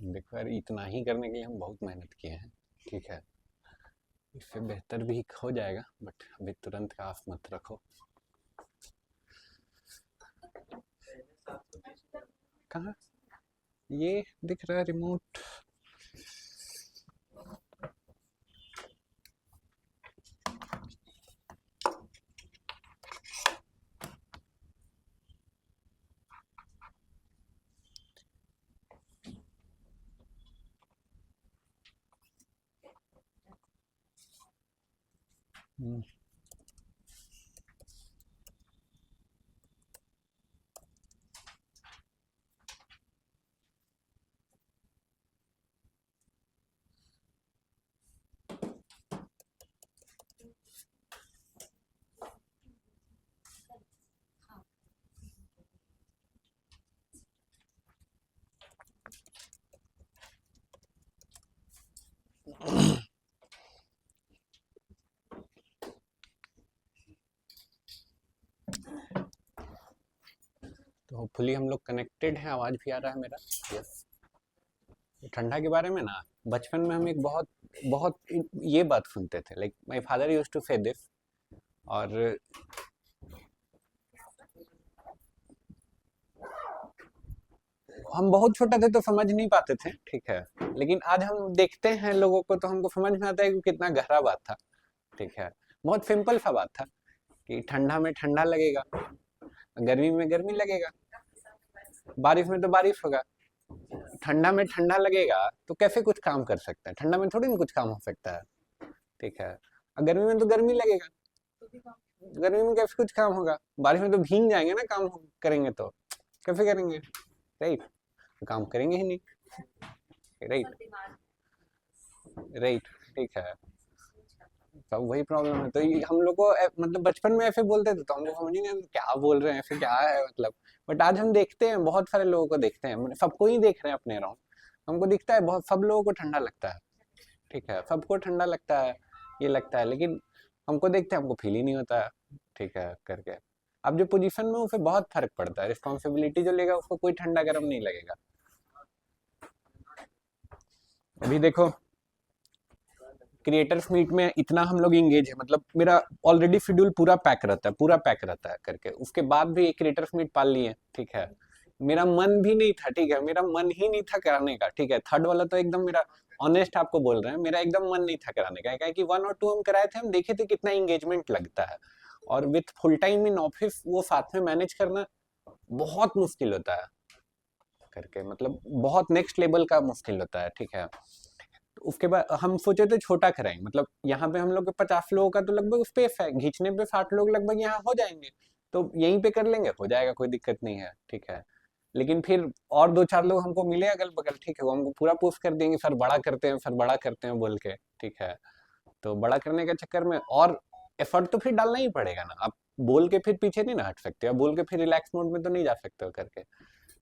देखो यार, इतना ही करने के लिए हम बहुत मेहनत किए हैं। ठीक है, इससे बेहतर भी हो जाएगा, बट अभी तुरंत का आस मत रखो। कहाँ? ये दिख रहा है रिमोट। हम्म, तो होपफुली हम लोग कनेक्टेड हैं। आवाज भी आ रहा है मेरा? यस। ठंडा के बारे में ना, बचपन में हम एक बहुत बहुत ये बात सुनते थे, like my father used to say this. और हम बहुत छोटे थे तो समझ नहीं पाते थे, ठीक है। लेकिन आज हम देखते हैं लोगों को तो हमको समझ में आता है कि कितना गहरा बात था। ठीक है, बहुत सिंपल सा बात था कि ठंडा में ठंडा लगेगा, गर्मी में गर्मी लगेगा, बारिश में तो बारिश होगा। ठंडा में ठंडा लगेगा तो कैसे कुछ काम कर सकते हैं? ठंडा में थोड़ी ना कुछ काम हो सकता है। ठीक है, और गर्मी में तो गर्मी लगेगा, गर्मी में कैसे कुछ काम होगा? बारिश में तो भीग जाएंगे ना, काम करेंगे तो कैसे करेंगे? राइट, तो काम करेंगे ही नहीं। Right, right. ठीक है, सब वही प्रॉब्लम है। तो ये हम लोग को मतलब बचपन में ऐसे बोलते थे तो हमको समझ ही नहीं आता क्या बोल रहे हैं, ऐसे क्या है मतलब। बट आज हम देखते हैं, बहुत सारे लोगों को देखते हैं, मतलब सबको ही देख रहे हैं अपने अराउंड। हमको दिखता है बहुत, सब लोगों को ठंडा लगता है। ठीक है, सबको ठंडा लगता है, ये लगता है, लेकिन हमको देखते हैं, हमको फील ही नहीं होता है। ठीक है करके, अब जो पोजीशन में उसे बहुत फर्क पड़ता है, रिस्पॉन्सिबिलिटी जो लेगा उसको कोई ठंडा गर्म नहीं लगेगा। अभी देखो, क्रिएटर्स मीट में इतना हम लोग इंगेज है, मतलब मेरा ऑलरेडी शेड्यूल पूरा पैक रहता है, पूरा पैक रहता है करके, उसके बाद भी एक क्रिएटर्स मीट पाल लिए। ठीक है, मेरा मन भी नहीं था, ठीक है, मेरा मन ही नहीं था कराने का। ठीक है, थर्ड वाला तो एकदम मेरा ऑनेस्ट आपको बोल रहे हैं, मेरा एकदम मन नहीं था कराने का, क्या कि 1 और 2 हम कराए थे, हम देखे थे कितना इंगेजमेंट लगता है। और with full time in office वो साथ में मैनेज करना बहुत मुश्किल होता है करके, मतलब बहुत नेक्स्ट लेवल का मुश्किल होता है। ठीक है, उसके बाद हम सोचे थे छोटा कराएंगे, मतलब यहाँ पे हम लोग के 50 लोगों का तो लगभग स्पेस है, खींचने पे 60 लोग लगभग यहाँ हो जाएंगे, तो यहीं पे कर लेंगे, हो जाएगा, कोई दिक्कत नहीं है। ठीक है, लेकिन फिर और 2-4 लोग हमको मिले अगल बगल, ठीक है, वो हमको पूरा पुश कर देंगे, सर बड़ा करते हैं, सर बड़ा करते हैं बोल के। ठीक है, तो बड़ा करने के चक्कर में और एफर्ट तो फिर डालना ही पड़ेगा ना। आप बोल के फिर पीछे नहीं ना हट सकते, आप बोल के फिर रिलैक्स मोड में तो नहीं जा सकते हो करके।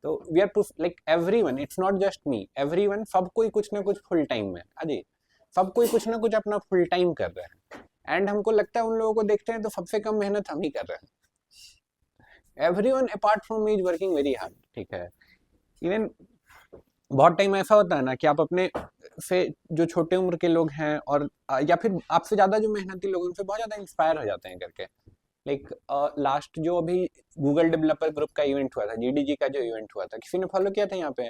तो we are too like everyone, it's not just me, everyone, सब कोई कुछ ना कुछ फुल टाइम में, अजी सब कोई कुछ ना कुछ अपना फुल टाइम कर रहे हैं। एंड हमको लगता है उन लोगों को देखते हैं तो सबसे कम मेहनत हम ही कर रहे हैं। Everyone apart from me is working very hard. ठीक है, इवन बहुत टाइम ऐसा होता है ना कि आप अपने से जो छोटे उम्र के लोग हैं और या फिर आपसे ज्यादा जो मेहनती लोग हैं, उनसे बहुत ज्यादा इंस्पायर हो जाते हैं करके। लाइक लास्ट जो अभी गूगल डेवलपर ग्रुप का इवेंट हुआ था, जीडीजी का जो इवेंट हुआ था, किसी ने फॉलो किया था यहाँ पे?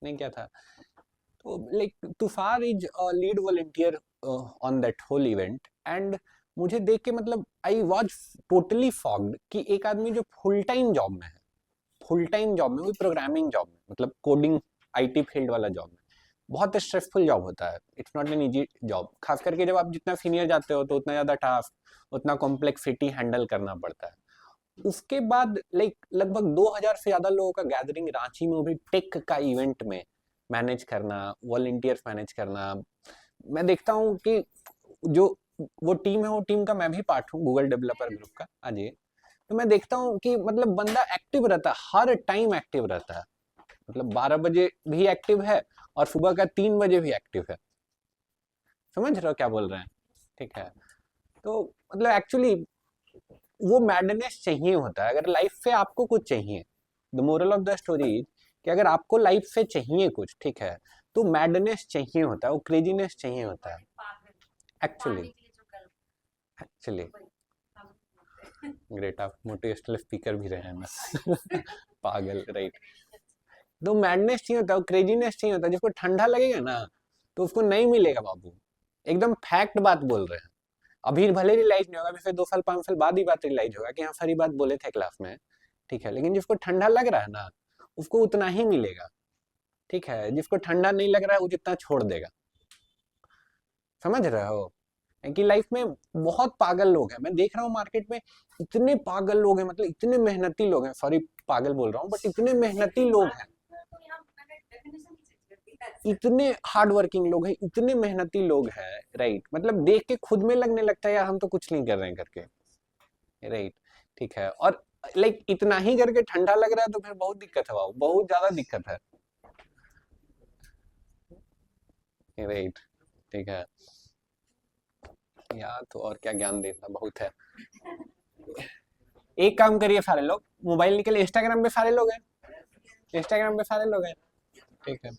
नहीं किया था। तो like Tushar is lead volunteer on that whole event, and मुझे देख के मतलब आई वॉज टोटली फॉग्ड कि एक आदमी जो फुल टाइम जॉब में है, फुल टाइम जॉब में, वही प्रोग्रामिंग जॉब में, मतलब कोडिंग आईटी फील्ड वाला जॉब में, बहुत स्ट्रेसफुल जॉब होता है, it's not an easy job. खास करके जब आप जितना सीनियर जाते हो तो उतना ज्यादा टास्क, उतना कॉम्प्लेक्सिटी हैंडल करना पड़ता है। उसके बाद लाइक लगभग 2000 से ज्यादा लोगों का गैदरिंग रांची में, वो भी टेक का इवेंट में मैनेज करना, वॉलंटियर्स मैनेज करना। मैं देखता हूँ कि जो वो टीम है, वो टीम का मैं भी पार्ट हूँ, गूगल डेवलपर ग्रुप का अजय। तो मैं देखता हूँ कि मतलब बंदा एक्टिव रहता है, हर टाइम एक्टिव रहता है, मतलब 12 बजे भी एक्टिव है और सुबह का 3 बजे भी एक्टिव है। समझ रहे हो क्या बोल रहे हैं? ठीक है, तो मतलब एक्चुअली वो मैडनेस चाहिए होता है अगर लाइफ से आपको कुछ चाहिए। The moral of the story is कि अगर आपको लाइफ से चाहिए कुछ, ठीक है, तो मैडनेस चाहिए होता है, वो क्रेजीनेस चाहिए होता है एक्चुअली। एक्चुअली ग्रेट, आप मोटिवेशनल स्पीकर भी रहे हैं ना। पागल, राइट। तो मैडनेस चाहिए होता है, क्रेजीनेस चाहिए होता है। जिसको ठंडा लगेगा ना तो उसको नहीं मिलेगा बाबू, एकदम फैक्ट बात बोल रहे हैं। अभी भले रियलाइज नहीं होगा, अभी फिर 2 साल 5 साल बाद ही बात रियलाइज होगा कि हाँ सारी बात बोले थे क्लास में, ठीक है। लेकिन जिसको ठंडा लग रहा है ना उसको उतना ही मिलेगा, ठीक है। जिसको ठंडा नहीं लग रहा है वो जितना छोड़ देगा, समझ रहे हो। कि लाइफ में बहुत पागल लोग हैं, मैं देख रहा हूँ मार्केट में इतने पागल लोग हैं, मतलब इतने मेहनती लोग हैं, सॉरी पागल बोल रहा हूँ, बट इतने मेहनती लोग हैं, इतने हार्ड वर्किंग लोग हैं, इतने मेहनती लोग हैं, राइट। मतलब देख के खुद में लगने लगता है यार हम तो कुछ नहीं कर रहे हैं करके, राइट, ठीक है। और लाइक इतना ही करके ठंडा लग रहा है तो फिर बहुत दिक्कत है, बहुत ज्यादा दिक्कत है, राइट, ठीक है। यार तो और क्या ज्ञान देना, बहुत है। एक काम करिए सारे लोग, मोबाइल निकले, इंस्टाग्राम पे सारे लोग हैं, इंस्टाग्राम पे सारे लोग हैं, ठीक है।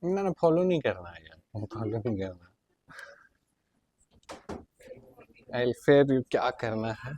ना ना फॉलो नहीं करना है यार, फॉलो नहीं करना है, फिर क्या करना है।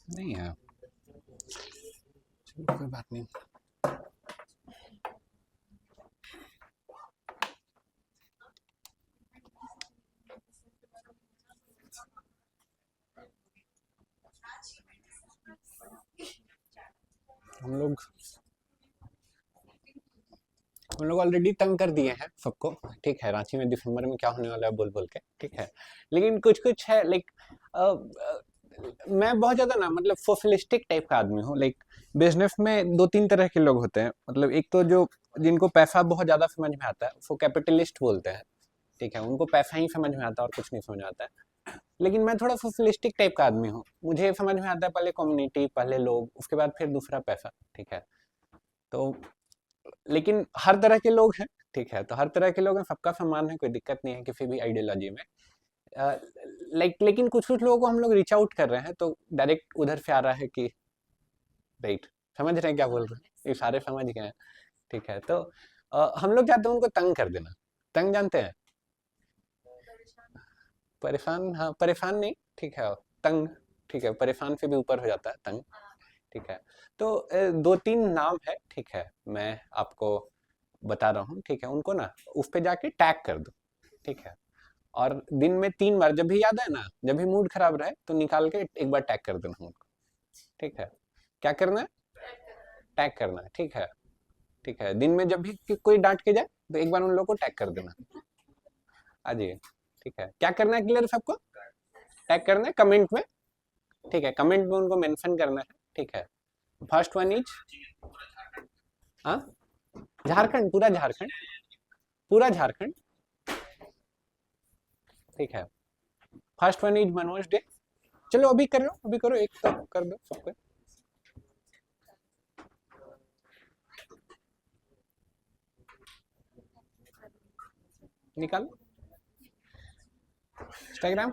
नहीं है, चलो कोई बात नहीं। हम लोग हम लोग ऑलरेडी तंग कर दिए हैं सबको, ठीक है। रांची में दिसंबर में क्या होने वाला है बोल बोल के, ठीक है। लेकिन कुछ कुछ है लाइक, मैं बहुत ज्यादा ना मतलब सोशलिस्टिक टाइप का आदमी हूँ। लाइक बिजनेस में 2-3 तरह के लोग होते हैं, मतलब एक तो जो जिनको पैसा बहुत ज्यादा समझ में आता है उसको कैपिटलिस्ट बोलते हैं, ठीक है। उनको पैसा ही समझ में आता है और कुछ नहीं समझ में आता है। लेकिन मैं थोड़ा सोशलिस्टिक टाइप का आदमी हूँ, मुझे समझ में आता है पहले कम्युनिटी, पहले लोग, उसके बाद फिर दूसरा पैसा, ठीक है। तो लेकिन हर तरह के लोग हैं, ठीक है। तो हर तरह के लोग हैं, सबका सम्मान है, कोई दिक्कत नहीं है किसी भी आइडियोलॉजी में। लाइक लेकिन कुछ कुछ लोगों को हम लोग रीच आउट कर रहे हैं तो डायरेक्ट उधर से आ रहा है कि राइट, समझ रहे हैं क्या बोल रहे हैं, ये सारे समझ गए हैं, ठीक है। तो हम लोग चाहते हैं उनको तंग कर देना। तंग जानते हैं, परेशान, हाँ परेशान नहीं, ठीक है, तंग, ठीक है। परेशान से भी ऊपर हो जाता है तंग, ठीक है। तो 2-3 नाम है, ठीक है, मैं आपको बता रहा हूँ, ठीक है। उनको ना उस पे जाके टैग कर दो, ठीक है। और दिन में 3 बार, जब भी याद है ना, जब भी मूड खराब रहे तो निकाल के एक बार टैग कर देना उनको, ठीक है। क्या करना है, टैग करना है, ठीक है, ठीक है। दिन में जब भी कोई डांट के जाए तो एक बार उन लोगों को टैग कर देना, आ जाइए, ठीक है। क्या करना है क्लियर सबको, टैग करना है कमेंट में, ठीक है। कमेंट में उनको मेंशन करना है, ठीक है। फर्स्ट वन इज, हाँ झारखंड, पूरा झारखंड, पूरा झारखंड, ठीक है। First one is Manoj day. चलो अभी कर लो, अभी करो, एक तो कर दो सबको, निकालो। इंस्टाग्राम।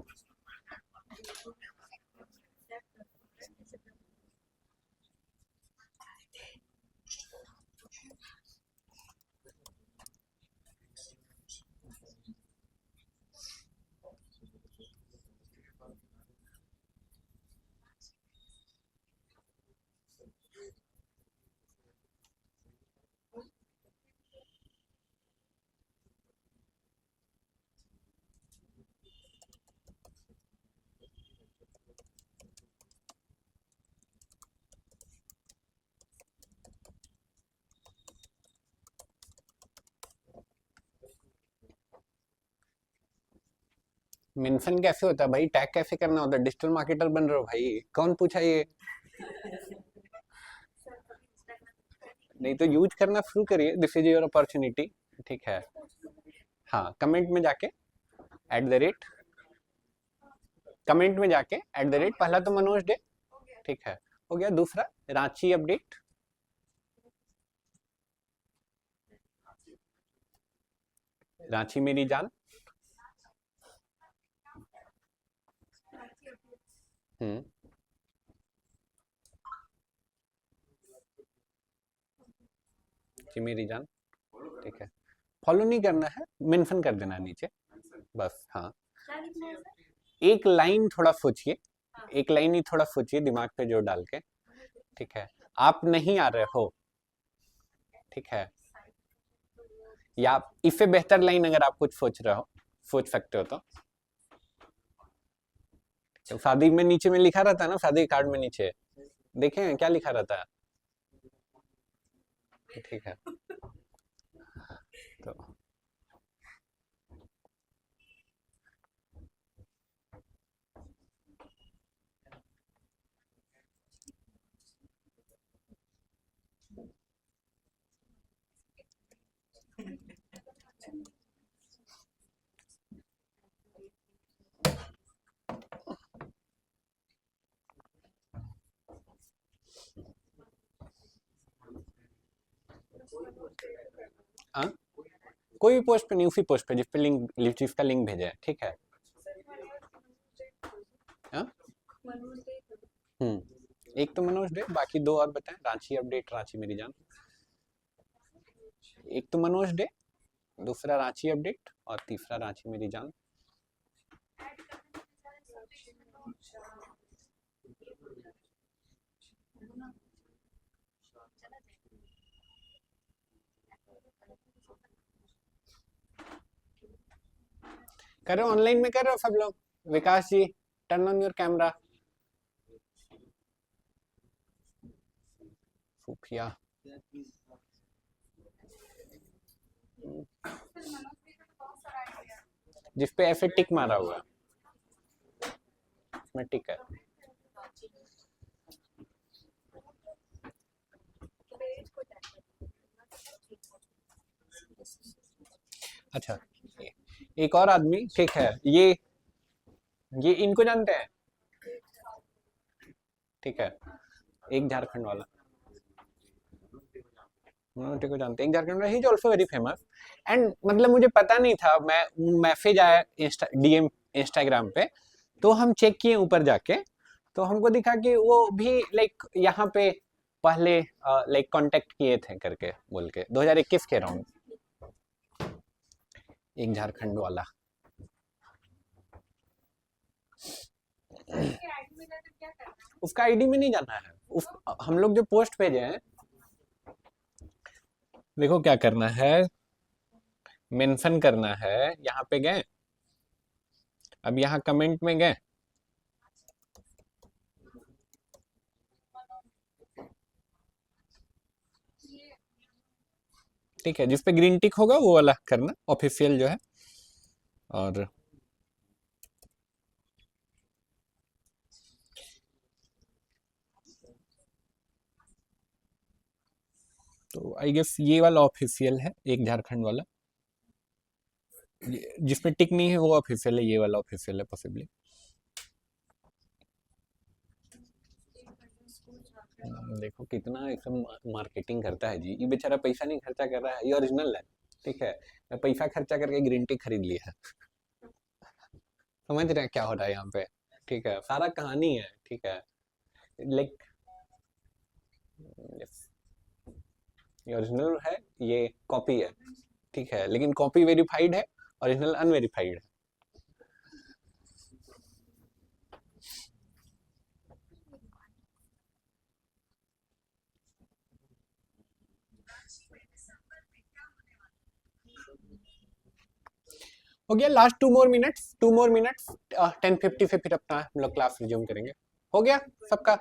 मेंशन कैसे होता है भाई, टैग कैसे करना होता है? डिजिटल मार्केटर बन रहे हो भाई, कौन पूछा ये? नहीं तो यूज करना शुरू करिए, दिस इज योर अपॉर्चुनिटी। ठीक है, हाँ कमेंट में जाके @ कमेंट में जाके @ पहला तो मनोज डे, ठीक है, हो गया। दूसरा रांची अपडेट, रांची मेरी जान। जी मेरी जान, ठीक है। फॉलो नहीं करना है, मेंशन कर देना नीचे बस। हाँ, एक लाइन थोड़ा सोचिए, एक लाइन ही थोड़ा सोचिए दिमाग पे जोर डाल के, ठीक है। आप नहीं आ रहे हो, ठीक है, या इससे बेहतर लाइन अगर आप कुछ सोच रहे हो, सोच सकते हो तो शादी में नीचे में लिखा रहता है ना, शादी कार्ड में नीचे देखें क्या लिखा रहता है, ठीक है। तो हाँ, कोई भी पोस्ट पे नहीं, उसी पोस्ट पे जिस पे लिंक, जिसका लिंक भेजा है, ठीक है। हाँ? एक तो मनोज डे, बाकी दो और बताएं। रांची अपडेट, रांची मेरी जान। एक तो मनोज डे, दूसरा रांची अपडेट, और तीसरा रांची मेरी जान। कर रहे हो ऑनलाइन में, कर रहे हो सब लोग? विकास जी, टर्न ऑन योर कैमरा। फूफिया, जिस पे ऐसे टिक मारा हुआ है, इसमें टिक है। अच्छा, एक और आदमी, ठीक है, ये इनको जानते हैं, ठीक है, एक झारखंड वाला, मनोज को जानते हैं, एक झारखंड वाला, he is also very famous. And मतलब मुझे पता नहीं था, मैं मैसेज आया डीएम इंस्टाग्राम पे, तो हम चेक किए ऊपर जाके, तो हमको दिखा कि वो भी लाइक यहाँ पे पहले लाइक कांटेक्ट किए थे करके बोल के, 2021 के अराउंड, एक झारखंड वाला। उसका आईडी में नहीं जाना है, हम लोग जो पोस्ट भेजे हैं, देखो क्या करना है, मेंशन करना है। यहाँ पे गए, अब यहाँ कमेंट में गए, ठीक है, जिस पे ग्रीन टिक होगा वो वाला करना, ऑफिशियल जो है। और तो आई गेस ये वाला ऑफिशियल है, एक झारखंड वाला, जिसमें टिक नहीं है वो ऑफिशियल है, ये वाला ऑफिशियल है पॉसिबली। देखो कितना एकदम मार्केटिंग करता है जी, ये बेचारा पैसा नहीं खर्चा कर रहा है, ये ओरिजिनल है, ठीक है। मैं पैसा खर्चा करके ग्रीन टी खरीद लिया है। समझ रहे हैं क्या हो रहा है यहाँ पे? ठीक है, सारा कहानी है, ठीक है। लाइक ये ओरिजिनल है, ये कॉपी है, ठीक है, लेकिन कॉपी वेरीफाइड है, ओरिजिनल अनवेरीफाइड है। हो गया, last 2 more minutes, 2 more minutes, 10:50 पे फिर अपना हम लोग क्लास रिज्यूम करेंगे। हो गया सबका?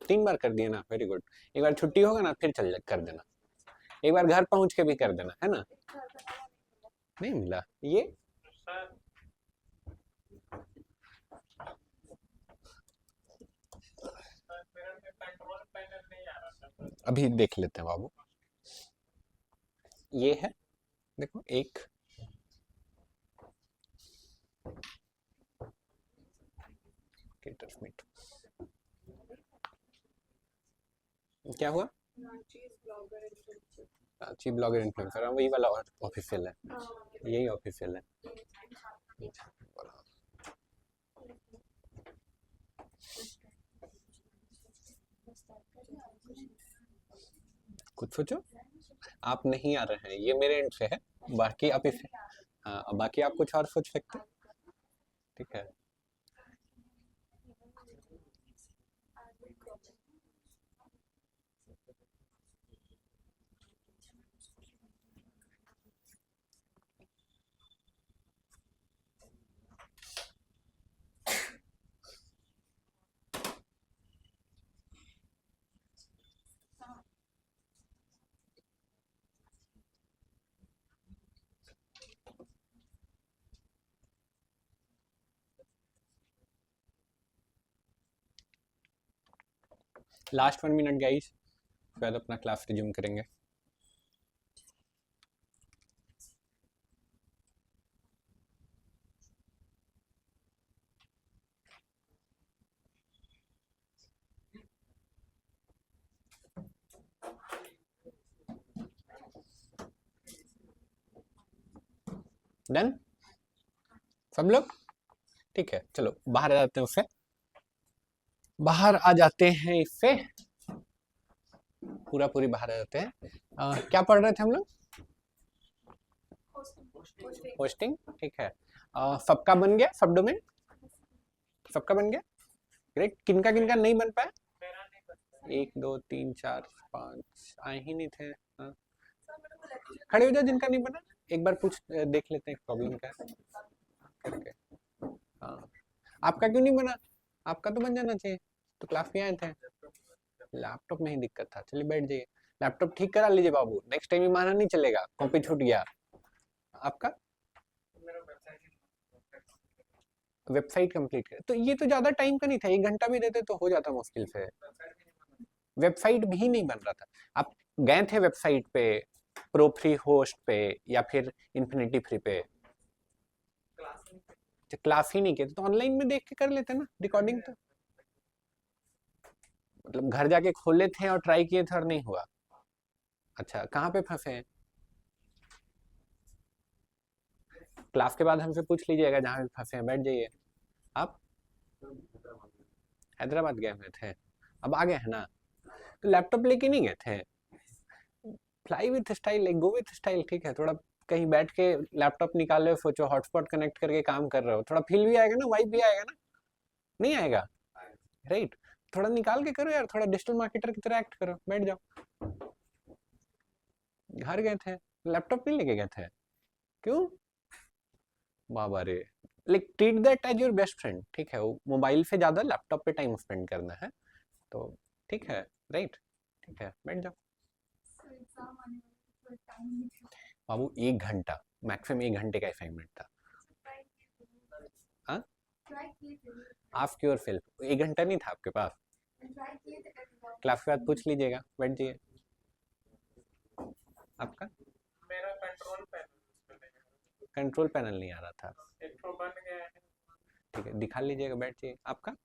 3 बार कर दिया ना, वेरी गुड। एक बार छुट्टी होगा ना फिर चल कर देना, एक बार घर पहुंच के भी कर देना, है ना? नहीं मिला ये? अभी देख लेते हैं बाबू। ये है, देखो एक, क्या हुआ? चीफ ब्लॉगर इन्फ्लुएंसर, वही वाला ऑफिशियल है, यही ऑफिशियल है। कुछ सोचो, आप नहीं आ रहे हैं, ये मेरे एंड से है, बाकी आप इसे, हाँ, बाकी आप कुछ और सोच सकते हैं, ठीक है। लास्ट 1 मिनट गाइस, फिर बाद अपना क्लास रिज्यूम करेंगे। डन सब लोग? ठीक है, चलो बाहर आ जाते हैं, उससे बाहर आ जाते हैं, इससे पूरा पूरी बाहर आ जाते हैं। क्या पढ़ रहे थे हम लोग? होस्टिंग, ठीक है। सबका बन गया, सब डोमेन सबका बन गया, ग्रेट। किनका किनका नहीं बन पाया? 1 2 3 4 5 आए ही नहीं थे, हाँ। खड़े हो जाओ जिनका नहीं बना, एक बार पूछ देख लेते हैं प्रॉब्लम क्या है करके। हाँ, आपका क्यों नहीं बना? आपका तो बन जाना चाहिए, तो क्लास में आए थे। लैपटॉप में ही दिक्कत था, चलिए बैठ जाइए, लैपटॉप ठीक करा लीजिए बाबू, नेक्स्ट टाइम माना नहीं चलेगा, कॉपी छूट गया आपका। वेबसाइट कंप्लीट कर, तो ये तो ज्यादा टाइम का नहीं था, 1 घंटा भी देते तो हो जाता मुश्किल से। वेबसाइट भी नहीं बन रहा था, आप गए थे वेबसाइट पे, प्रो फ्री होस्ट पे या फिर इन्फिनिटी फ्री पे? क्लास ही नहीं किए तो ऑनलाइन में देख के कर लेते ना रिकॉर्डिंग, तो मतलब घर जाके खोले थे और ट्राई किए थे और नहीं हुआ? अच्छा, कहाँ पे फंसे हैं? क्लास के बाद हमसे पूछ लीजिएगा, जहाँ भी फंसे हैं बैठ जाइए। आप हैदराबाद गए हुए थे, अब आ गए हैं ना, तो लैपटॉप लेके नहीं गए थे? Fly with style, like go with style, ठीक है। थोड़ा कहीं बैठ के लैपटॉप निकाले, सोचो हॉटस्पॉट कनेक्ट करके काम कर रहे हो, थोड़ा फील भी आएगा ना, वाइब भी आएगा ना, नहीं आएगा? राइट, थोड़ा निकाल के करो यार, थोड़ा डिजिटल मार्केटर की तरह एक्ट करो, बैठ जाओ। घर गए थे, लैपटॉप नहीं लेके गए थे, क्यों? बाबा रे, like treat that as your best friend, ठीक है, वो मोबाइल से ज्यादा लैपटॉप पे टाइम स्पेंड करना है, तो ठीक है, राइट, ठीक है, बैठ जाओ। बाबू 1 घंटा, मैक्सिमम 1 घंटे का असाइनमेंट था। हाँ, आस्क योर सेल्फ, 1 घंटा नहीं था आपके पास? क्लास के बाद पूछ लीजिएगा, बैठ जाइए। आपका कंट्रोल पैनल नहीं आ रहा था, ठीक है, दिखा लीजिएगा, बैठ जाइए। आपका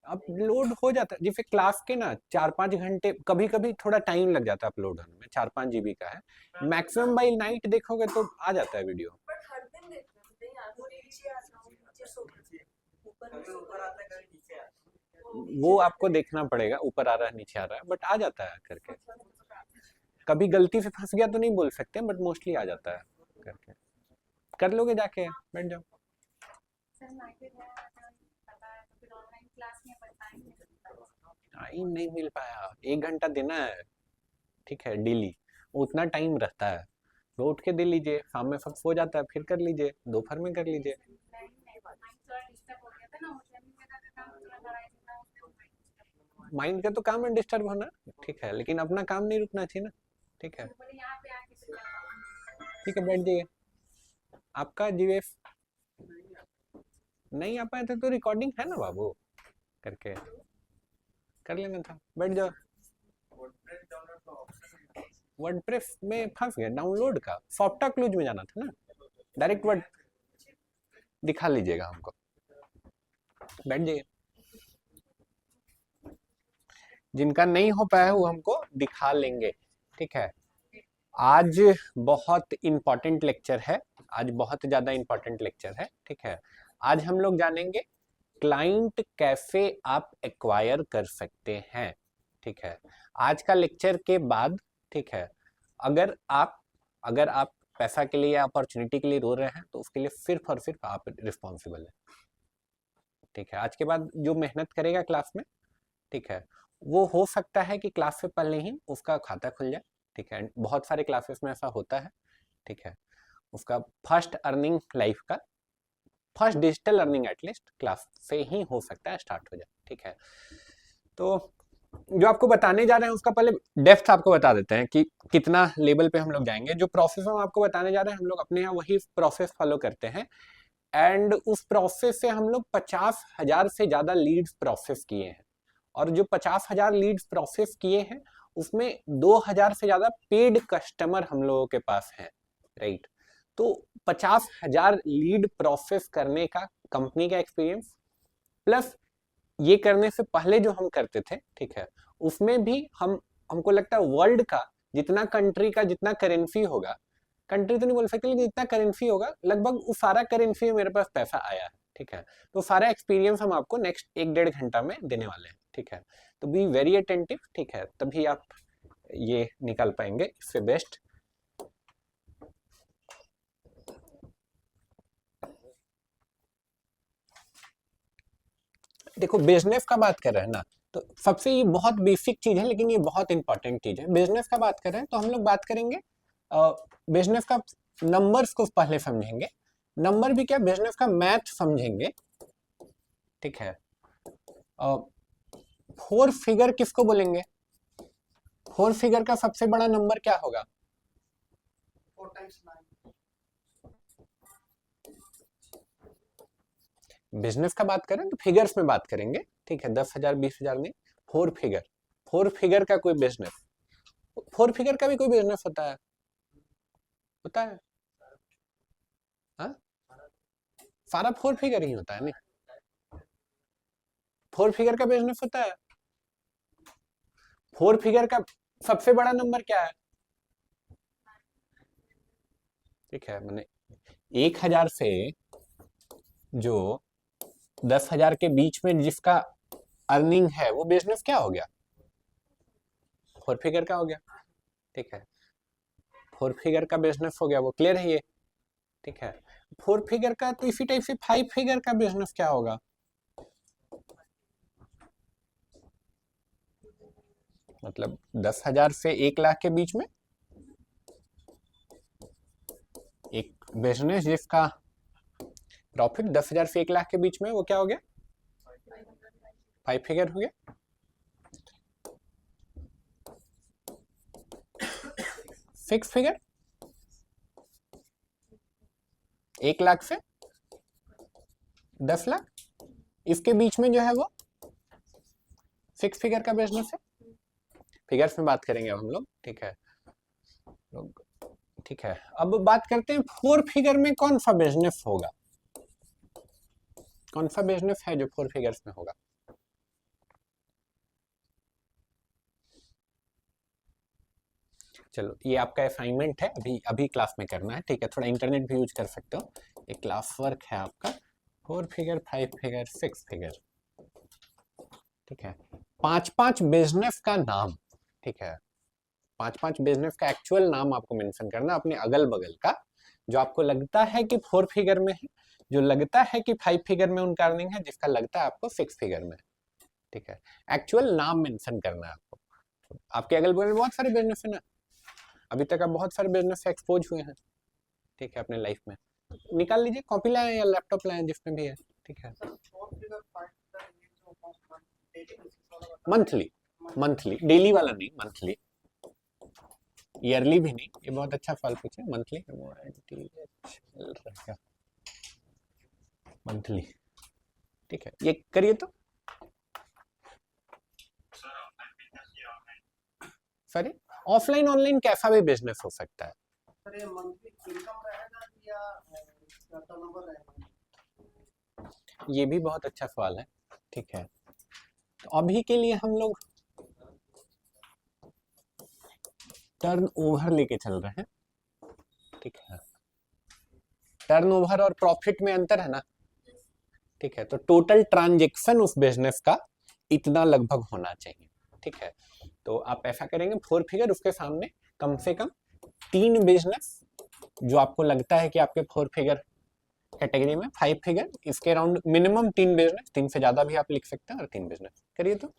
अपलोड हो जाता है जैसे क्लास के ना 4-5 घंटे, कभी कभी थोड़ा टाइम लग जाता है अपलोड होने में, 4-5 GB का है, मैक्सिमम बाई नाइट देखोगे तो आ जाता है वीडियो। वो आपको देखना पड़ेगा, ऊपर आ रहा है नीचे आ रहा है, बट आ जाता है करके। कभी गलती से फंस गया तो नहीं बोल सकते, बट मोस्टली आ जाता है करके। कर लोगे जाके, बैठ जाओ। टाइम नहीं मिल पाया, 1 घंटा देना है, ठीक है, डेली उतना टाइम रहता है, वो उठ के दे लीजिए, शाम में सब सो जाता है, फिर कर लीजिए, दोपहर में कर लीजिए। माइंड का तो काम है डिस्टर्ब होना, ठीक है, लेकिन अपना काम नहीं रुकना चाहिए ना, ठीक है। ठीक है, बैठ जाइए। आपका जीएफ नहीं आ पाया था तो रिकॉर्डिंग है ना बाबू, करके कर लेना था, बैठ जाओ। वर्डप्रेस में फंस गया, डाउनलोड का सॉफ्टा क्लूज में जाना था ना, डायरेक्ट वर्ड दिखा लीजिएगा हमको, बैठ जाइए। जिनका नहीं हो पाया है वो हमको दिखा लेंगे, ठीक है। आज बहुत इंपॉर्टेंट लेक्चर है, आज बहुत ज्यादा इंपॉर्टेंट लेक्चर है, ठीक है। आज हम लोग जानेंगे क्लाइंट कैसे आप एक्वायर कर सकते हैं, ठीक है। आज का लेक्चर के बाद, ठीक है, अगर आप अगर आप पैसा के लिए या अपॉर्चुनिटी के लिए रो रहे हैं तो उसके लिए सिर्फ और सिर्फ आप रिस्पॉन्सिबल है, ठीक है। आज के बाद जो मेहनत करेगा क्लास में, ठीक है, वो हो सकता है कि क्लास से पहले ही उसका खाता खुल जाए, ठीक है। बहुत सारे क्लासेस में ऐसा होता है, ठीक है। उसका फर्स्ट अर्निंग लाइफ का, first digital earning at least class से ही हो सकता है स्टार्ट हो जाए, ठीक है। तो जो आपको बताने जा रहे हैं उसका पहले डेप्थ आपको बता देते हैं कि कितना लेवल पे हम लोग जाएंगे। जो प्रोसेस हम आपको बताने जा रहे हैं, हम लोग अपने यहाँ वही प्रोसेस फॉलो करते हैं, एंड उस प्रोसेस से हम लोग 50,000 से ज्यादा लीड्स प्रोसेस किए हैं, और जो 50,000 लीड्स प्रोसेस किए हैं उसमें 2,000 से ज्यादा पेड कस्टमर हम लोगों के पास हैं, राइट। तो 50,000 लीड प्रोसेस करने का कंपनी का एक्सपीरियंस, प्लस ये करने से पहले जो हम करते थे, ठीक है, उसमें भी हमको लगता है वर्ल्ड का जितना कंट्री का जितना करेंसी होगा, कंट्री तो नहीं बोल सकते लेकिन जितना करेंसी होगा लगभग उस सारा करेंसी में मेरे पास पैसा आया है, ठीक है। तो सारा एक्सपीरियंस हम आपको नेक्स्ट 1-1.5 घंटा में देने वाले हैं, ठीक है। तो बी वेरी अटेंटिव, ठीक है, तभी आप ये निकाल पाएंगे इससे बेस्ट। देखो बिजनेस का बात कर रहे हैं ना, तो सबसे ये बहुत बेसिक चीज है लेकिन ये बहुत इंपॉर्टेंट चीज है। बिजनेस का बात कर रहे हैं तो हम लोग बात करेंगे बिजनेस का, नंबर्स को पहले समझेंगे, नंबर भी क्या, बिजनेस का मैथ समझेंगे, ठीक है। 4 फिगर किसको बोलेंगे, 4 फिगर का सबसे बड़ा नंबर क्या होगा, बिजनेस का बात करें तो फिगर्स में बात करेंगे, ठीक है, 10,000 20,000 नहीं, 4 फिगर, 4 फिगर का कोई बिजनेस, 4 फिगर का भी कोई बिजनेस होता है, होता है, हाँ, सारा 4 फिगर ही होता है नहीं, 4 फिगर का बिजनेस होता है। 4 फिगर का सबसे बड़ा नंबर क्या है, ठीक है, मैंने 1,000 से जो 10,000 के बीच में जिसका अर्निंग है वो बिजनेस क्या हो गया, 4 फिगर का हो गया, ठीक है। 4 फिगर का बिजनेस हो गया, वो क्लियर है ये, ठीक है। 4 फिगर का तो इसी टाइप से 5 फिगर का बिजनेस क्या होगा, मतलब 10,000 से 1 लाख के बीच में एक बिजनेस जिसका प्रॉफिट 10,000 से 1 लाख के बीच में, वो क्या हो गया, 5 फिगर हो गया। सिक्स फिगर 1 लाख से 10 लाख, इसके बीच में जो है वो 6 फिगर का बिजनेस है। फिगर्स में बात करेंगे अब हम लोग, ठीक है लोग, ठीक है। अब बात करते हैं 4 फिगर में कौन सा बिजनेस होगा, कौन सा बिजनेस है जो 4 फिगर्स में होगा, चलो ये आपका असाइनमेंट है, अभी अभी क्लास में करना है, ठीक है। थोड़ा इंटरनेट भी यूज कर सकते हो। ये क्लास वर्क है आपका, 4 फिगर, 5 फिगर, 6 फिगर, ठीक है। 5-5 बिजनेस का नाम, ठीक है। 5-5 बिजनेस का एक्चुअल नाम आपको मेंशन करना अपने अगल बगल का, जो आपको लगता है कि 4 फिगर में है, जो लगता है कि 5 फिगर में उनका अर्निंग है, जिसका लगता है आपको 6 फिगर में, ठीक है। एक्चुअल नाम मेंशन करना है आपको। आपके अगल बगल में बहुत सारे बिजनेस है ना, अभी तक आप बहुत सारे बिजनेस से एक्सपोज हुए हैं, ठीक है, अपने लाइफ में। निकाल लीजिए, कॉपी लाएं या लैपटॉप लाएं, जिसमें भी है, ठीक है। मंथली, मंथली, डेली वाला नहीं, मंथली, ईयरली भी नहीं। ये बहुत अच्छा सवाल पूछे, मंथली मंथली, ठीक है। ये करिए तो, सॉरी, ऑफलाइन ऑनलाइन कैसा भी बिजनेस हो सकता है। सर ये मंथली इनकम रहेगा या टर्नओवर रहेगा? ये भी बहुत अच्छा सवाल है, ठीक है। तो अभी के लिए हम लोग टर्न ओवर लेके चल रहे हैं, ठीक है। टर्न ओवर और प्रॉफिट में अंतर है ना, ठीक है। तो टोटल ट्रांजेक्शन उस बिजनेस का इतना लगभग होना चाहिए, ठीक है। तो आप ऐसा करेंगे, 4 फिगर, उसके सामने कम से कम 3 बिजनेस जो आपको लगता है कि आपके 4 फिगर कैटेगरी में, 5 फिगर, इसके अराउंड मिनिमम 3 बिजनेस, 3 से ज्यादा भी आप लिख सकते हैं, और 3 बिजनेस करिए तो।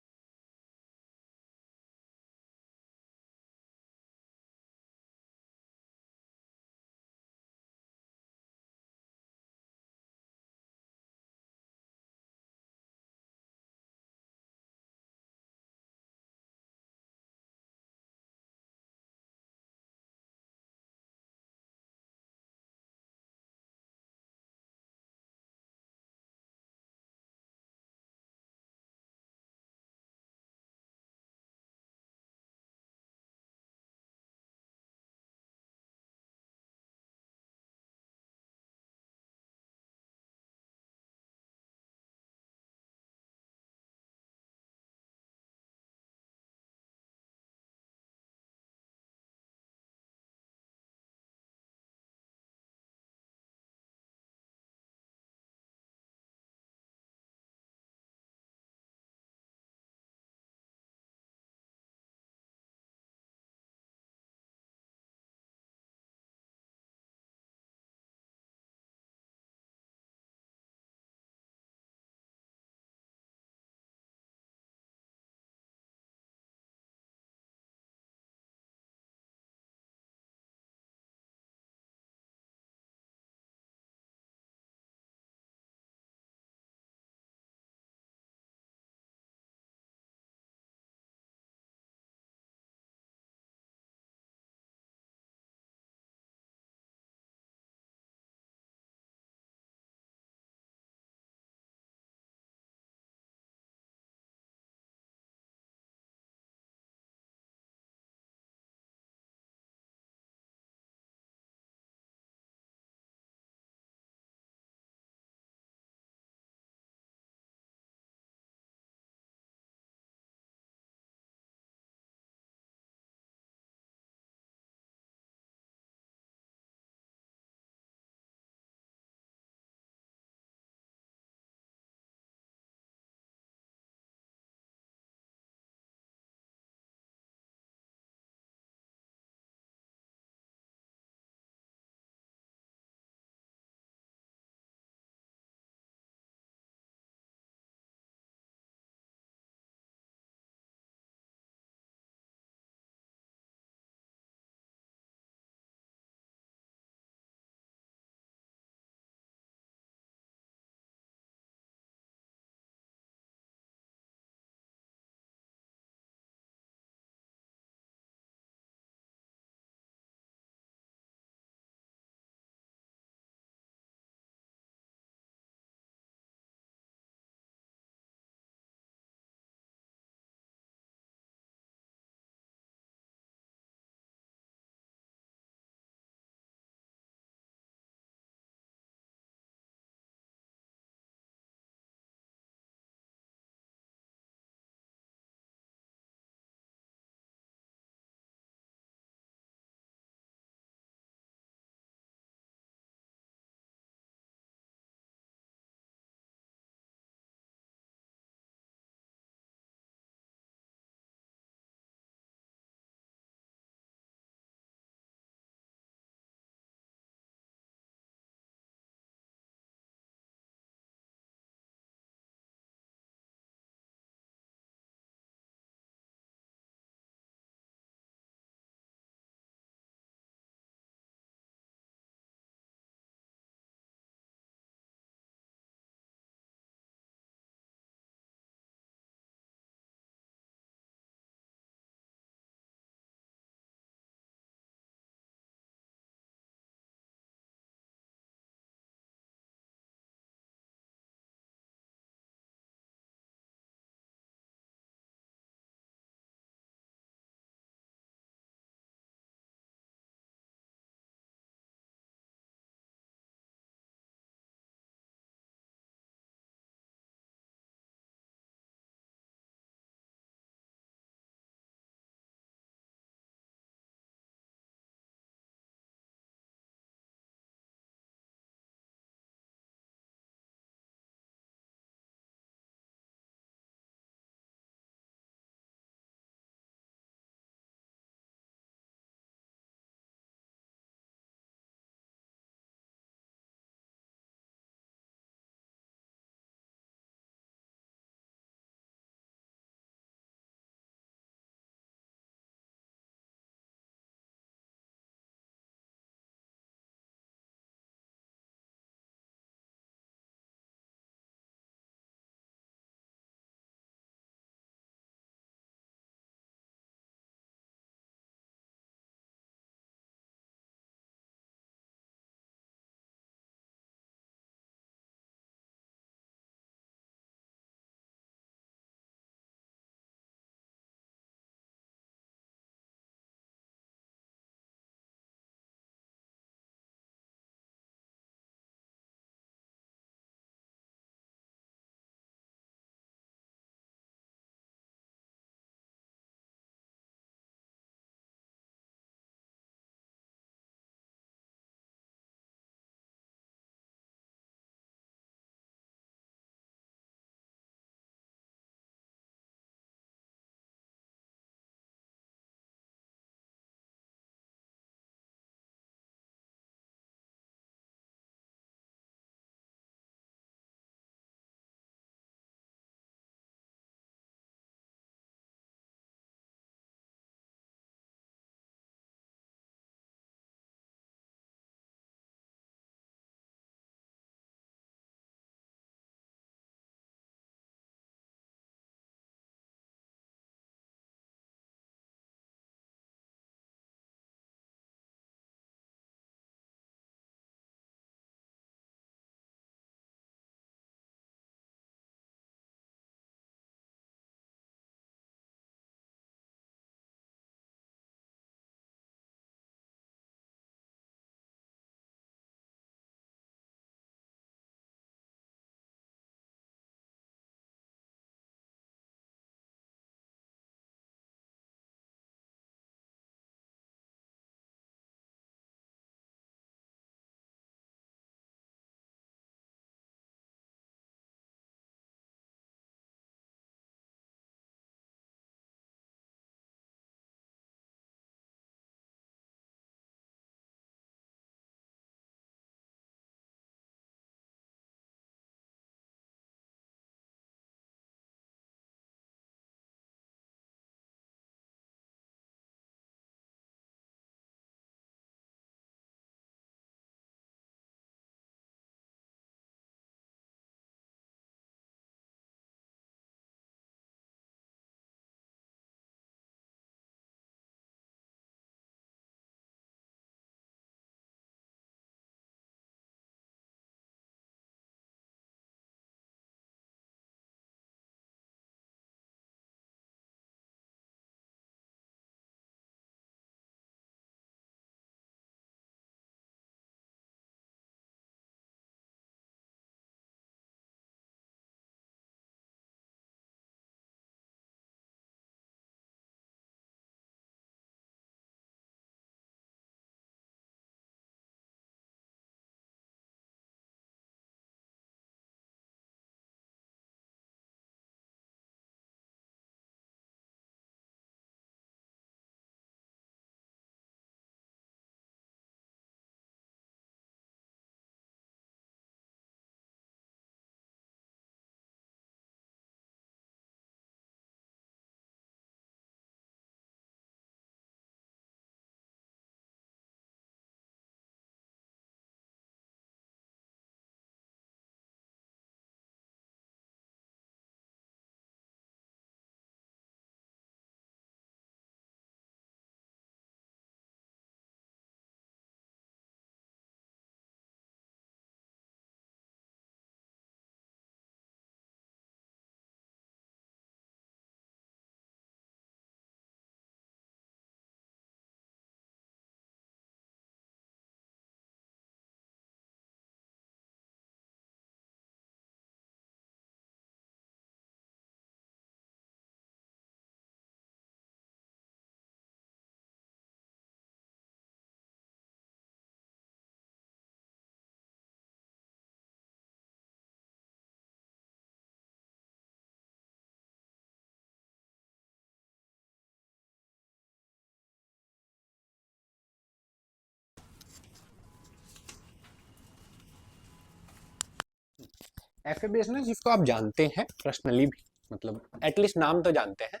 ऐसे बिजनेस जिसको आप जानते हैं पर्सनली भी, मतलब एटलीस्ट नाम तो जानते हैं,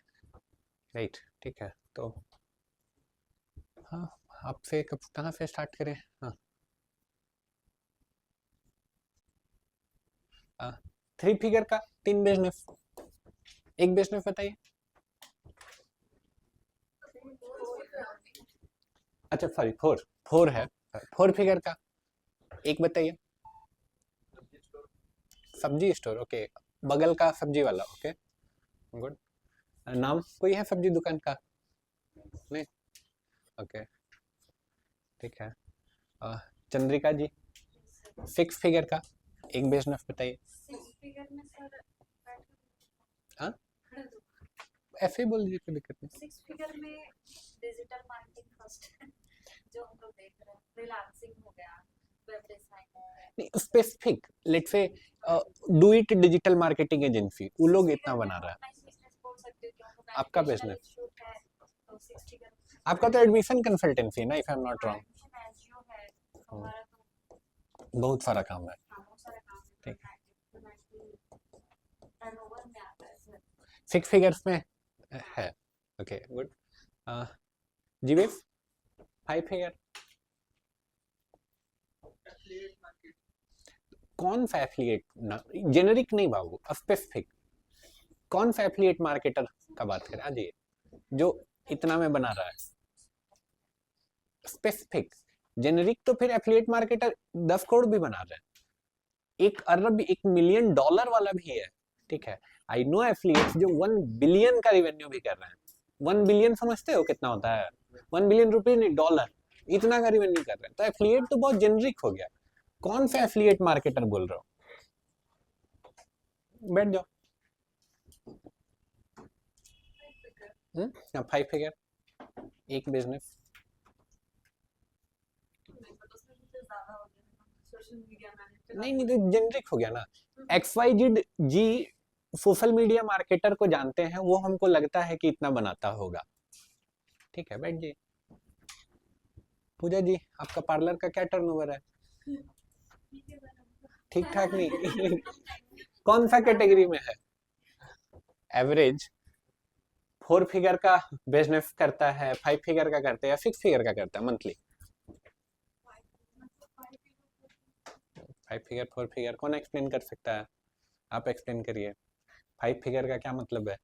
राइट? ठीक है, तो हाँ, आपसे कब कहाँ से स्टार्ट करें? हाँ, 3 फिगर का 3 बिजनेस, एक बिजनेस बताइए। अच्छा सॉरी, 4 है, 4 फिगर का एक बताइए। सब्जी स्टोर, ओके, बगल का सब्जी वाला, ओके, गुड। नाम कोई है सब्जी दुकान का? नहीं, ओके, ठीक है। अ, चंद्रिका जी, 6 फिगर का एक बिजनेस बताइए। 6 फिगर में सर हाँ, ऐसे ही बोल दीजिए, कोई दिक्कत नहीं। 6 फिगर में डिजिटल मार्केटिंग फर्स्ट जो हम लोग देख रहे हैं, फ्रीलांसिंग हो गया, वेब डिजाइन हो गया। नहीं, specific, let's say do it digital marketing agency, वो लोग इतना बना रहा है। बिजनेस बोल सकते हो क्योंकि आपका एजुकेशनल बिजनेस, इंस्टीट्यूट है तो 6 फिगर आपका तो एडमिशन कंसल्टेंसी है ना, if I am not wrong. Admission NGO है हमारा, तो बहुत सारा काम है, बहुत सारा काम है, ठीक। टर्नओवर में आता है सर। 6 फिगर्स में है, ओके, गुड। जीवेश, 5 फिगर, कौन सा एफिलिएट, जेनरिक नहीं बाबू, स्पेसिफिक, कौन सा एफिलिएट मार्केटर का बात करें? आ जाइए, जो इतना में बना रहा है, स्पेसिफिक। जेनरिक तो फिर एफिलिएट मार्केटर 10 करोड़ भी बना रहा है, 1 अरब 1 मिलियन डॉलर वाला भी है, ठीक है। आई नो एफिलिएट्स जो 1 बिलियन का रिवेन्यू भी कर रहे हैं। 1 बिलियन समझते हो कितना होता है? 1 बिलियन रुपए नहीं, डॉलर, इतना का रिवेन्यू कर रहे हैं, तो एफिलिएट तो बहुत जेनरिक हो गया। कौन सा एफिलिएट मार्केटर बोल रहे हो? बैठ जाओ। 5 फिगर एक बिजनेस, सोशल मीडिया मैनेजर नहीं नहीं, तो जेनरिक हो गया ना। XYZ जी सोशल मीडिया मार्केटर को जानते हैं, वो हमको लगता है कि इतना बनाता होगा, ठीक है, बैठ जाइए। पूजा जी, आपका पार्लर का क्या टर्नओवर है? ठीक ठाक नहीं कौन सा कैटेगरी में है? एवरेज। 4 फिगर का बिजनेस करता है, 5 फिगर का करता है, या 6 फिगर का करता है मंथली? 5 फिगर 4 फिगर कौन एक्सप्लेन कर सकता है? आप एक्सप्लेन करिए, 5 फिगर का क्या मतलब है?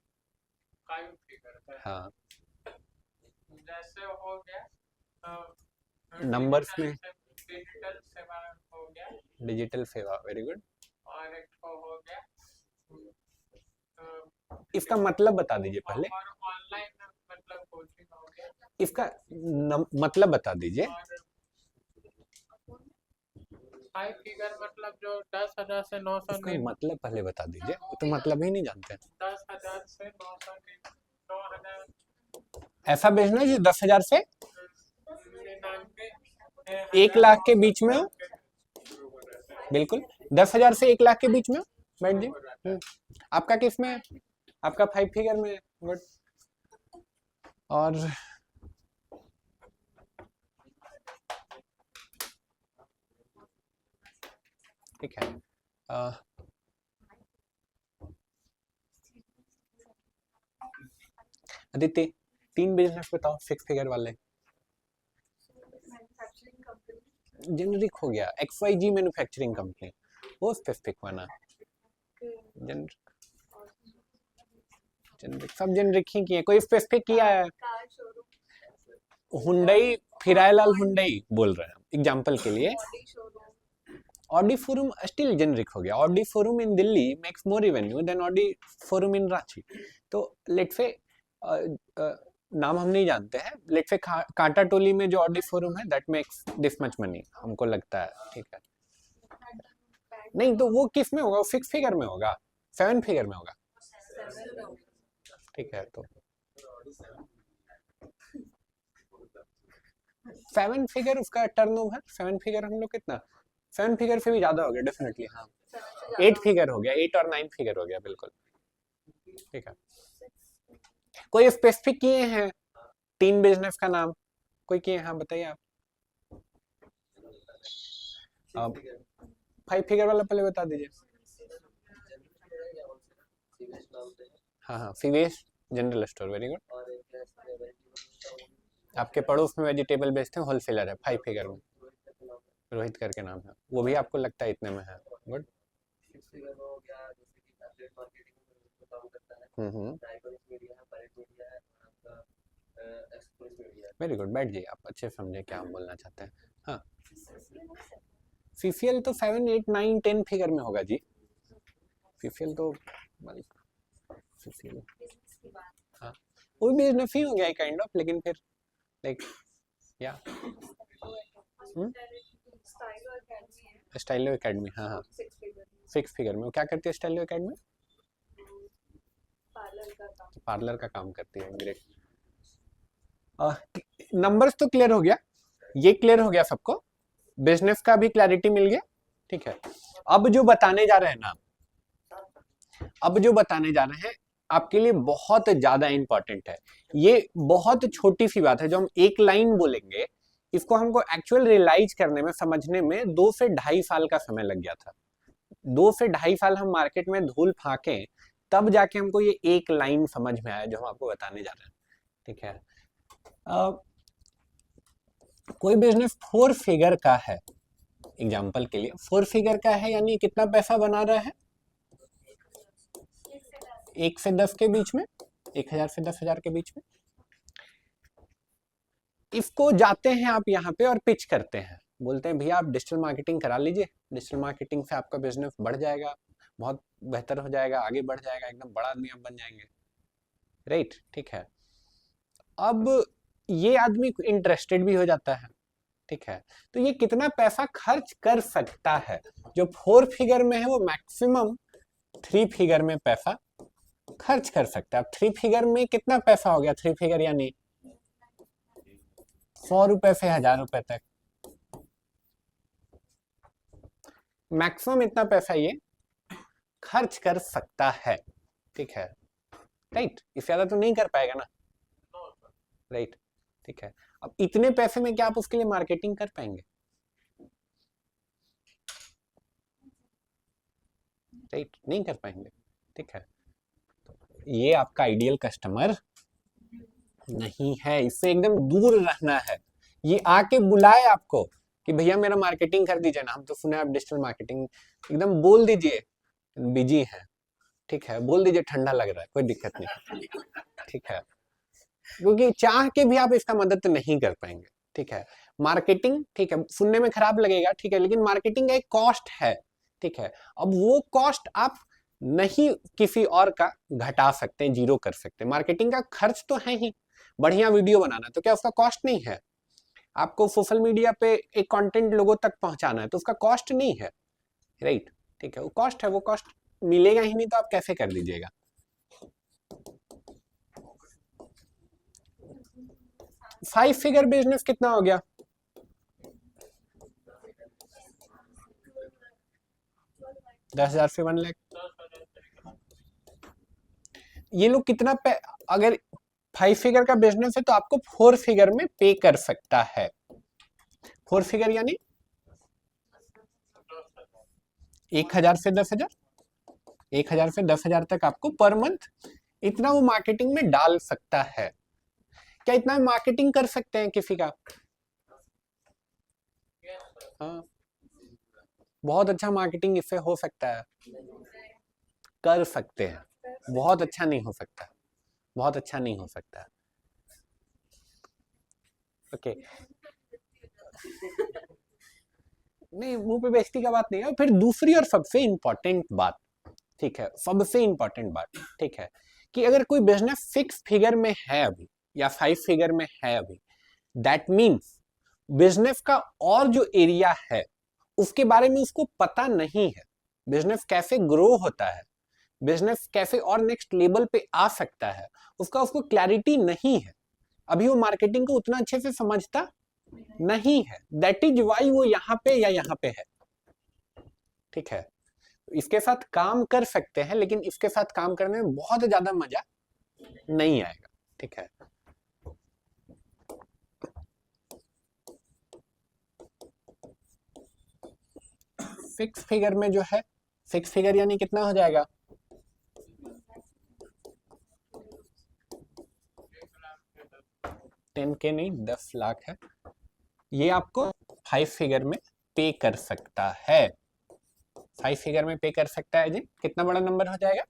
5 फिगर का हाँ, जैसे हो गया नंबर्स में, डिजिटल सेवा हो गया, डिजिटल सेवा, वेरी गुड। और एक को हो गया इसका मतलब बता दीजिए पहले, और ऑनलाइन मतलब कोचिंग हो गया, इसका मतलब बता दीजिए। और 5 फिगर मतलब जो 10,000 से 900 इसका मतलब पहले बता दीजिए, वो तो मतलब ही नहीं जानते हैं। 10,000 से 900 9,000 ऐसा बिजनेस जो 10,000 से 99 1 लाख के बीच में हो, बिल्कुल 10,000 से 1 लाख के बीच में हो, बैठ जाइए। आपका किस में है? आपका 5 फिगर में है, गुड। और ठीक है, अदिति, 3 बिजनेस बताओ 6 फिगर वाले। मैन्युफैक्चरिंग कंपनी, जेनरिक हो गया, XYG मैन्युफैक्चरिंग कंपनी, वो स्पेसिफिक बना। जेनरिक, जेनरिक सब जेनरिक ही किए, कोई स्पेसिफिक किया है? Car showroom, Hyundai, Firayalal Hyundai बोल रहे हैं एग्जांपल के लिए। Body showroom, Audi showroom still generic हो गया। Audi showroom in Delhi makes more revenue than Audi showroom in Ranchi. तो लेट्स से नाम हम नहीं जानते हैं, लेट्स से कांटा टोली में जो ऑडी शोरूम है that makes this much money, हमको लगता है, ठीक है। नहीं तो वो किस में होगा? वो 6 फिगर में होगा, 7 फिगर में होगा, ठीक है। तो 7 फिगर उसका टर्नओवर, 7 फिगर हम लोग कितना, 7 फिगर से भी ज्यादा हो गया डेफिनेटली, हाँ। 8 फिगर हो गया, 8 और 9 फिगर हो गया, बिल्कुल, ठीक है। कोई स्पेसिफिक किए हैं 3 बिजनेस का नाम? कोई किए? हाँ बताइए आप। 5 फिगर वाला पहले बता दीजिए। डालते हैं हाँ हाँ, फीवेस जनरल स्टोर, वेरी गुड। और एक है वेजिटेबल आपके पड़ोस में वेजिटेबल बेचते हैं, होलसेलर है, 5 फिगर में, रोहित का नाम है। रोहित करके नाम है, वो भी आपको लगता है इतने में है, गुड। 6 फिगर में हो गया जैसे कि एफिलिएट मार्केटिंग में काम करता है, डाइवर्स मीडिया है, पायरेट मीडिया है और आपका एक्सप्रेस मीडिया है। वेरी गुड, बैठ जाइए, आप अच्छे समझे क्या हम बोलना चाहते हैं। हाँ, फीफीएल तो 7 8 9 10 फिगर में होगा जी, फीफीएल तो फीफीएल, बिजनेस की बात हाँ वो भी बिजनेस ही हो गया काइंड ऑफ, लेकिन फिर लाइक या स्टाइल एकेडमी है, स्टाइलो एकेडमी, हाँ हाँ 6 फिगर 6 फिगर में वो क्या करती है स्टाइलो एकेडमी? पार्लर का काम। पार्लर का काम करती है, ग्रेट। नंबर्स तो क्लियर हो गया, ये क्लियर हो गया सबको, बिजनेस का भी क्लैरिटी मिल गया, ठीक है। अब जो बताने जा रहे हैं ना, अब जो बताने जा रहे हैं आपके लिए बहुत ज्यादा इंपॉर्टेंट है। ये बहुत छोटी सी बात है, जो हम एक लाइन बोलेंगे इसको हमको एक्चुअल रियलाइज करने में, समझने में 2 से 2.5 साल का समय लग गया था। 2 से 2.5 साल हम मार्केट में धूल फाके, तब जाके हमको ये एक लाइन समझ में आया जो हम आपको बताने जा रहे हैं, ठीक है। कोई बिजनेस 4 फिगर का है, एग्जाम्पल के लिए 4 फिगर का है, यानी कितना पैसा बना रहा है? 1 से 10 के बीच में, 1000 से 10,000 के बीच में। इसको जाते हैं आप यहाँ पे और पिच करते हैं, बोलते हैं भैया आप डिजिटल मार्केटिंग करा लीजिए, डिजिटल मार्केटिंग से आपका बिजनेस बढ़ जाएगा, बहुत बेहतर हो जाएगा, आगे बढ़ जाएगा, एकदम बड़ा आदमी आप बन जाएंगे, राइट, ठीक है। अब ये आदमी इंटरेस्टेड भी हो जाता है, ठीक है। तो ये कितना पैसा खर्च कर सकता है? जो 4 फिगर में है वो मैक्सिमम 3 फिगर में पैसा खर्च कर सकता है। अब 3 फिगर में कितना पैसा हो गया? 3 फिगर यानी 100 रुपए से 1000 रुपए तक, मैक्सिमम इतना पैसा ये खर्च कर सकता है, ठीक है, राइट। इससे ज्यादा तो नहीं कर पाएगा ना, राइट, ठीक है। अब इतने पैसे में क्या आप उसके लिए मार्केटिंग कर पाएंगे? राइट, नहीं कर पाएंगे, ठीक है। ये आपका आइडियल कस्टमर नहीं है, इससे एकदम दूर रहना है। ये आके बुलाए आपको कि भैया मेरा मार्केटिंग कर दीजिए ना, हम तो सुने आप डिजिटल मार्केटिंग, एकदम बोल दीजिए बिजी है, ठीक है, बोल दीजिए ठंडा लग रहा है, कोई दिक्कत नहीं, ठीक है, क्योंकि चाह के भी आप इसका मदद नहीं कर पाएंगे, ठीक है। मार्केटिंग, ठीक है, सुनने में खराब लगेगा, ठीक है, लेकिन मार्केटिंग एक कॉस्ट है, ठीक है। अब वो कॉस्ट आप नहीं किसी और का घटा सकते हैं, जीरो कर सकते हैं। मार्केटिंग का खर्च तो है ही, बढ़िया वीडियो बनाना, तो क्या उसका कॉस्ट नहीं है? आपको सोशल मीडिया पे एक कंटेंट लोगों तक पहुंचाना है, तो उसका कॉस्ट नहीं है, राइट, ठीक है, वो कॉस्ट है, वो कॉस्ट मिलेगा ही नहीं, तो आप कैसे कर दीजिएगा? फाइव फिगर बिजनेस कितना हो गया? 10,000 से 1 लाख। ये लोग कितना अगर 5 फिगर का बिजनेस है तो आपको 4 फिगर में पे कर सकता है। 4 फिगर यानी 1000 से 10,000, 1000 से 10,000 तक आपको पर मंथ इतना वो मार्केटिंग में डाल सकता है। क्या इतना मार्केटिंग कर सकते हैं किसी का? हाँ, बहुत अच्छा मार्केटिंग इससे हो सकता है, कर सकते हैं, बहुत अच्छा नहीं हो सकता, बहुत अच्छा नहीं हो सकता, ओके। नहीं, मुंह पे बेइज्जती का बात नहीं है। फिर दूसरी और सबसे इंपॉर्टेंट बात, ठीक है, सबसे इंपॉर्टेंट बात, ठीक है, कि अगर कोई बिजनेस 6 फिगर में है अभी या 5 फिगर में है अभी, दैट मीन्स बिजनेस का और जो एरिया है उसके बारे में उसको पता नहीं है। बिजनेस कैसे ग्रो होता है, बिजनेस कैसे और नेक्स्ट लेवल पे आ सकता है, उसको क्लैरिटी नहीं है। अभी वो मार्केटिंग को उतना अच्छे से समझता नहीं है, दैट इज वाई वो यहाँ पे या यहाँ पे है, ठीक है। इसके साथ काम कर सकते हैं, लेकिन इसके साथ काम करने में बहुत ज्यादा मजा नहीं आएगा, ठीक है। फिक्स फिगर में जो है, फिक्स फिगर यानी कितना हो जाएगा? 10K नहीं 10 लाख है, ये आपको 5 फिगर में पे कर सकता है। 5 फिगर में पे कर सकता है जी, कितना बड़ा नंबर हो जाएगा?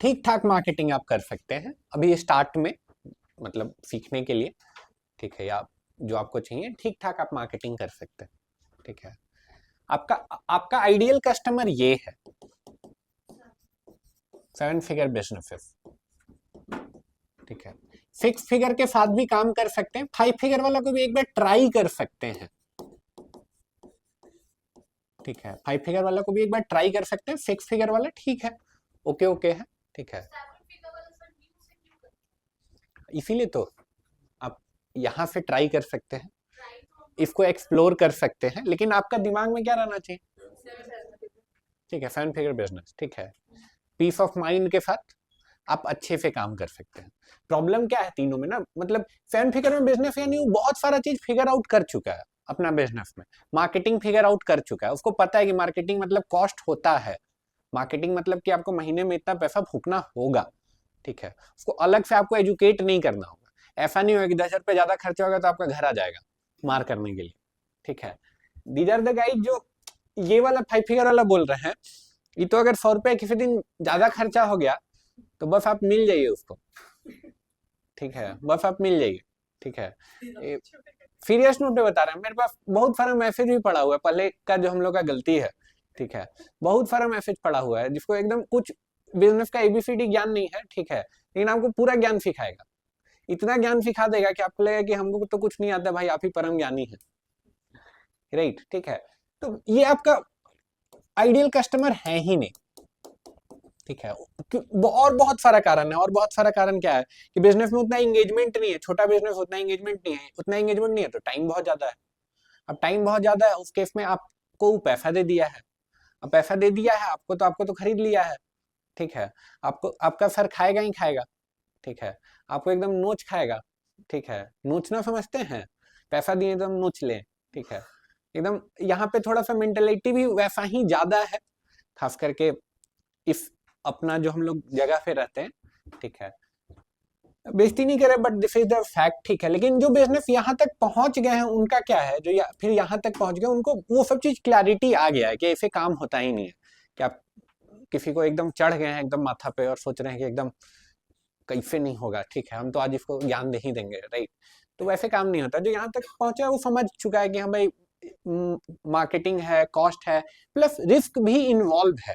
ठीक ठाक मार्केटिंग आप कर सकते हैं अभी स्टार्ट में, मतलब सीखने के लिए, ठीक है, या जो आपको चाहिए ठीक ठाक आप मार्केटिंग कर सकते हैं, ठीक है। आपका आपका आइडियल कस्टमर ये है, 7 फिगर बिजनेसेस, ठीक है। 6 फिगर के साथ भी काम कर सकते हैं, 5 फिगर वाला को भी एक बार ट्राई कर सकते हैं, ठीक है। 5 फिगर वाला को भी एक बार ट्राई कर सकते हैं, 6 फिगर वाला ठीक है, ओके ओके है, ठीक है। इसीलिए तो आप यहाँ से ट्राई कर सकते हैं, इसको एक्सप्लोर कर सकते हैं, लेकिन आपका दिमाग में क्या रहना चाहिए, ठीक है, 7 फिगर बिजनेस, ठीक है। पीस ऑफ माइंड के साथ आप अच्छे से काम कर सकते हैं। प्रॉब्लम क्या है तीनों में ना, मतलब 7 फिगर में बिजनेस यानी वो बहुत सारा चीज फिगर आउट कर चुका है अपना बिजनेस में, मार्केटिंग फिगर आउट कर चुका है, उसको पता है कि मार्केटिंग मतलब कॉस्ट होता है, मार्केटिंग मतलब कि आपको महीने में इतना पैसा फूकना होगा, ठीक है। उसको अलग से आपको एजुकेट नहीं करना होगा, ऐसा नहीं होगा कि 10 रुपये ज्यादा खर्चा होगा तो आपका घर आ जाएगा मार करने के लिए, ठीक है। दीज आर द गाइड जो ये वाला 5 फिगर वाला बोल रहे हैं, ये तो अगर 100 रुपये किसी दिन ज्यादा खर्चा हो गया तो बस आप मिल जाइए उसको, ठीक है, बस आप मिल जाइए, ठीक है। सीरियस नोट पे बता रहे हैं, मेरे पास बहुत सारा मैसेज भी पड़ा हुआ है पहले का, जो हम लोग का गलती है, ठीक है, बहुत सारा मैसेज पड़ा हुआ है जिसको एकदम कुछ बिजनेस का एबीसीडी ज्ञान नहीं है, ठीक है, लेकिन आपको पूरा ज्ञान सिखाएगा, इतना ज्ञान सिखा देगा कि आपको लगेगा कि हमको तो कुछ नहीं आता भाई, आप ही परम ज्ञानी है, राइट, ठीक है। तो ये आपका आइडियल कस्टमर है ही नहीं, ठीक है। और बहुत सारा कारण है, और बहुत सारा कारण क्या है कि बिजनेस में उतना एंगेजमेंट नहीं है, छोटा बिजनेस उतना एंगेजमेंट नहीं है, उतना एंगेजमेंट नहीं है तो टाइम बहुत ज्यादा है। अब टाइम बहुत ज्यादा है, उस केस में आपको पैसा दे दिया है, अब पैसा दे दिया है आपको तो खरीद लिया है, ठीक है। आपको आपका सर खाएगा ही खाएगा, ठीक है, आपको एकदम नोच खाएगा, ठीक है, नोचना समझते हैं, पैसा दिए तो हम नोच लें, ठीक है, एकदम यहाँ पे थोड़ा सा मेंटेलिटी भी वैसा ही ज्यादा है, खास करके इस अपना जो हम लोग जगह पे रहते हैं, ठीक है। बेइज्जती नहीं करे but this is the fact, ठीक है। लेकिन जो बिजनेस यहाँ तक पहुंच गए हैं उनका क्या है, जो फिर यहाँ तक पहुंच गए उनको वो सब चीज क्लैरिटी आ गया है कि ऐसे काम होता ही नहीं है, कि आप किसी को एकदम चढ़ गए हैं एकदम माथा पे और सोच रहे हैं कि एकदम कैसे नहीं होगा, ठीक है, हम तो आज इसको ज्ञान दे ही देंगे, राइट। तो वैसे काम नहीं होता, जो यहाँ तक पहुंचा है वो समझ चुका है कि हाँ भाई मार्केटिंग है, कॉस्ट है, प्लस रिस्क भी इन्वॉल्व है,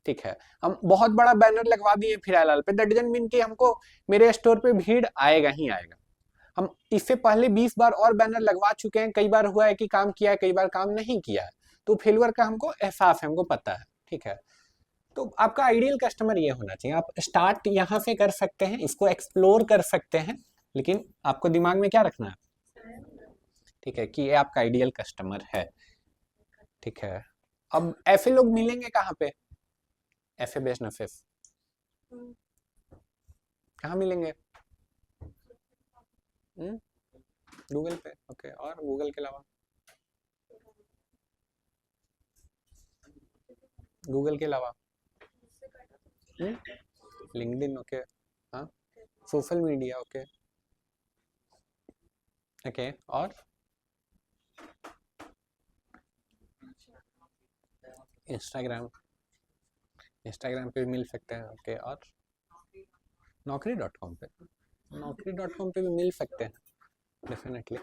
ठीक है। हम बहुत बड़ा बैनर लगवा दिए फिलहाल पे, दैट डजंट मीन कि हमको मेरे स्टोर पे भीड़ आएगा ही आएगा। हम इससे पहले 20 बार और बैनर लगवा चुके हैं, कई बार हुआ है कि काम किया है, कई बार काम नहीं किया है, तो फेलियर का हमको एहसास है, हमको पता है, ठीक है। तो आपका आइडियल कस्टमर ये होना चाहिए, आप स्टार्ट यहाँ से कर सकते हैं, इसको एक्सप्लोर कर सकते हैं, लेकिन आपको दिमाग में क्या रखना है, ठीक है, कि ये आपका आइडियल कस्टमर है, ठीक है। अब ऐसे लोग मिलेंगे कहाँ पे, ऐसे बिजनेसेस कहाँ मिलेंगे, गूगल पे, ओके, और गूगल के अलावा, गूगल के अलावा लिंक्डइन, ओके, हाँ, सोशल मीडिया, ओके ओके, और इंस्टाग्राम, इंस्टाग्राम पे भी मिल सकते हैं, ओके, और नौकरी.com पे, नौकरी.com पे भी मिल सकते हैं डेफिनेटली,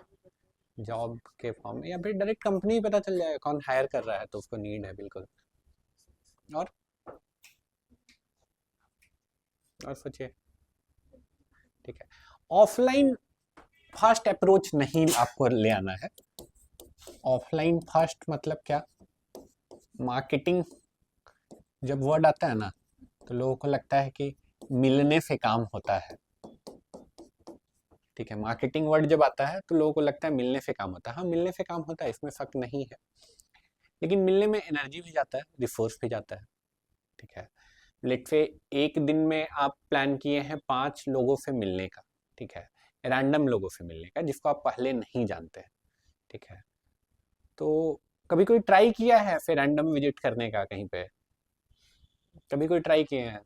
जॉब के फॉर्म में, या फिर डायरेक्ट कंपनी ही पता चल जाएगा कौन हायर कर रहा है तो उसको नीड है, बिल्कुल। और सोचिए, ठीक है, ऑफलाइन फर्स्ट अप्रोच नहीं आपको ले आना है। ऑफलाइन फर्स्ट मतलब क्या, मार्केटिंग जब वर्ड आता है ना तो लोगों को लगता है कि मिलने से काम होता है, ठीक है। मार्केटिंग वर्ड जब आता है तो लोगों को लगता है मिलने से काम होता है, हाँ मिलने से काम होता है, इसमें शक नहीं है, लेकिन मिलने में एनर्जी भी जाता है, रिसोर्स भी जाता है, ठीक है। लेट से एक दिन में आप प्लान किए हैं 5 लोगों से मिलने का, ठीक है, रैंडम लोगों से मिलने का जिसको आप पहले नहीं जानते हैं, ठीक है। तो कभी कोई ट्राई किया है फिर रैंडम विजिट करने का कहीं पे, कभी कोई ट्राई किए हैं,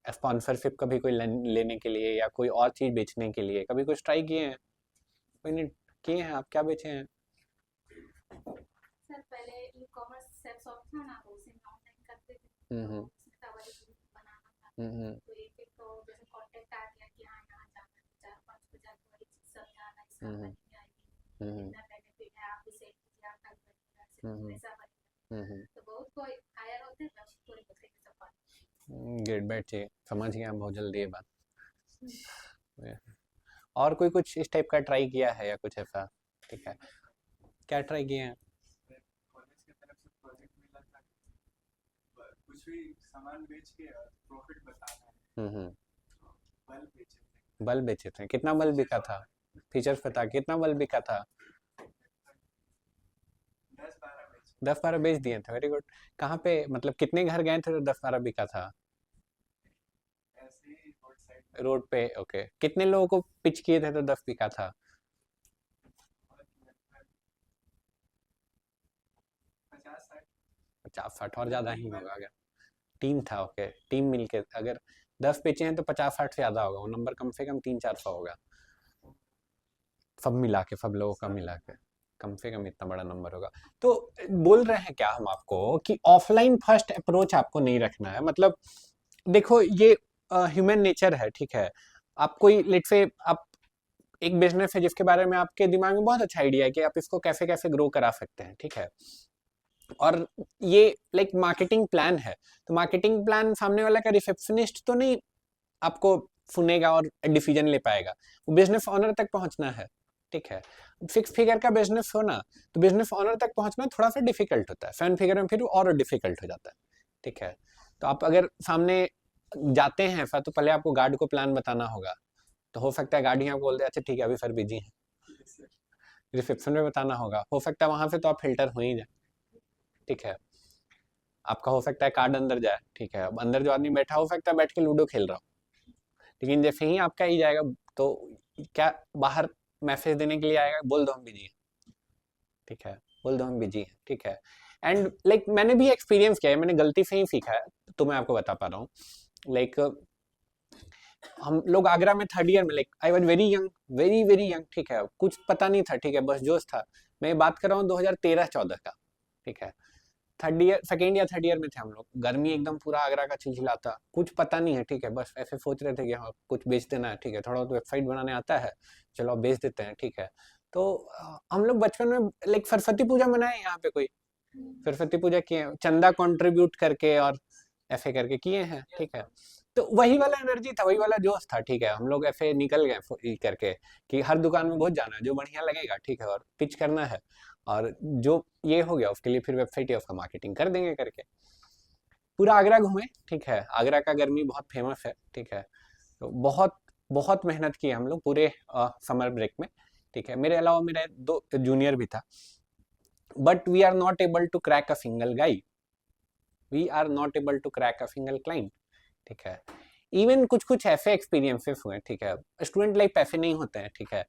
स्पॉन्सरशिप कभी कोई लेने के लिए या कोई और चीज बेचने के लिए कभी कुछ ट्राई किए हैं? कोई नहीं किए हैं? आप क्या बेचे हैं? सर पहले ई कॉमर्स सेल शॉप था ना, तो उसे ऑनलाइन करते थे, हम्म तो उसमें था वाली ग्रुप बनाना था। हम्म तो एक एक तो जैसे कांटेक्ट आ गया कि हाँ यहाँ जाना है, 4-5 बजे वाली चीज सब जाना है, सब हम्म बनी आएगी, हम्म इतना बेनिफिट है, आप इसे कीजिए, आप कल बनेगा, हम्म पैसा बनेगा। तो बहुत कोई हायर होते हैं, बस थोड़ी बहुत है सब बात। गेट बैठ चाहिए, समझ गए हम बहुत जल्दी ये बात। और कोई कुछ इस टाइप का ट्राई किया है या कुछ ऐसा? ठीक है, क्या ट्राई किए हैं? कॉलेज की तरफ से प्रोजेक्ट मिला था, कुछ भी सामान बेच के प्रॉफिट बताना है, हम्म बल्ब बेचे थे। बल्ब बेचे थे, कितना बल्ब बिका था? फीचर्स बता, कितना बल्ब बिका था? 10-12 बेचे 10-12 बेच दिए थे, वेरी गुड। कहाँ पे, मतलब कितने घर गए थे तो 10-12 बिका था? ऐसे ही रोड साइड रोड पे, ओके। कितने लोगों को पिच किए थे तो 10 बिका था? 50-60। 50-60 और ज्यादा ही होगा अगर टीम था, ओके। टीम मिलके अगर 10 बेचे हैं तो 50-60 से ज्यादा होगा, वो नंबर कम से कम 300-400 होगा, सब मिला के, सब लोगों का मिला के कम से कम इतना बड़ा नंबर होगा। तो बोल रहे हैं क्या हम आपको कि ऑफलाइन फर्स्ट अप्रोच आपको नहीं रखना है। मतलब देखो, ये ह्यूमन नेचर है, ठीक है। आप कोई लेट से आप एक बिजनेस है जिसके बारे में आपके दिमाग में बहुत अच्छा आइडिया है कि आप इसको कैसे कैसे ग्रो करा सकते हैं, ठीक है। और ये लाइक मार्केटिंग प्लान है, तो मार्केटिंग प्लान सामने वाला का रिसेप्शनिस्ट तो नहीं आपको सुनेगा और डिसीजन ले पाएगा, वो बिजनेस ऑनर तक पहुंचना है, ठीक है। फिक्स फिगर का बिजनेस हो ना, तो बिजनेस ऑनर तक पहुंचना थोड़ा सा डिफिकल्ट होता है, 7 फिगर में फिर और डिफिकल्ट हो जाता है, ठीक है। तो आप अगर सामने जाते हैं ऐसा, तो पहले आपको गार्ड को प्लान बताना होगा। तो हो सकता है गार्ड ही आपको बोल दे अच्छा ठीक है अभी सर बिजी है, रिसेप्शन में बताना होगा, हो सकता है वहां से तो आप फिल्टर हो ही जाए, ठीक है। आपका हो सकता है कार्ड अंदर जाए, ठीक है। अब अंदर जो आदमी बैठा हो सकता है बैठ के लूडो खेल रहा हो, लेकिन जैसे ही आपका ही जाएगा तो क्या बाहर मैसेज देने के लिए आएगा, बोल दो हम बिजी हैं, ठीक है, बोल दो हम बिजी हैं, ठीक है। एंड लाइक मैंने भी एक्सपीरियंस किया है, मैंने गलती से ही सीखा है, तो मैं आपको बता पा रहा हूँ। लाइक हम लोग आगरा में 3rd ईयर में, like I was very young, very very young, ठीक है, कुछ पता नहीं था, ठीक है, बस जोश था। मैं बात कर रहा हूँ 2013-14 का, ठीक है। 3rd ईयर, 2nd या 3rd ईयर में थे हम लोग, गर्मी एकदम पूरा आगरा का चिलचिलाता, कुछ पता नहीं है, ठीक है, बस ऐसे सोच रहे थे कि हाँ कुछ बेच देना है, ठीक है, थोड़ा तो वेबसाइट बनाने आता है, चलो अब बेच देते हैं, ठीक है। तो हम लोग बचपन में लाइक सरस्वती पूजा मनाए यहाँ पे, कोई सरस्वती पूजा किए हैं, चंदा कंट्रीब्यूट करके और ऐसे करके किए हैं, ठीक है। तो वही वाला एनर्जी था, वही वाला जोश था, ठीक है। हम लोग ऐसे निकल गए करके कि हर दुकान में घुस जाना है, जो बढ़िया लगेगा, ठीक है, और पिच करना है, और जो ये हो गया उसके लिए फिर वेबसाइट या उसका मार्केटिंग कर देंगे करके। पूरा आगरा घूमे, ठीक है, आगरा का गर्मी बहुत फेमस है, ठीक है। तो बहुत बहुत मेहनत की हम लोग पूरे समर ब्रेक में, ठीक है। मेरे अलावा मेरा 2 जूनियर भी था, but we are not able to crack a single guy, we are not able to crack a single client, ठीक है। इवन कुछ कुछ ऐसे एक्सपीरियंसेस हुए, ठीक है। स्टूडेंट लाइफ ऐसे नहीं होते हैं, ठीक है।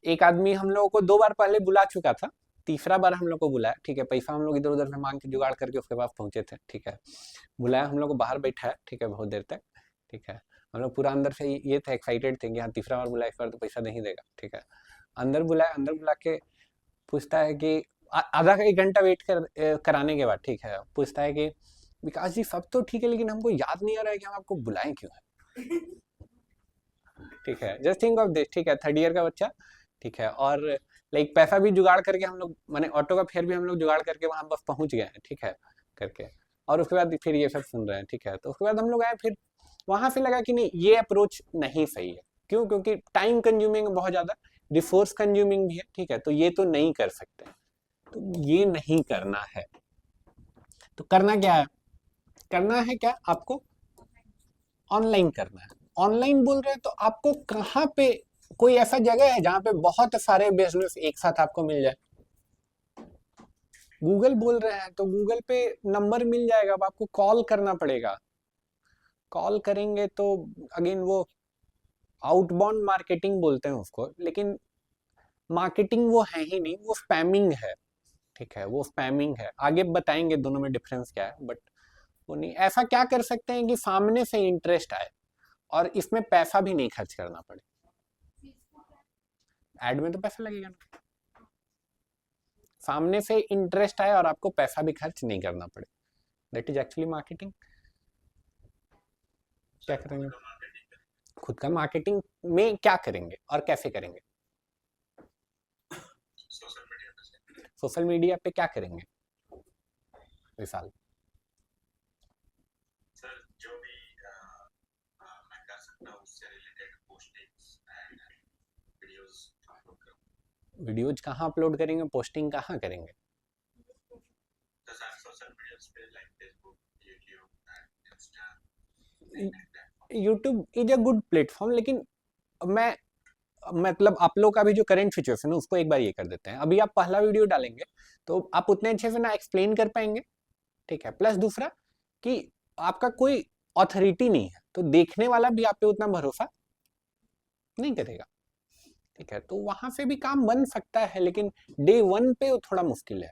एक आदमी हम लोगों को 2 बार पहले बुला चुका था, तीसरा बार हम लोग को बुलाया, ठीक है। पैसा हम लोग इधर उधर से मांग के जुगाड़ करके उसके पास पहुंचे थे, ठीक है। बुलाया, हम लोग को बाहर बैठा है, ठीक है, बहुत देर तक, ठीक है। हम लोग पूरा अंदर से ये थे, एक्साइटेड थे कि हाँ तीसरा बार बुलाया, इस बार तो पैसा नहीं देगा, ठीक है। अंदर बुलाया, अंदर बुला के पूछता है कि आधा 1 घंटा वेट कराने के बाद, ठीक है, पूछता है कि विकास जी सब तो ठीक है लेकिन हमको याद नहीं आ रहा है कि हम आपको बुलाएं क्यों है, ठीक है। जस्ट थिंक ऑफ दिस, ठीक है, 3rd ईयर का बच्चा, ठीक है। और लाइक पैसा भी जुगाड़ करके हम लोग, माने ऑटो का फेयर भी हम लोग जुगाड़ करके वहां बस पहुंच गए हैं, ठीक है, करके। और उसके बाद फिर ये सब सुन रहे हैं, ठीक है। तो उसके बाद हम लोग आए, फिर वहां से लगा कि नहीं ये अप्रोच नहीं सही है, क्यों? क्योंकि टाइम कंज्यूमिंग बहुत ज्यादा, रिसोर्स कंज्यूमिंग भी है, ठीक है। तो ये तो नहीं कर सकते, तो ये नहीं करना है। तो करना क्या है? करना है क्या आपको? ऑनलाइन करना है। ऑनलाइन बोल रहे हैं तो आपको कहाँ पे, कोई ऐसा जगह है जहाँ पे बहुत सारे बिजनेस एक साथ आपको मिल जाए? गूगल बोल रहे हैं तो गूगल पे नंबर मिल जाएगा, अब आपको कॉल करना पड़ेगा। कॉल करेंगे तो अगेन वो आउटबाउंड मार्केटिंग बोलते हैं उसको, लेकिन मार्केटिंग वो है ही नहीं, वो स्पैमिंग है, ठीक है, वो स्पैमिंग है। आगे बताएंगे दोनों में डिफरेंस क्या है, बट वो नहीं, ऐसा क्या कर सकते हैं कि सामने से इंटरेस्ट आए और इसमें पैसा भी नहीं खर्च करना पड़े। एड में तो पैसा लगेगा ना, सामने से इंटरेस्ट आए और आपको पैसा भी खर्च नहीं करना पड़े, दैट इज एक्चुअली मार्केटिंग। क्या करेंगे? खुद का मार्केटिंग में क्या करेंगे और कैसे करेंगे? सोशल मीडिया पे क्या करेंगे विशाल? सर जो भी मैं कर सकता हूँ उससे related postings and videos upload करूँ। वीडियोज कहाँ अपलोड करेंगे, पोस्टिंग कहाँ करेंगे? तो सर सोशल मीडिया पे like Facebook, YouTube and Insta. YouTube is a good platform, लेकिन मैं मतलब आप लोग का भी जो करंट सिचुएशन है उसको एक बार ये कर देते हैं। अभी आप पहला वीडियो डालेंगे तो आप उतने अच्छे से ना एक्सप्लेन कर पाएंगे, ठीक है। प्लस दूसरा कि आपका कोई अथॉरिटी नहीं है, तो देखने वाला भी आप पे उतना भरोसा नहीं करेगा, ठीक है। तो वहां से भी काम बन सकता है, लेकिन डे वन पे वो थोड़ा मुश्किल है,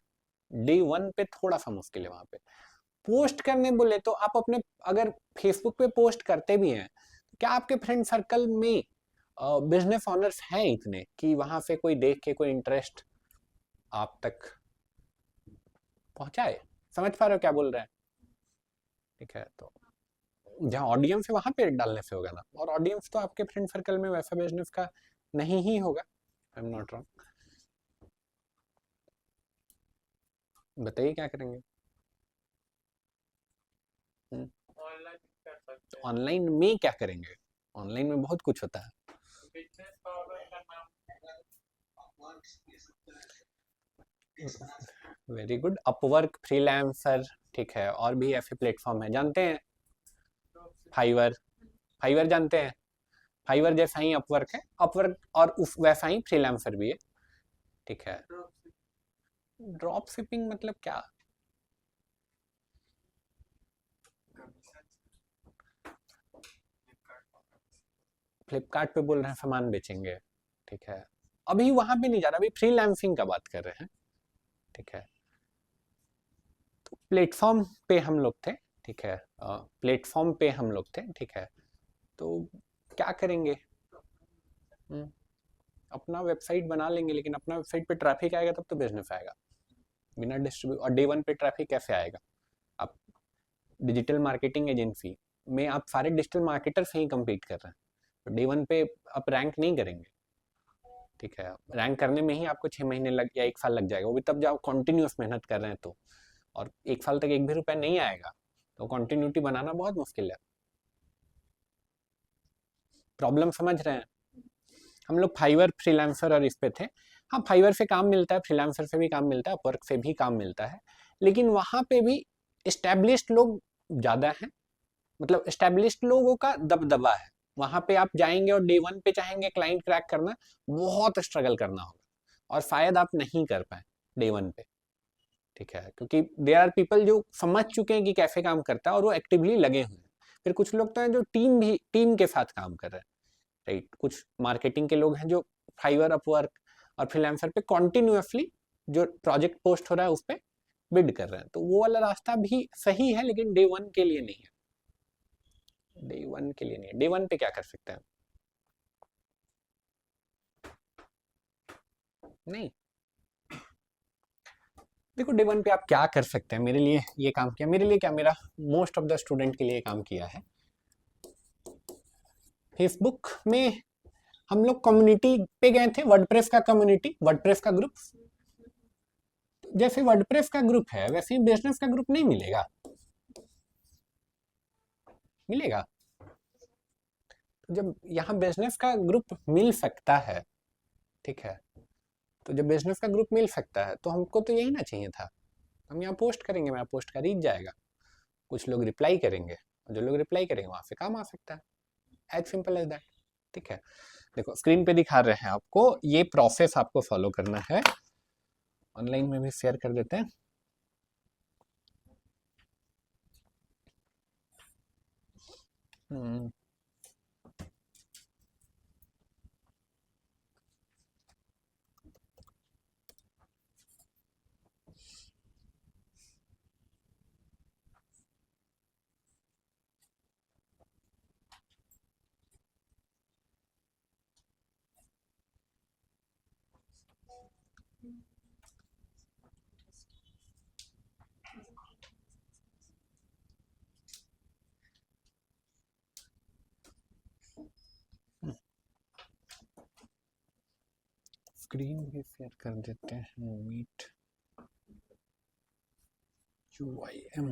डे वन पे थोड़ा सा मुश्किल है। वहां पे पोस्ट करने बोले तो आप अपने अगर फेसबुक पे पोस्ट करते भी हैं, तो क्या आपके फ्रेंड सर्कल में बिजनेस ऑनर्स हैं इतने कि वहां से कोई देख के कोई इंटरेस्ट आप तक पहुंचाए? समझ पा रहे हो क्या बोल रहे हैं? ठीक है, तो जहाँ ऑडियंस है वहां पे डालने से होगा ना, और ऑडियंस तो आपके फ्रेंड सर्कल में वैसा बिजनेस का नहीं ही होगा। I am not wrong. बताइए क्या करेंगे? ऑनलाइन कर सकते हैं। ऑनलाइन में क्या करेंगे? ऑनलाइन में बहुत कुछ होता है। बिजनेस का ऑर्डर करना। Very good. अपवर्क, फ्रीलांसर, ठीक है, और भी ऐसे प्लेटफॉर्म है, जानते हैं? फाइवर, फाइवर जानते हैं? फाइवर जैसा ही अपवर्क है, अपवर्क और उस वैसा ही फ्रीलांसर भी है, ठीक है। ड्रॉप शिपिंग मतलब क्या? फ्लिपकार्ट पे बोल रहे हैं सामान बेचेंगे, ठीक है। अभी वहां पे नहीं जा रहा, अभी फ्रीलांसिंग का बात कर रहे हैं, ठीक है। तो प्लेटफॉर्म पे हम लोग थे, ठीक है, प्लेटफॉर्म पे हम लोग थे, ठीक है। तो क्या करेंगे? अपना वेबसाइट बना लेंगे, लेकिन अपना वेबसाइट पे ट्रैफिक आएगा तब तो बिजनेस आएगा। बिना डिस्ट्रीब्यूट और डे वन पे ट्रैफिक कैसे आएगा? आप डिजिटल मार्केटिंग एजेंसी में आप सारे डिजिटल मार्केटर से ही कम्पीट कर रहे हैं, तो डे वन पे आप रैंक नहीं करेंगे, ठीक है। रैंक करने में ही आपको 6 महीने लग या 1 साल लग जाएगा, वो भी तब जब कंटिन्यूस मेहनत कर रहे हैं तो। और 1 साल तक 1 भी रुपया नहीं आएगा, तो कंटिन्यूटी बनाना बहुत मुश्किल है। प्रॉब्लम समझ रहे हैं? हम लोग फाइवर, फ्रीलांसर और इस पे थे। हाँ, फाइवर से काम मिलता है, फ्रीलांसर से भी काम मिलता है, अपवर्क से भी काम मिलता है, लेकिन वहाँ पे भी एस्टेब्लिश्ड लोग ज़्यादा हैं, मतलब एस्टेब्लिश्ड लोगों का दबदबा है। वहाँ पे आप जाएंगे और डे वन पे चाहेंगे क्लाइंट क्रैक करना, बहुत स्ट्रगल करना होगा और शायद आप नहीं कर पाए डे वन पे, ठीक है। क्योंकि देयर आर पीपल जो समझ चुके हैं कि कैसे काम करता है और वो एक्टिवली लगे हुए हैं। फिर कुछ लोग तो हैं जो टीम के साथ काम कर रहे हैं, राइट। कुछ मार्केटिंग के लोग हैं जो फाइवर, अपवर्क और फ्रीलांसर पे कॉन्टिन्यूसली जो प्रोजेक्ट पोस्ट हो रहा है उस पर बिड कर रहे हैं, तो वो वाला रास्ता भी सही है, लेकिन डे वन के लिए नहीं है। डे वन के लिए नहीं है। डे वन पे क्या कर सकते हैं? नहीं, देखो डे वन पे आप क्या कर सकते हैं। मेरे लिए ये काम किया, मेरे लिए क्या, मेरा मोस्ट ऑफ द स्टूडेंट के लिए काम किया है। फेसबुक में हम लोग कम्युनिटी पे गए थे, वर्डप्रेस का कम्युनिटी, वर्डप्रेस का ग्रुप। जैसे वर्डप्रेस का ग्रुप है वैसे ही बिजनेस का ग्रुप नहीं मिलेगा, मिलेगा। तो जब यहाँ बिजनेस का ग्रुप मिल सकता है, ठीक है, तो जब बिजनेस का ग्रुप मिल सकता है तो हमको तो यही ना चाहिए था। हम यहाँ पोस्ट करेंगे, मेरा पोस्ट का रीच जाएगा, कुछ लोग रिप्लाई करेंगे, और जो लोग रिप्लाई करेंगे वहां से काम आ सकता है। एज सिंपल एज दैट, ठीक है। देखो स्क्रीन पे दिखा रहे हैं आपको, ये प्रोसेस आपको फॉलो करना है। ऑनलाइन में भी शेयर कर देते हैं। स्क्रीन भी शेयर कर देते हैं। मीट UIM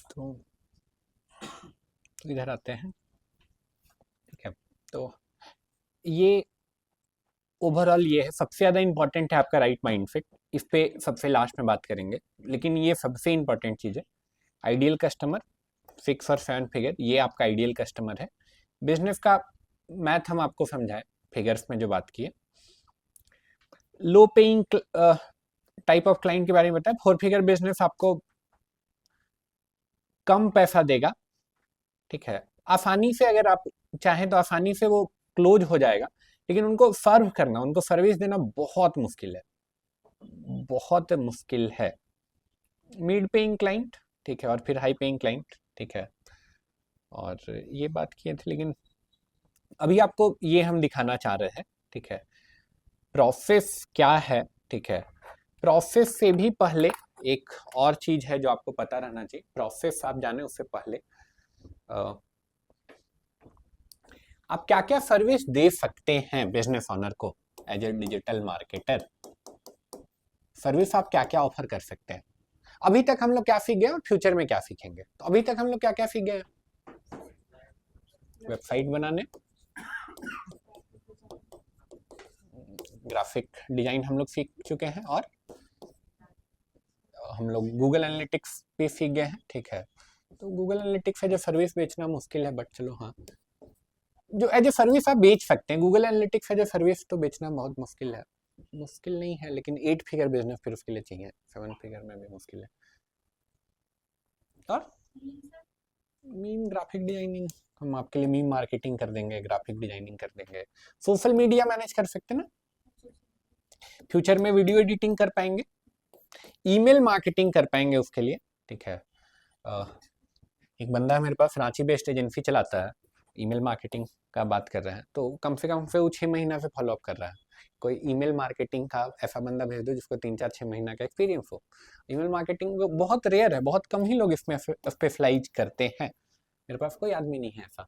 तो इधर आते हैं, ठीक है। तो ये ओवरऑल ये है, सबसे ज़्यादा इंपॉर्टेंट है आपका राइट माइंड सेट। इस पे सबसे लास्ट में बात करेंगे, लेकिन ये सबसे इंपॉर्टेंट चीज़ है। आइडियल कस्टमर 6 और 7 फिगर, ये आपका आइडियल कस्टमर है। बिजनेस का मैथ हम आपको समझाएं, फिगर्स में जो बात की है। Low paying type of client के बारे में बताएं। 4 फिगर बिजनेस आपको कम पैसा देगा, ठीक है। आसानी से अगर आप चाहें तो आसानी से वो क्लोज हो जाएगा, लेकिन उनको सर्व करना, उनको सर्विस देना बहुत मुश्किल है, बहुत मुश्किल है। मिड पेइंग क्लाइंट, ठीक है, और फिर हाई पेइंग क्लाइंट, ठीक है। और ये बात किए थे, लेकिन अभी आपको ये हम दिखाना चाह रहे हैं, ठीक है। प्रोसेस क्या है, ठीक है। प्रोसेस से भी पहले एक और चीज है जो आपको पता रहना चाहिए। प्रोसेस आप जाने उससे पहले आप क्या क्या सर्विस दे सकते हैं बिजनेस ऑनर को as a digital marketer. Service आप क्या क्या ऑफर कर सकते हैं। अभी तक हम लोग क्या सीख गए और फ्यूचर में क्या सीखेंगे। तो अभी तक हम लोग क्या क्या सीख गए, वेबसाइट बनाने, ग्राफिक डिजाइन हम लोग सीख चुके हैं, और हम लोग गूगल एनालिटिक्स भी सीख गए हैं, ठीक है। तो Google Analytics as a service बेचना मुश्किल है, बट चलो हाँ, जो एज ए सर्विस आप बेच सकते हैं। Google Analytics as a service तो बेचना बहुत मुश्किल है, मुश्किल नहीं है, लेकिन 8 फिगर बिजनेस फिर उसके लिए चाहिए, 7 फिगर में भी मुश्किल है। और मीम ग्राफिक डिजाइनिंग हम आपके लिए मीम मार्केटिंग कर देंगे, ग्राफिक डिजाइनिंग कर देंगे, सोशल मीडिया मैनेज कर सकते हैं ना, फ्यूचर में वीडियो एडिटिंग कर पाएंगे, ईमेल मार्केटिंग कर पाएंगे उसके लिए, ठीक है। एक बंदा मेरे पास रांची बेस्ड एजेंसी चलाता है, ईमेल मार्केटिंग का बात कर रहे हैं, तो कम से वो 6 महीना से फॉलोअप कर रहा है। कोई ईमेल मार्केटिंग का ऐसा बंदा भेज दो जिसको 3-4-6 महीना का एक्सपीरियंस हो। ईमेल मार्केटिंग बहुत रेयर है, बहुत कम ही लोग इसमें स्पेशलाइज करते हैं, मेरे पास कोई आदमी नहीं है ऐसा।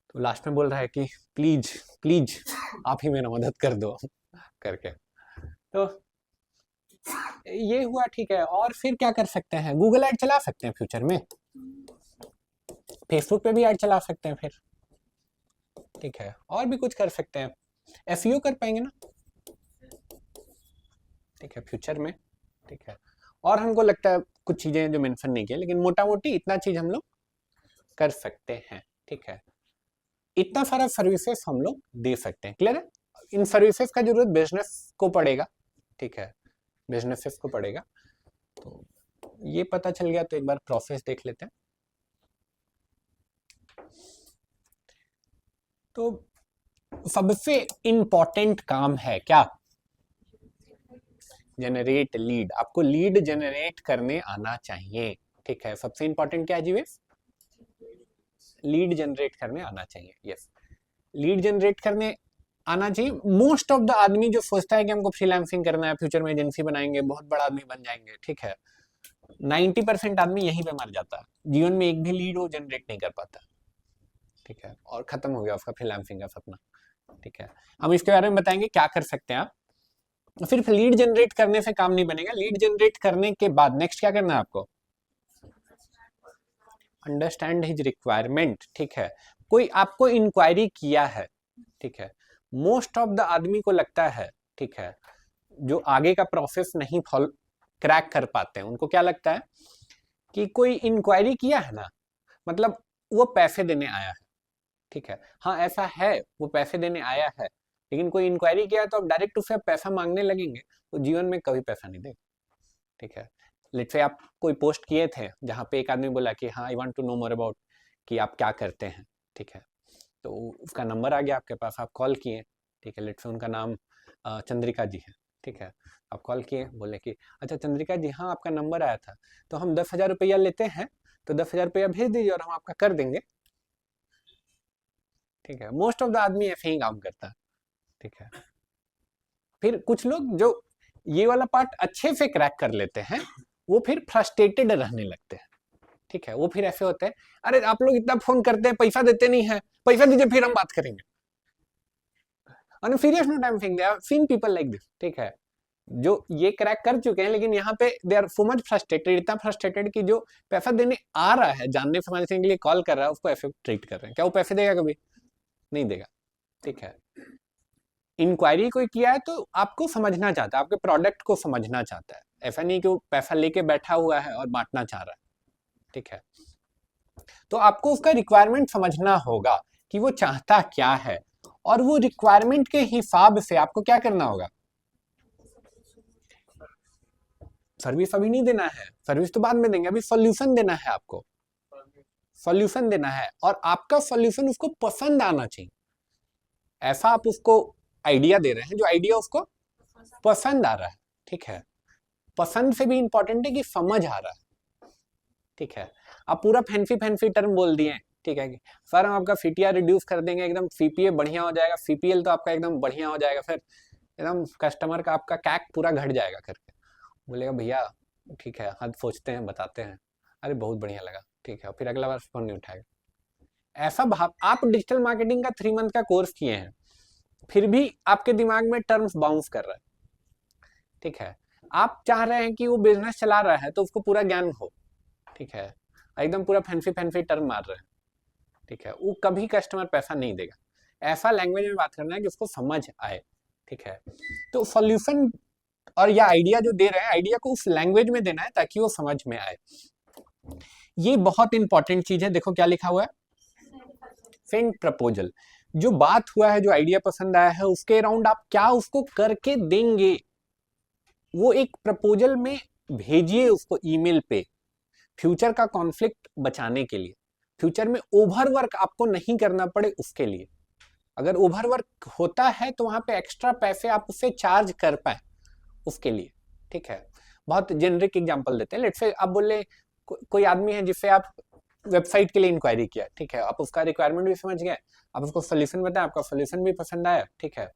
तो लास्ट में बोल रहा है कि प्लीज प्लीज आप ही मेरा मदद कर दो करके। तो ये हुआ, ठीक है। और फिर क्या कर सकते हैं, गूगल ऐड चला सकते हैं फ्यूचर में, फेसबुक पे भी ऐड चला सकते हैं फिर, ठीक है। और भी कुछ कर सकते हैं, एसईओ कर पाएंगे ना, ठीक है, फ्यूचर में, ठीक है। और हमको लगता है कुछ चीजें जो मेंशन नहीं किया, लेकिन मोटा मोटी इतना चीज हम लोग कर सकते हैं, ठीक है। इतना सारा सर्विसेज हम लोग दे सकते हैं, क्लियर है। इन सर्विसेज का जरूरत बिजनेस को पड़ेगा, ठीक है, बिजनेसेस को पड़ेगा। तो ये पता चल गया, तो एक बार प्रोसेस देख लेते हैं। तो सबसे इंपॉर्टेंट काम है क्या, जनरेट लीड। आपको लीड जनरेट करने आना चाहिए, ठीक है। सबसे इंपॉर्टेंट क्या है जीवेश, लीड जनरेट करने आना चाहिए, यस। लीड जनरेट करने आना चाहिए। मोस्ट ऑफ द आदमी जो सोचता है कि हमको फ्रीलांसिंग करना है, फ्यूचर में एजेंसी बनाएंगे, बहुत बड़ा आदमी बन जाएंगे, ठीक है, 90% आदमी यहीं पे मर जाता है, जीवन में एक भी लीड वो जनरेट नहीं कर पाता, ठीक है, और खत्म हो गया उसका फ्रीलांसिंग का सपना, ठीक है। हम इसके बारे में बताएंगे क्या कर सकते हैं आप। सिर्फ लीड जनरेट करने से काम नहीं बनेगा, लीड जनरेट करने के बाद नेक्स्ट क्या करना है आपको, अंडरस्टैंड हिज रिक्वायरमेंट, ठीक है। कोई आपको इंक्वायरी किया है, ठीक है, मोस्ट ऑफ द आदमी को लगता है, ठीक है, जो आगे का प्रोसेस नहीं फॉलो क्रैक कर पाते हैं, उनको क्या लगता है कि कोई इंक्वायरी किया है ना, मतलब वो पैसे देने आया है, ठीक है। हाँ ऐसा है, वो पैसे देने आया है, लेकिन कोई इंक्वायरी किया तो आप डायरेक्ट उससे पैसा मांगने लगेंगे तो जीवन में कभी पैसा नहीं देगा, ठीक है। लेट्स से आप कोई पोस्ट किए थे जहाँ पे एक आदमी बोला कि हाँ I want to know more about कि आप क्या करते हैं, ठीक है, तो उसका नंबर आ गया आपके पास, आप कॉल किए, ठीक है। लेट्स से उनका नाम चंद्रिका जी है, ठीक है। आप कॉल किए, बोले कि अच्छा चंद्रिका जी हाँ आपका नंबर आया था, तो हम 10,000 रुपया लेते हैं, तो 10,000 रुपया भेज दीजिए और हम आपका कर देंगे। ठीक है, मोस्ट ऑफ द आदमी ऐसे ही काम करता है। ठीक है, फिर कुछ लोग जो ये वाला पार्ट अच्छे से क्रैक कर लेते हैं, वो फिर फ्रस्ट्रेटेड रहने लगते हैं। ठीक है, वो फिर ऐसे होते हैं, अरे आप लोग इतना फोन करते हैं, पैसा देते नहीं है, पैसा दीजिए फिर हम बात करेंगे। On serious note I am saying, I have seen people like this. ठीक है, जो ये क्रैक कर चुके हैं, लेकिन यहाँ पे they are so much frustrated, इतना फ्रस्ट्रेटेड कि जो पैसा देने आ रहा है, जानने समझने के लिए कॉल कर रहा है, उसको ऐसे ट्रीट कर रहे हैं। क्या वो पैसे देगा? कभी नहीं देगा। ठीक है, इंक्वायरी कोई किया है तो आपको समझना चाहता है, आपके प्रोडक्ट को समझना चाहता है, ऐसा नहीं कि वो पैसा लेके बैठा हुआ है और बांटना चाह रहा है। ठीक है, तो आपको उसका रिक्वायरमेंट समझना होगा कि वो चाहता क्या है, और वो रिक्वायरमेंट के हिसाब से आपको क्या करना होगा। सर्विस अभी नहीं देना है, सर्विस तो बाद में देंगे, अभी सॉल्यूशन देना है आपको, सॉल्यूशन देना है, और आपका सॉल्यूशन उसको पसंद आना चाहिए। ऐसा आप उसको आइडिया दे रहे हैं जो आइडिया उसको पसंद आ रहा है। ठीक है, पसंद से भी इंपॉर्टेंट है कि समझ आ रहा है। ठीक है, आप पूरा फैंसी फैंसी टर्म बोल दिए, ठीक है, सर हम आपका फीटीआर रिड्यूस कर देंगे, एकदम सीपीए बढ़िया हो जाएगा, सीपीएल तो आपका एकदम बढ़िया हो जाएगा, फिर एकदम कस्टमर का आपका कैक पूरा घट जाएगा करके बोलेगा भैया ठीक है, हद सोचते हैं, बताते हैं, अरे बहुत बढ़िया लगा, ठीक है, फिर अगला बार फोन नहीं उठाएगा। ऐसा भाव, आप डिजिटल मार्केटिंग का 3 मंथ का कोर्स किए हैं, फिर भी आपके दिमाग में टर्म्स बाउंस कर रहा है। ठीक है, आप चाह रहे हैं कि वो बिजनेस चला रहा है तो उसको पूरा ज्ञान हो। ठीक है, एकदम पूरा फैंसी फैंसी टर्म मार रहे हैं। ठीक है, वो कभी कस्टमर पैसा नहीं देगा। ऐसा लैंग्वेज में बात करना है कि उसको समझ आए। ठीक है, तो सॉल्यूशन और या आइडिया जो दे रहे हैं, आइडिया को उस लैंग्वेज में देना है ताकि वो समझ में आए। ये बहुत इंपॉर्टेंट चीज है। देखो क्या लिखा हुआ है, सेंड प्रपोजल। जो बात हुआ है, जो आइडिया पसंद आया है, उसके अराउंड आप क्या उसको करके देंगे, वो एक प्रपोजल में भेजिए उसको ईमेल पे, फ्यूचर का कॉन्फ्लिक्ट बचाने के लिए, फ्यूचर में ओवरवर्क आपको नहीं करना पड़े उसके लिए। अगर ओवरवर्क होता है तो वहां पे एक्स्ट्रा पैसे आप उससे चार्ज कर पाए उसके लिए। ठीक है, बहुत जेनरिक एग्जांपल देते हैं। लेट्स से आप बोले कोई आदमी है जिससे आप वेबसाइट के लिए इंक्वायरी किया, ठीक है, आप उसका रिक्वायरमेंट भी समझ गए, आप उसको सोल्यूशन बताया, आपका सोल्यूशन भी पसंद आया। ठीक है,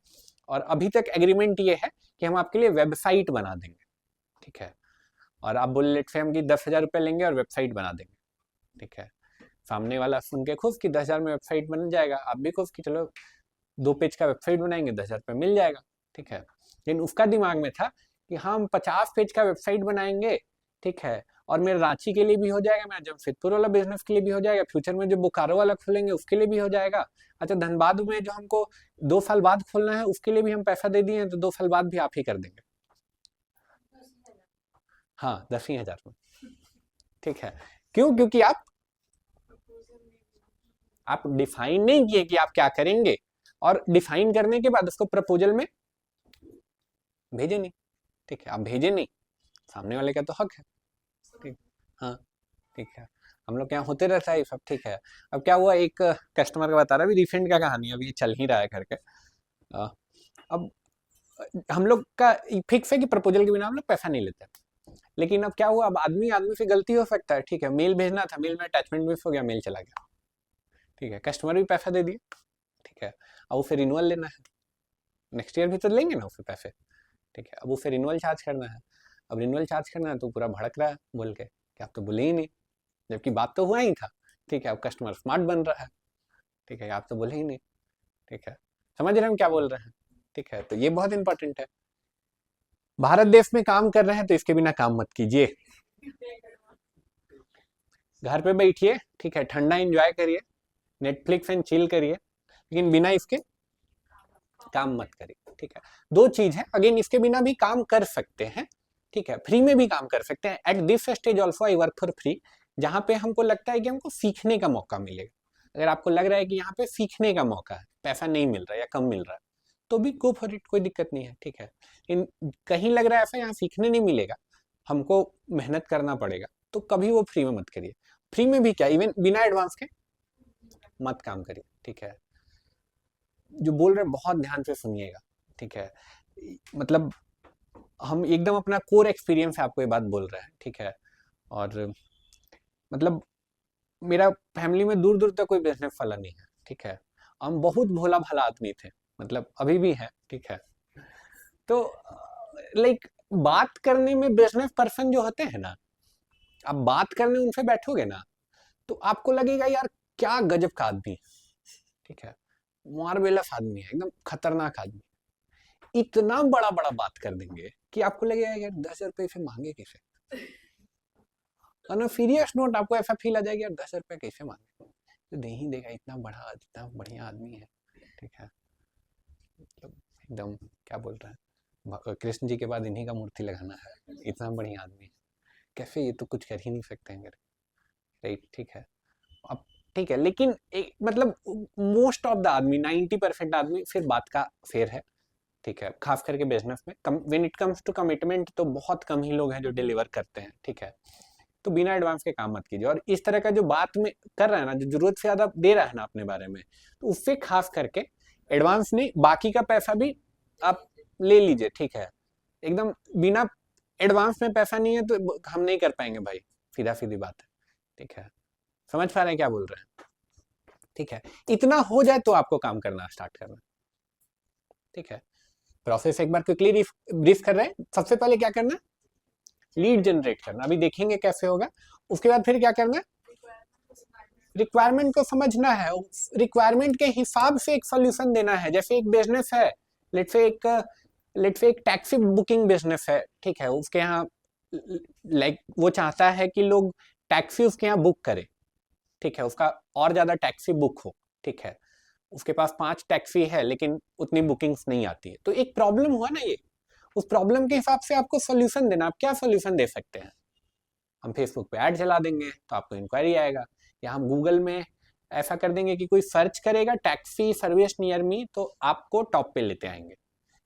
और अभी तक एग्रीमेंट ये है कि हम आपके लिए वेबसाइट बना देंगे। ठीक है, और आप बोले लेट्स से हम कि 10,000 रुपये लेंगे और वेबसाइट बना देंगे। ठीक है, सामने वाला सुन के खुश कि 10,000 में वेबसाइट बन जाएगा, आप भी खुश कि चलो 2 पेज का वेबसाइट बनाएंगे, 10,000 रुपये मिल जाएगा। ठीक है, लेकिन उसका दिमाग में था कि हम 50 पेज का वेबसाइट बनाएंगे, ठीक है, और मेरे रांची के लिए भी हो जाएगा, मेरा जमशेदपुर वाला बिजनेस के लिए भी हो जाएगा, फ्यूचर में जो बोकारो वाला खोलेंगे उसके लिए भी हो जाएगा। अच्छा, धनबाद में जो हमको 2 साल बाद खोलना है उसके लिए भी हम पैसा दे दिए, तो 2 साल बाद भी आप ही कर देंगे। हाँ, 10,000 में। ठीक है, क्यों? क्योंकि आप डिफाइन नहीं किए कि आप क्या करेंगे, और डिफाइन करने के बाद उसको प्रपोजल में भेजे नहीं। ठीक है, आप भेजे नहीं, सामने वाले का तो हक है। ठीक, हाँ, ठीक है, हम लोग क्या होते रहता है ये सब। ठीक है, अब क्या हुआ, एक कस्टमर का बता रहा है, अभी रिसेंट का कहानी, अभी चल ही रहा है करके। अब हम लोग का फिक्स है कि प्रपोजल के बिना हम लोग पैसा नहीं लेते, लेकिन अब क्या हुआ, अब आदमी से गलती हो सकता है। ठीक है, मेल भेजना था, मेल में अटैचमेंट मिस हो गया, मेल चला गया। ठीक है, कस्टमर भी पैसा दे दिए। ठीक है, अब उसे रिन्यूअल लेना है, नेक्स्ट ईयर भी तो लेंगे ना उसे पैसे। ठीक है, अब उसे रिन्यूअल चार्ज करना है। अब रिन्यूअल चार्ज करना है तो पूरा भड़क रहा है बोल के कि आप तो बोले ही नहीं, जबकि बात तो हुआ ही था। ठीक है, अब कस्टमर स्मार्ट बन रहा है। ठीक है, आप तो बोले ही नहीं। ठीक है, समझ रहे हैं हम क्या बोल रहे हैं? ठीक है, तो ये बहुत इंपॉर्टेंट है। भारत देश में काम कर रहे हैं तो इसके बिना काम मत कीजिए, घर पे बैठिए, ठीक है, ठंडा एंजॉय करिए, नेटफ्लिक्स एंड चिल करिए, लेकिन बिना इसके काम मत करिए। ठीक है, 2 चीज है, अगेन इसके बिना भी काम कर सकते हैं। ठीक है, फ्री में भी काम कर सकते हैं। At this stage also I work for free, जहां पे हमको लगता है कि हमको सीखने का मौका मिलेगा। अगर आपको लग रहा है कि यहाँ पे सीखने का मौका है, पैसा नहीं मिल रहा है या कम मिल रहा है, तो भी गो फॉर इट, कोई दिक्कत नहीं है। ठीक है, इन कहीं लग रहा है ऐसा यहाँ सीखने नहीं मिलेगा, हमको मेहनत करना पड़ेगा, तो कभी वो फ्री में मत करिए। फ्री में भी क्या, इवन बिना एडवांस के मत काम करिए। ठीक है, जो बोल रहे हैं बहुत ध्यान से सुनिएगा। ठीक है, मतलब हम एकदम अपना कोर एक्सपीरियंस से आपको ये बात बोल रहे हैं, ठीक है। और मतलब मेरा फैमिली में दूर दूर तक कोई बिजनेस वाला नहीं है, ठीक है। हम बहुत भोला भाला आदमी थे, मतलब अभी भी है, ठीक है। तो लाइक बात करने में बिजनेस पर्सन जो होते हैं ना, आप बात करने उनसे बैठोगे ना तो आपको लगेगा यार क्या गजब का आदमी है, ठीक है। मार्वेलस आदमी है, एकदम खतरनाक आदमी। इतना बड़ा बड़ा बात कर देंगे कि आपको लगेगा यार 10,000 रुपये से मांगे कैसे। ऑन सीरियस नोट आपको ऐसा फील आ जाएगा यार 10,000 रुपये कैसे मांगे, तो दे ही देगा, इतना बड़ा इतना बढ़िया आदमी है, ठीक है। मतलब एकदम क्या बोल रहे हैं, कृष्ण जी के बाद इन्हीं का मूर्ति लगाना है, इतना बढ़िया आदमी है कैसे, ये तो कुछ कर ही नहीं सकते हैं, राइट, ठीक है। अब ठीक है, लेकिन मतलब मोस्ट ऑफ द आदमी 90% आदमी फिर बात का फेर है, ठीक है। खास करके बिजनेस में when it comes to commitment तो बहुत कम ही लोग हैं जो डिलीवर करते हैं, ठीक है। तो बिना एडवांस के काम मत कीजिए। और इस तरह का जो बात में कर रहा है ना, जो जरूरत से ज्यादा दे रहा है ना अपने बारे में, तो उससे खास करके एडवांस नहीं, बाकी का पैसा भी आप ले लीजिए, ठीक है। एकदम बिना एडवांस में पैसा नहीं है तो हम नहीं कर पाएंगे भाई, सीधा सीधी बात है, ठीक है। समझ पा रहे हैं क्या बोल रहे हैं, ठीक है। इतना हो जाए तो आपको काम करना स्टार्ट करना, ठीक है। प्रोसेस एक बार क्विकली ब्रीफ कर रहे हैं। सबसे पहले क्या करना, लीड जनरेट करना, अभी देखेंगे कैसे होगा। उसके बाद फिर क्या करना है, रिक्वायरमेंट को समझना है, रिक्वायरमेंट के हिसाब से एक सोल्यूशन देना है। जैसे एक बिजनेस है, लेट्स से एक टैक्सी बुकिंग बिजनेस है, ठीक है। उसके यहाँ लाइक वो चाहता है कि लोग टैक्सी उसके यहाँ बुक करें, ठीक है, उसका और ज्यादा टैक्सी बुक हो, ठीक है। उसके पास 5 टैक्सी है लेकिन उतनी बुकिंग्स नहीं आती है, तो एक प्रॉब्लम हुआ ना ये। उस प्रॉब्लम के हिसाब से आपको सोल्यूशन देना। आप क्या सोल्यूशन दे सकते हैं, हम फेसबुक पे ऐड चला देंगे तो आपको इंक्वायरी आएगा, या हम गूगल में ऐसा कर देंगे कि कोई सर्च करेगा टैक्सी सर्विस नियर मी तो आपको टॉप पे लेते आएंगे,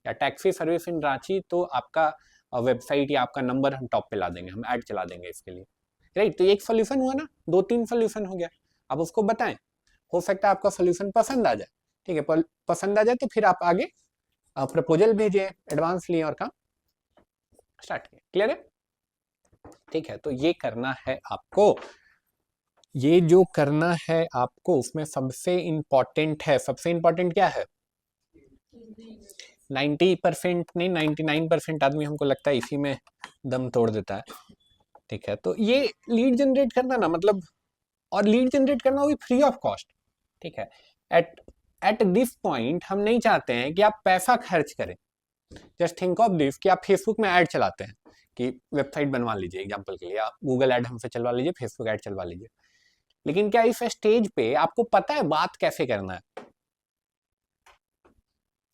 या टैक्सी सर्विस इन रांची तो आपका वेबसाइट या आपका नंबर हम टॉप पे ला देंगे, हम ऐड चला देंगे इसके लिए, राइट। तो एक सोल्यूशन हुआ ना, 2-3 सोल्यूशन हो गया। अब उसको बताएं, हो सकता है आपका सोल्यूशन पसंद आ जाए, ठीक है। पसंद आ जाए तो फिर आप आगे प्रपोजल भेजिए, एडवांस लिए और काम स्टार्ट किए। क्लियर है, ठीक है। तो ये करना है आपको, ये जो करना है आपको उसमें सबसे इंपॉर्टेंट है, सबसे इंपॉर्टेंट क्या है, 90% नहीं 99% आदमी हमको लगता है इसी में दम तोड़ देता है, ठीक है। तो ये लीड जनरेट करना ना, मतलब, और लीड जनरेट करना वो भी फ्री ऑफ कॉस्ट, ठीक है। एट दिस पॉइंट हम नहीं चाहते हैं कि आप पैसा खर्च करें। जस्ट थिंक ऑफ दिस कि आप फेसबुक में ऐड चलाते हैं कि वेबसाइट बनवा लीजिए एग्जांपल के लिए, आप गूगल ऐड हमसे चलवा लीजिए, फेसबुक ऐड चलवा लीजिए, लेकिन क्या इस स्टेज पे आपको पता है बात कैसे करना है,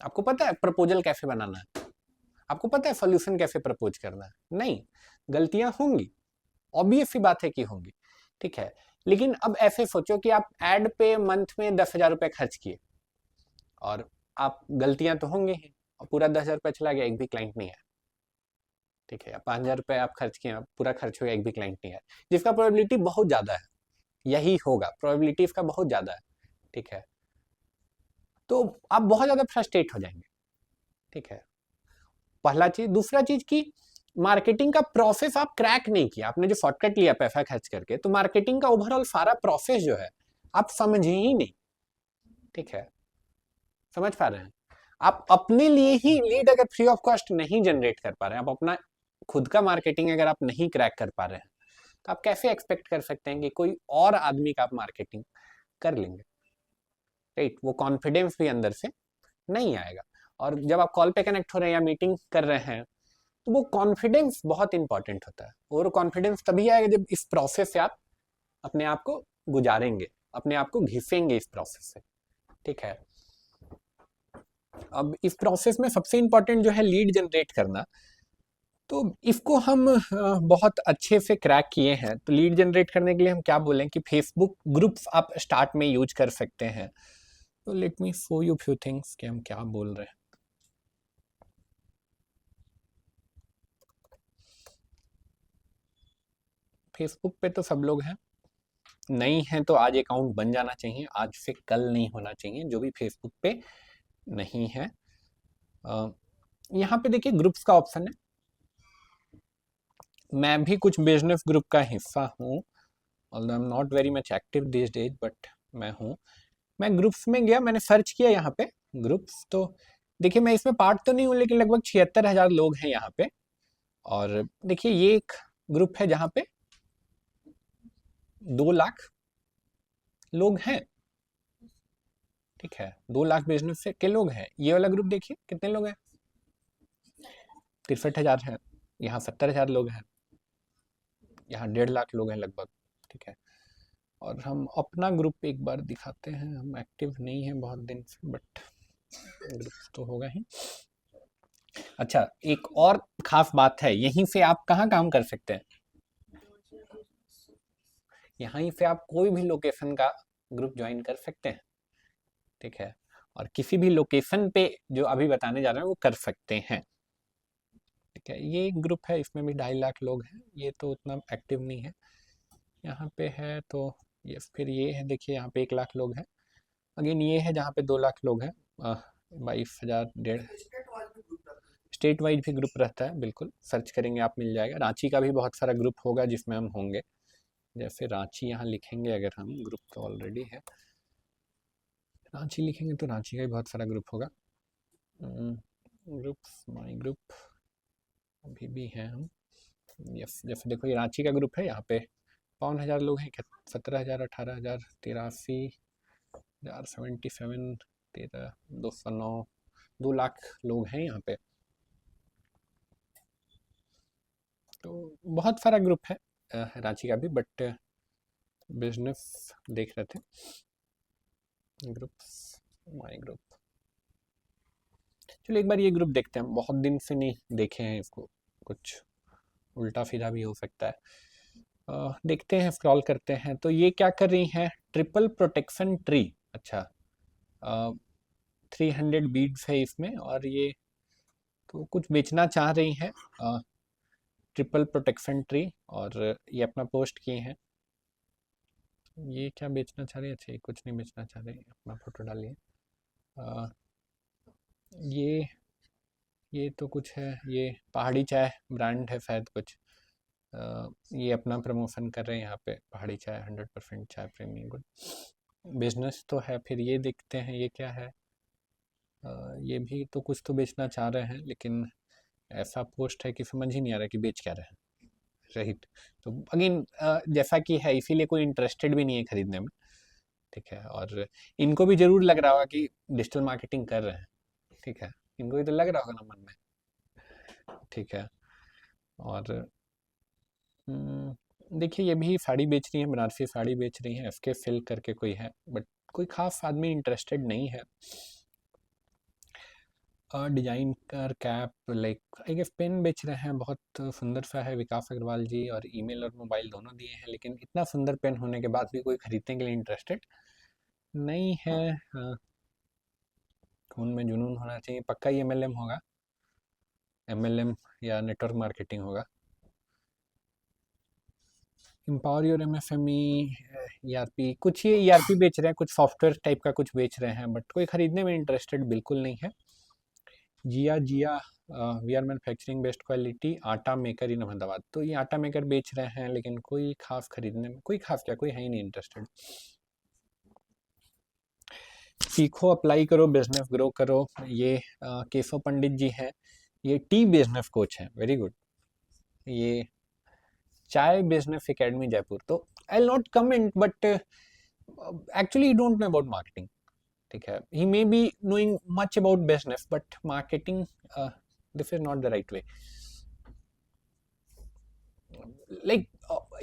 आपको पता है प्रपोजल कैसे बनाना है, आपको पता है सोल्यूशन कैसे प्रपोज करना है? नहीं, गलतियां होंगी, ऑब्वियस सी बात है कि होंगी, ठीक है। लेकिन अब ऐसे सोचो कि आप एड पे मंथ में 10,000 रुपए खर्च किए, और आप गलतियां तो होंगी ही, और पूरा 10,000 रुपये चला गया, एक भी क्लाइंट नहीं है, ठीक है। 5,000 रुपये आप खर्च किए, पूरा खर्च हो गया, एक भी क्लाइंट नहीं है, जिसका प्रोबेबिलिटी बहुत ज्यादा है, यही होगा, प्रोबेबिलिटी इसका बहुत ज्यादा है, ठीक है। तो आप बहुत ज्यादा फ्रस्ट्रेट हो जाएंगे, ठीक है, पहला चीज। दूसरा चीज की मार्केटिंग का प्रोसेस आप क्रैक नहीं किया, आपने जो शॉर्टकट लिया पैसा खर्च करके, तो मार्केटिंग का ओवरऑल सारा प्रोसेस जो है आप समझे ही नहीं, ठीक है। समझ पा रहे हैं, आप अपने लिए ही लीड अगर फ्री ऑफ कॉस्ट नहीं जनरेट कर पा रहे हैं, आप अपना खुद का मार्केटिंग अगर आप नहीं क्रैक कर पा रहे हैं, तो आप कैसे एक्सपेक्ट कर सकते हैं कि कोई और आदमी का आप मार्केटिंग कर लेंगे, राइट। वो कॉन्फिडेंस भी अंदर से नहीं आएगा। और जब आप कॉल पे कनेक्ट हो रहे हैं या मीटिंग कर रहे हैं, तो वो कॉन्फिडेंस बहुत इंपॉर्टेंट होता है, और कॉन्फिडेंस तभी आएगा जब इस प्रोसेस से आप अपने आप को गुजारेंगे, अपने आप को घिसेंगे इस प्रोसेस से, ठीक है। अब इस प्रोसेस में सबसे इंपॉर्टेंट जो है लीड जनरेट करना, तो इसको हम बहुत अच्छे से क्रैक किए हैं। तो लीड जनरेट करने के लिए हम क्या बोलें कि फेसबुक ग्रुप्स आप स्टार्ट में यूज कर सकते हैं। तो let me show you few things कि हम क्या बोल रहे हैं। फेसबुक पे तो सब लोग हैं, नहीं है तो आज अकाउंट बन जाना चाहिए, आज से कल नहीं होना चाहिए जो भी फेसबुक पे नहीं है। यहाँ पे देखिए ग्रुप्स का ऑप्शन है, मैं भी कुछ बिजनेस ग्रुप का हिस्सा हूँ, although I am not very much active this days, but मैं हूँ। मैं ग्रुप्स में गया, मैंने सर्च किया यहाँ पे ग्रुप्स, तो देखिए मैं इसमें पार्ट तो नहीं हूँ, लेकिन लगभग 76,000 लोग हैं यहाँ पे। और देखिए ये एक ग्रुप है जहाँ पे 2 लाख लोग हैं, ठीक है, 2 लाख बिजनेस के लोग हैं। ये वाला ग्रुप देखिए कितने लोग हैं, 63,000 हैं। यहाँ 70,000 लोग हैं, यहाँ 1.5 लाख लोग हैं लगभग, ठीक है। और हम अपना ग्रुप एक बार दिखाते हैं, हम एक्टिव नहीं हैं बहुत दिन से, बट ग्रुप तो होगा ही। अच्छा, एक और खास बात है, यहीं से आप कहाँ काम कर सकते हैं, यहीं से आप कोई भी लोकेशन का ग्रुप ज्वाइन कर सकते हैं, ठीक है। और किसी भी लोकेशन पे जो अभी बताने जा रहे हैं वो कर सकते हैं, ठीक है। ये एक ग्रुप है, इसमें भी 2.5 लाख लोग हैं, ये तो उतना एक्टिव नहीं है। यहाँ पे है तो ये, फिर ये है देखिए यहाँ पे 1 लाख लोग हैं। अगेन ये है जहाँ पे 2 लाख लोग हैं, 22,000 1.5। स्टेट वाइज भी ग्रुप रहता है, बिल्कुल सर्च करेंगे आप मिल जाएगा। रांची का भी बहुत सारा ग्रुप होगा जिसमें हम होंगे, जैसे रांची यहाँ लिखेंगे, अगर हम ग्रुप तो ऑलरेडी है, रांची लिखेंगे तो रांची का भी बहुत सारा ग्रुप होगा। ग्रुप माई ग्रुप अभी भी हैं हम, यस। जैसे देखो ये रांची का ग्रुप है, यहाँ पे 52,000 लोग हैं, 17,000, 18,000, 83,000, 77, 13, 209, 2 लाख लोग हैं यहाँ पे। तो बहुत सारा ग्रुप है रांची का भी, बट बिजनेस देख रहे थे, ग्रुप्स माई ग्रुप। चलो एक बार ये ग्रुप देखते हैं, बहुत दिन से नहीं देखे हैं इसको, कुछ उल्टा सीधा भी हो सकता है। देखते हैं, स्क्रॉल करते हैं। तो ये क्या कर रही हैं, ट्रिपल प्रोटेक्शन ट्री, अच्छा 300 बीड्स है इसमें, और ये तो कुछ बेचना चाह रही हैं, ट्रिपल प्रोटेक्शन ट्री, और ये अपना पोस्ट किए हैं। ये क्या बेचना चाह रही है, अच्छा ये कुछ नहीं बेचना चाह रही, अपना फोटो डालिए। ये तो कुछ है, ये पहाड़ी चाय ब्रांड है शायद कुछ, ये अपना प्रमोशन कर रहे हैं यहाँ पे, पहाड़ी चाय 100% चाय प्रेमी, गुड बिजनेस तो है। फिर ये देखते हैं, ये क्या है, ये भी तो कुछ तो बेचना चाह रहे हैं, लेकिन ऐसा पोस्ट है कि समझ ही नहीं आ रहा कि बेच क्या रहे हैं, राइट। तो अगेन जैसा कि है, इसीलिए कोई इंटरेस्टेड भी नहीं है खरीदने में, ठीक है। और इनको भी जरूर लग रहा होगा कि डिजिटल मार्केटिंग कर रहे हैं, ठीक है, इनको भी तो लग रहा होगा ना मन में, ठीक है। और देखिए ये भी साड़ी बेच रही है, बनारसी साड़ी बेच रही है, एफके फिल करके कोई है, बट कोई खास आदमी इंटरेस्टेड नहीं है। डिजाइन कर cap, like I guess pen बेच रहे हैं, बहुत सुंदर सा है, विकास अग्रवाल जी, और ईमेल और मोबाइल दोनों दिए हैं, लेकिन इतना सुंदर पेन होने के बाद भी कोई खरीदने के लिए इंटरेस्टेड नहीं है। खून में जुनून होना चाहिए, पक्का ही MLM होगा, MLM या नेटवर्क मार्केटिंग होगा। एम्पावर योर MSME, ERP, कुछ ये ERP बेच रहे हैं, कुछ सॉफ्टवेयर टाइप का कुछ बेच रहे हैं, बट कोई खरीदने में इंटरेस्टेड बिल्कुल नहीं है। जिया we are manufacturing best quality atta maker in Ahmedabad, तो ये आटा मेकर बेच रहे हैं, लेकिन कोई खास खरीदने में, कोई खास क्या, कोई है ही नहीं इंटरेस्टेड। सीखो, अप्लाई करो, बिजनेस ग्रो करो। ये केशव पंडित जी हैं, ये टी बिजनेस कोच हैं, वेरी गुड। ये चाय बिजनेस एकेडमी जयपुर, तो I will not comment, but actually don't know about marketing, ठीक है। He may be knowing much about business, but marketing this is not the right way, like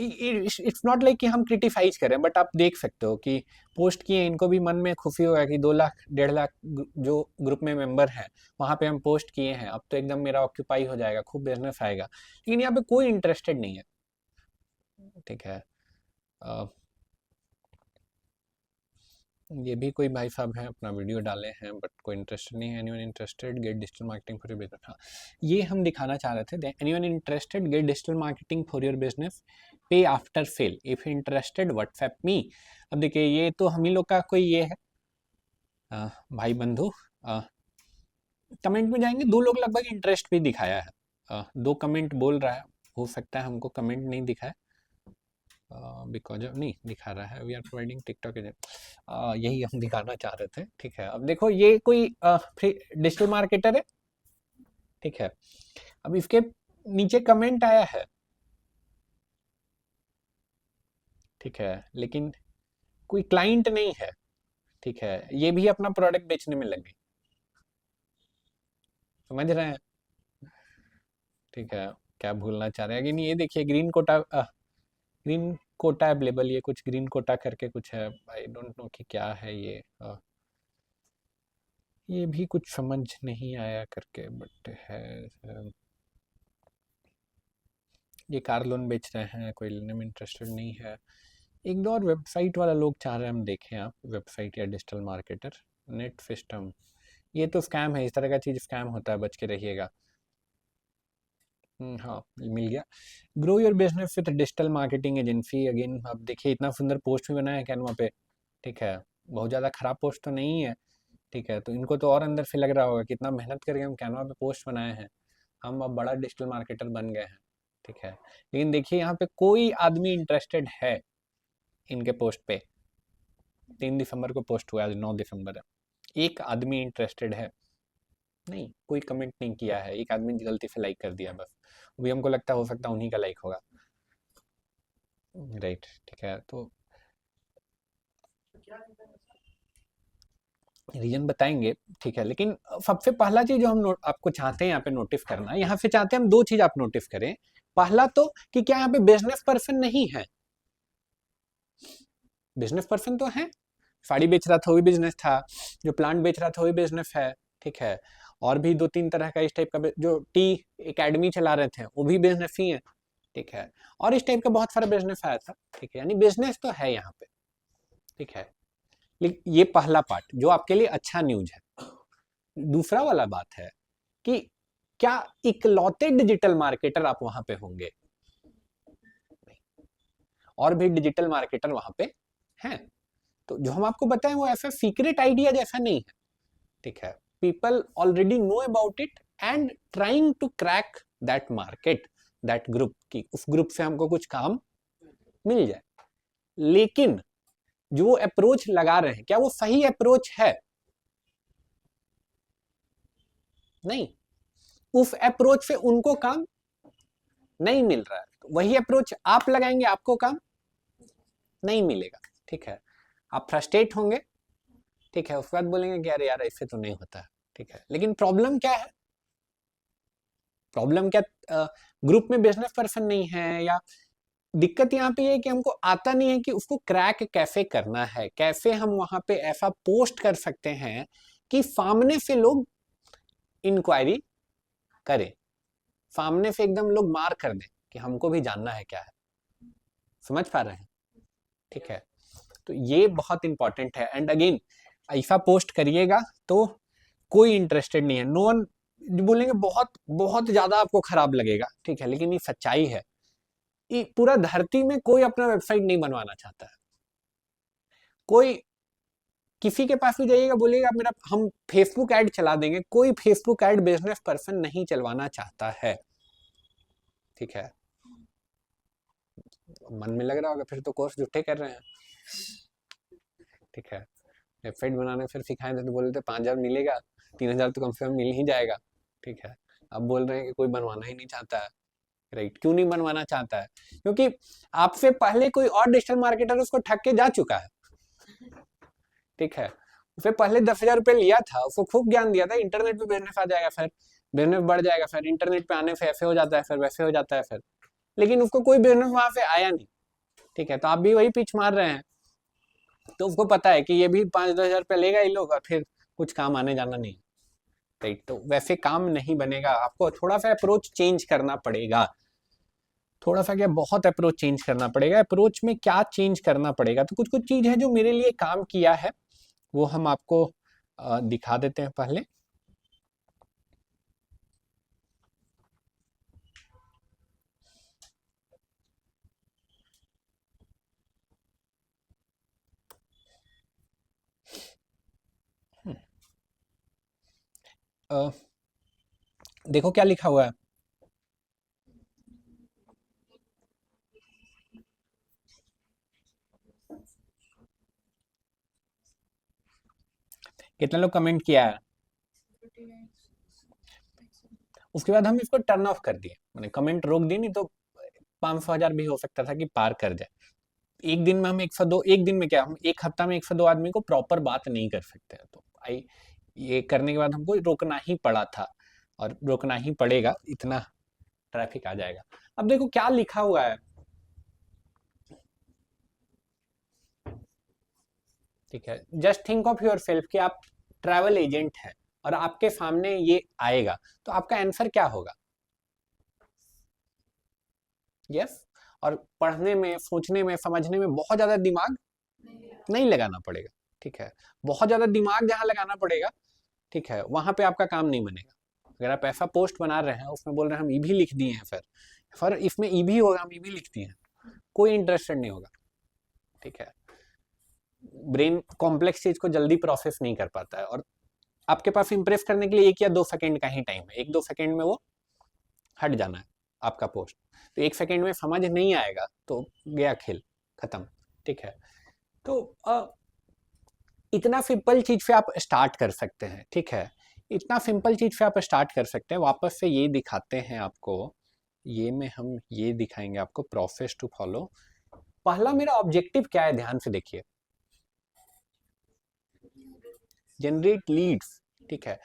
it's not like कि हम criticise करें, but आप देख सकते हो कि पोस्ट किए, इनको भी मन में खुशी होगा कि 2 लाख 1.5 लाख जो ग्रुप में मेंबर हैं वहाँ पे हम पोस्ट किए हैं, अब तो एकदम मेरा ऑक्यूपाई हो जाएगा, खूब बिजनेस आएगा, लेकिन यहाँ पे कोई इंटरेस्टेड नहीं है, ठीक है। ये भी कोई भाई साहब हैं, अपना वीडियो डाले हैं, बट कोई इंटरेस्टेड नहीं है। Anyone interested get digital marketing for your business, हाँ ये हम दिखाना चाह रहे थे। Anyone interested get digital marketing for your business, pay after sale, if interested WhatsApp me. अब देखिए ये तो हम ही लोग का कोई ये है, भाई बंधु, कमेंट में जाएंगे, 2 लोग लगभग इंटरेस्ट भी दिखाया है, 2 कमेंट बोल रहा है, हो सकता है हमको कमेंट नहीं दिखा है, बिकॉज नहीं दिखा रहा है, we are providing TikTok agent, यही हम दिखाना चाह रहे थे। ठीक है, अब देखो ये कोई डिजिटल मार्केटर है, ठीक है। अब इसके नीचे कमेंट आया है, ठीक है, लेकिन कोई क्लाइंट नहीं है, ठीक है, ये भी अपना प्रोडक्ट बेचने में लगे, समझ रहे हैं, ठीक है। क्या भूलना चाह रहे हैं कि नहीं, ये देखिए ग्रीन कोटा अवेलेबल, ये कुछ ग्रीन कोटा करके कुछ है, आई डोंट नो कि क्या है ये, ये भी कुछ समझ नहीं आया करके, बट है ये कार लोन बेच रहे हैं, कोई लेने में इंटरेस्टेड नहीं है। एक दो और वेबसाइट वाला लोग चाह रहे हैं हम देखें, आप वेबसाइट या डिजिटल मार्केटर, नेट सिस्टम, ये तो स्कैम है, इस तरह का चीज़ स्कैम होता है, बच के रहिएगा। हाँ मिल गया, grow your business with digital marketing agency. Again आप देखिए इतना सुंदर पोस्ट भी बनाया है कैनवा पे, ठीक है, बहुत ज़्यादा खराब पोस्ट तो नहीं है, ठीक है। तो इनको तो और अंदर से लग रहा होगा कितना मेहनत करके हम कैनवा पे पोस्ट बनाए हैं, हम अब बड़ा डिजिटल मार्केटर बन गए हैं, ठीक है। लेकिन देखिए यहाँ पे कोई आदमी इंटरेस्टेड है इनके पोस्ट पे, 3 दिसंबर को पोस्ट हुआ, आज 9 दिसंबर है, एक आदमी इंटरेस्टेड है नहीं, कोई कमेंट नहीं किया है, एक आदमी ने गलती से लाइक कर दिया बस, वो भी हमको लगता हो सकता है उन्हीं का लाइक होगा, राइट, ठीक है। तो रीजन बताएंगे, ठीक है, लेकिन सबसे पहला चीज जो हम आपको चाहते हैं यहाँ पे नोटिस करना, यहाँ से चाहते हैं हम दो चीज आप नोटिस करें। पहला तो कि क्या यहाँ पे बिजनेस पर्सन नहीं है, बिजनेस पर्सन तो है, साड़ी बेच रहा था वो भी बिजनेस था, जो प्लांट बेच रहा था वो भी बिजनेस है, ठीक है, और भी 2-3 तरह का इस टाइप का जो टी एकेडमी चला रहे थे वो भी बिजनेस ही है, ठीक है, और इस टाइप का बहुत सारा बिजनेस आया था, ठीक है, यानी बिजनेस तो है यहाँ पे, ठीक है। लेकिन ये पहला पार्ट जो आपके लिए अच्छा न्यूज है। दूसरा वाला बात है कि क्या इकलौते डिजिटल मार्केटर आप वहां पे होंगे, और भी डिजिटल मार्केटर वहां पे हैं। तो जो हम आपको बताएं वो ऐसा सीक्रेट आइडिया जैसा नहीं है, ठीक है, people already know about it and trying to crack that market, that group, की उस ग्रुप से हमको कुछ काम मिल जाए। लेकिन जो वो अप्रोच लगा रहे हैं क्या वो सही अप्रोच है, नहीं, उस अप्रोच से उनको काम नहीं मिल रहा है, तो वही अप्रोच आप लगाएंगे आपको काम नहीं मिलेगा, ठीक है, आप फ्रस्ट्रेट होंगे, ठीक है, उसके बाद बोलेंगे कि अरे यार ऐसे तो नहीं होता है, ठीक है। लेकिन प्रॉब्लम क्या है, प्रॉब्लम क्या, ग्रुप में बिजनेस पर्सन नहीं है, या दिक्कत यहाँ पे ये है कि हमको आता नहीं है कि उसको क्रैक कैसे करना है, कैसे हम वहां पे ऐसा पोस्ट कर सकते हैं कि सामने से लोग इंक्वायरी करें, सामने से एकदम लोग मार कर दें कि हमको भी जानना है क्या है, समझ पा रहे हैं, ठीक है। तो ये बहुत इंपॉर्टेंट है, एंड अगेन ऐसा पोस्ट करिएगा तो कोई इंटरेस्टेड नहीं है, नो वन, बोलेंगे बहुत बहुत ज्यादा आपको खराब लगेगा, ठीक है, लेकिन ये सच्चाई है, ये पूरा धरती में कोई अपना वेबसाइट नहीं बनवाना चाहता है, कोई किसी के पास भी जाइएगा बोलिएगा मेरा हम फेसबुक ऐड चला देंगे, कोई फेसबुक ऐड बिजनेस पर्सन नहीं चलवाना चाहता है, ठीक है। मन में लग रहा होगा फिर तो कोर्स झूठे कर रहे हैं, ठीक है, वेबसाइट बनाने फिर सिखाए थे तो बोले थे 5,000 मिलेगा, 3,000 तो कम से कम मिल ही जाएगा, ठीक है। अब बोल रहे हैं कि कोई बनवाना ही नहीं चाहता है, राइट, क्यों नहीं बनवाना चाहता है, क्योंकि आपसे पहले कोई और डिजिटल मार्केटर उसको ठग के जा चुका है, ठीक है, उसे पहले 10,000 रुपये लिया था, उसको खूब ज्ञान दिया था, इंटरनेट पे बिजनेस आ जाएगा, फिर बिजनेस बढ़ जाएगा, फिर इंटरनेट पे आने से ऐसे हो जाता है, फिर वैसे हो जाता है, फिर लेकिन उसको कोई बिजनेस वहां से आया नहीं, ठीक है। तो आप भी वही पिच मार रहे हैं, तो उसको पता है कि ये भी 5-10 हजार रुपये लेगा ही लोग, और फिर कुछ काम आने जाना नहीं, राइट। तो वैसे काम नहीं बनेगा, आपको थोड़ा सा अप्रोच चेंज करना पड़ेगा, थोड़ा सा क्या बहुत अप्रोच चेंज करना पड़ेगा। अप्रोच में क्या चेंज करना पड़ेगा, तो कुछ कुछ चीज है जो मेरे लिए काम किया है, वो हम आपको दिखा देते हैं पहले। देखो क्या लिखा हुआ है, कितने लोग कमेंट किया है? उसके बाद हम इसको टर्न ऑफ कर दिए, मैंने कमेंट रोक दी, नहीं तो 500,000 भी हो सकता था कि पार कर जाए। एक दिन में हम 102, एक दिन में क्या, हम एक हफ्ता में 102 आदमी को प्रॉपर बात नहीं कर सकते हैं। तो आई ये करने के बाद हमको रोकना ही पड़ा था और रोकना ही पड़ेगा, इतना ट्रैफिक आ जाएगा। अब देखो क्या लिखा हुआ है, ठीक है। Just think of your self कि आप ट्रैवल एजेंट हैं और आपके सामने ये आएगा, तो आपका आंसर क्या होगा? यस। और पढ़ने में, सोचने में, समझने में बहुत ज्यादा दिमाग नहीं लगाना पड़ेगा, ठीक है। बहुत ज्यादा दिमाग जहां लगाना पड़ेगा, ठीक है, वहां पे आपका काम नहीं बनेगा। अगर आप ऐसा पोस्ट बना रहे हैं, उसमें बोल रहे हैं हम ईभी लिख दिए हैं, फिर इसमें ईभी होगा, हम ईभी लिख दिए हैं, कोई इंटरेस्टेड नहीं होगा, ठीक है। ब्रेन कॉम्प्लेक्स चीज को जल्दी प्रोसेस नहीं कर पाता है, और आपके पास इंप्रेस करने के लिए 1 या 2 सेकंड का ही टाइम है, 1-2 सेकंड में वो हट जाना है आपका पोस्ट। तो 1 सेकंड में समझ नहीं आएगा तो गया खेल, खत्म, ठीक है। तो इतना सिंपल चीज से आप स्टार्ट कर सकते हैं, ठीक है। इतना सिंपल चीज से आप स्टार्ट कर सकते हैं। वापस से ये दिखाते हैं आपको, ये में हम ये दिखाएंगे आपको प्रोसेस टू फॉलो। पहला मेरा ऑब्जेक्टिव क्या है, ध्यान से देखिए, जनरेट लीड्स, ठीक है।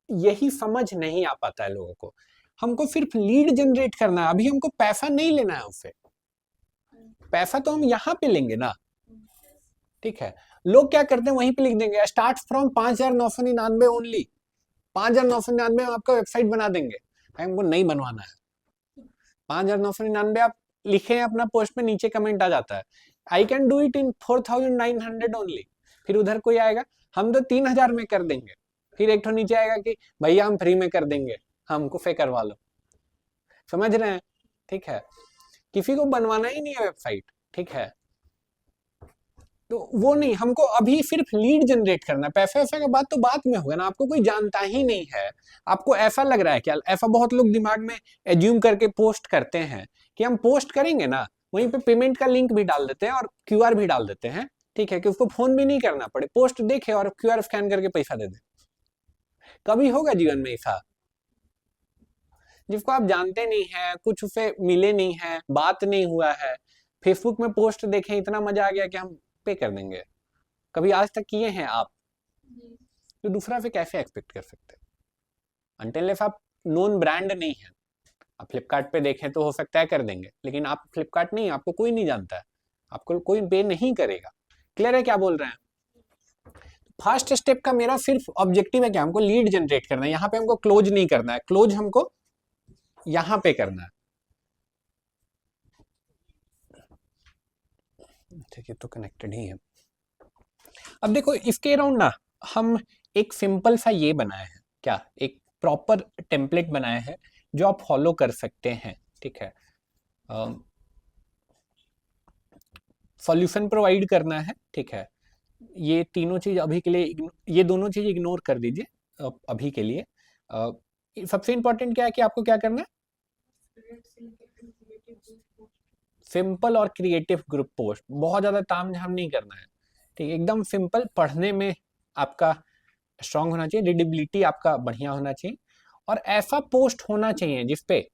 यही समझ नहीं आ पाता है लोगों को। हमको सिर्फ लीड जनरेट करना है, अभी हमको पैसा नहीं लेना है उससे। पैसा तो हम यहाँ पे लेंगे ना, ठीक है। लोग क्या करते हैं, वहीं पे लिख देंगे स्टार्ट फ्रॉम 5,999 ओनली, 5,999 में आपका वेबसाइट बना देंगे। हमको नहीं बनवाना है। 5,999 आप लिखे हैं अपना पोस्ट में, नीचे कमेंट आ जाता है I can do it in 4,900 only. फिर उधर कोई आएगा हम तो 3,000 में कर देंगे, फिर एक तो नीचे आएगा कि भैया हम फ्री में कर देंगे, हमको पे करवा लो। समझ रहे हैं, ठीक है। किसी को बनवाना ही नहीं है वेबसाइट, ठीक है। तो वो नहीं, हमको अभी सिर्फ लीड जनरेट करना है। पैसे वैसे का बात तो बाद में होगा ना, आपको कोई जानता ही नहीं है, आपको ऐसा लग रहा है क्या, ऐसा बहुत लोग दिमाग में एज्यूम करके पोस्ट करते हैं कि हम पोस्ट करेंगे ना, वहीं पे पेमेंट का लिंक भी डाल देते हैं और क्यूआर भी डाल देते हैं, ठीक है, कि उसको फोन भी नहीं करना पड़े, पोस्ट देखे और क्यूआर स्कैन करके पैसा दे दे। कभी होगा जीवन में ऐसा? जिसको आप जानते नहीं है, कुछ उसे मिले नहीं है, बात नहीं हुआ है, फेसबुक में पोस्ट देखें, इतना मजा आ गया कि हम पे कर देंगे, कभी आज तक किए हैं आप? तो दूसरा से कैसे एक्सपेक्ट कर सकते हैं? अनटिल आप नोन ब्रांड नहीं है। आप फ्लिपकार्ट पे देखें तो हो सकता है कर देंगे, लेकिन आप फ्लिपकार्ट नहीं, आपको कोई नहीं जानता है, आपको कोई पे नहीं करेगा। क्लियर है क्या बोल रहे हैं? फर्स्ट स्टेप का मेरा सिर्फ ऑब्जेक्टिव है क्या, हमको लीड जनरेट करना है। यहाँ पे हमको क्लोज नहीं करना है, क्लोज हमको यहाँ पे करना है, ठीक है। तो कनेक्टेड ही है। अब देखो इसके अराउंड ना हम एक सिंपल सा ये बनाए हैं, क्या, एक प्रॉपर टेम्पलेट बनाए हैं जो आप फॉलो कर सकते हैं, ठीक है। सॉल्यूशन प्रोवाइड करना है, ठीक है। ये तीनों चीज अभी के लिए, ये दोनों चीज इग्नोर कर दीजिए अभी के लिए। सबसे इंपॉर्टेंट क्या है कि आपको क्या करना है, सिंपल और क्रिएटिव ग्रुप पोस्ट। बहुत ज्यादा तामझाम नहीं करना है, ठीक, एकदम सिंपल। पढ़ने में आपका स्ट्रांग होना चाहिए, रीडेबिलिटी आपका बढ़िया होना चाहिए, और ऐसा पोस्ट होना चाहिए जिसपे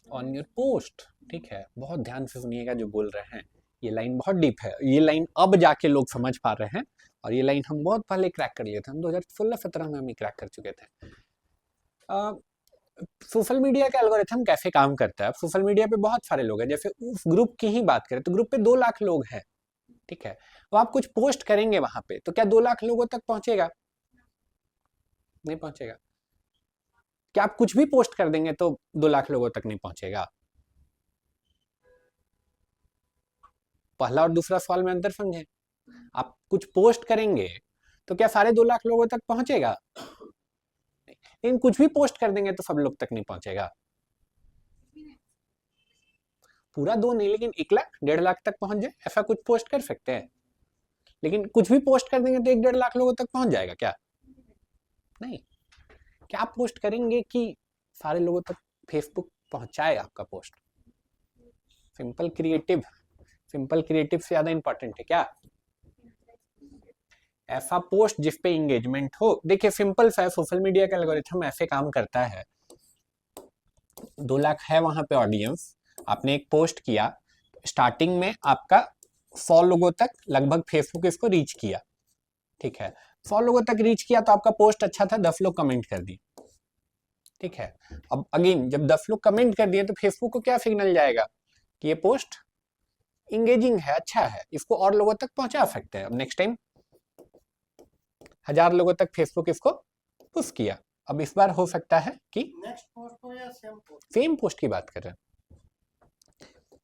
ऑन योर पोस्ट, ठीक है। बहुत ध्यान से सुनिएगा जो बोल रहे हैं, ये लाइन बहुत डीप है, ये लाइन अब जाके लोग समझ पा रहे हैं, और ये लाइन हम बहुत पहले क्रैक कर लिए थे, हम 2016-17 में हम क्रैक कर चुके थे। सोशल मीडिया का एल्गोरिथम कैसे काम करता है? सोशल मीडिया पे बहुत सारे लोग हैं, जैसे उस ग्रुप की ही बात करें तो ग्रुप पे 2 लाख लोग हैं, ठीक है। तो आप कुछ पोस्ट करेंगे वहां पे, तो क्या 2 लाख लोगों तक पहुंचेगा? नहीं पहुंचेगा। क्या आप कुछ भी पोस्ट कर देंगे तो 2 लाख लोगों तक नहीं पहुंचेगा? पहला और दूसरा सवाल में अंतर समझे। आप कुछ पोस्ट करेंगे तो क्या सारे 2 लाख लोगों तक पहुंचेगा? लेकिन कुछ भी पोस्ट कर देंगे तो सब लोग तक नहीं पहुंचेगा। पूरा 2 नहीं, लेकिन 1 लाख 1.5 लाख तक पहुंच जाए, ऐसा कुछ पोस्ट कर सकते हैं। लेकिन कुछ भी पोस्ट कर देंगे तो 1-1.5 लाख लोगों तक पहुंच जाएगा क्या? नहीं। क्या आप पोस्ट करेंगे कि सारे लोगों तक फेसबुक पहुंचाए आपका post? Simple, creative, simple creative से ज्यादा इंपॉर्टेंट है क्या? ऐसा पोस्ट जिस पे इंगेजमेंट हो। देखिए सिंपल सा सोशल मीडिया का एल्गोरिथम ऐसे काम करता है। 2 लाख है वहां पे ऑडियंस, आपने एक पोस्ट किया, स्टार्टिंग में आपका 100 लोगों तक लगभग फेसबुक इसको रीच किया, ठीक है। 100 लोगों तक रीच किया तो आपका पोस्ट अच्छा था, 10 लोग कमेंट कर दिए, ठीक है। अब अगेन जब 10 लोग कमेंट कर दिए तो फेसबुक को क्या सिग्नल जाएगा कि ये पोस्ट इंगेजिंग है, अच्छा है, इसको और लोगों तक पहुंचा सकते हैं। अब नेक्स्ट टाइम 1000 लोगों तक फेसबुक इसको पुश किया। अब इस बार हो सकता है कि नेक्स्ट पोस्ट हो या सेम पोस्ट? सेम पोस्ट की बात कर रहे हैं।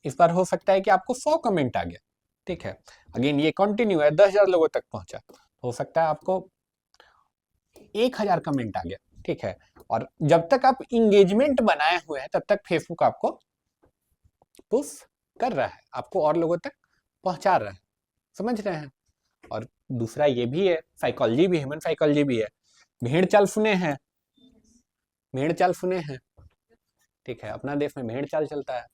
इस बार हो सकता है कि आपको 100 कमेंट आ गया, ठीक है। अगेन ये कंटिन्यू है, 10,000 लोगों तक पहुंचा, हो सकता है आपको 1000 कमेंट आ गया, ठीक है। और जब तक आप इंगेजमेंट बनाए हुए हैं तब तक फेसबुक आपको पुश कर रहा है, आपको और लोगों तक पहुंचा रहा है, समझ रहे हैं। और दूसरा ये भी है, साइकोलॉजी भी, ह्यूमन साइकोलॉजी भी है। भेड़ चाल सुने हैं, भेड़ चाल सुने हैं, ठीक है। अपना देश में भेड़ चाल चलता है,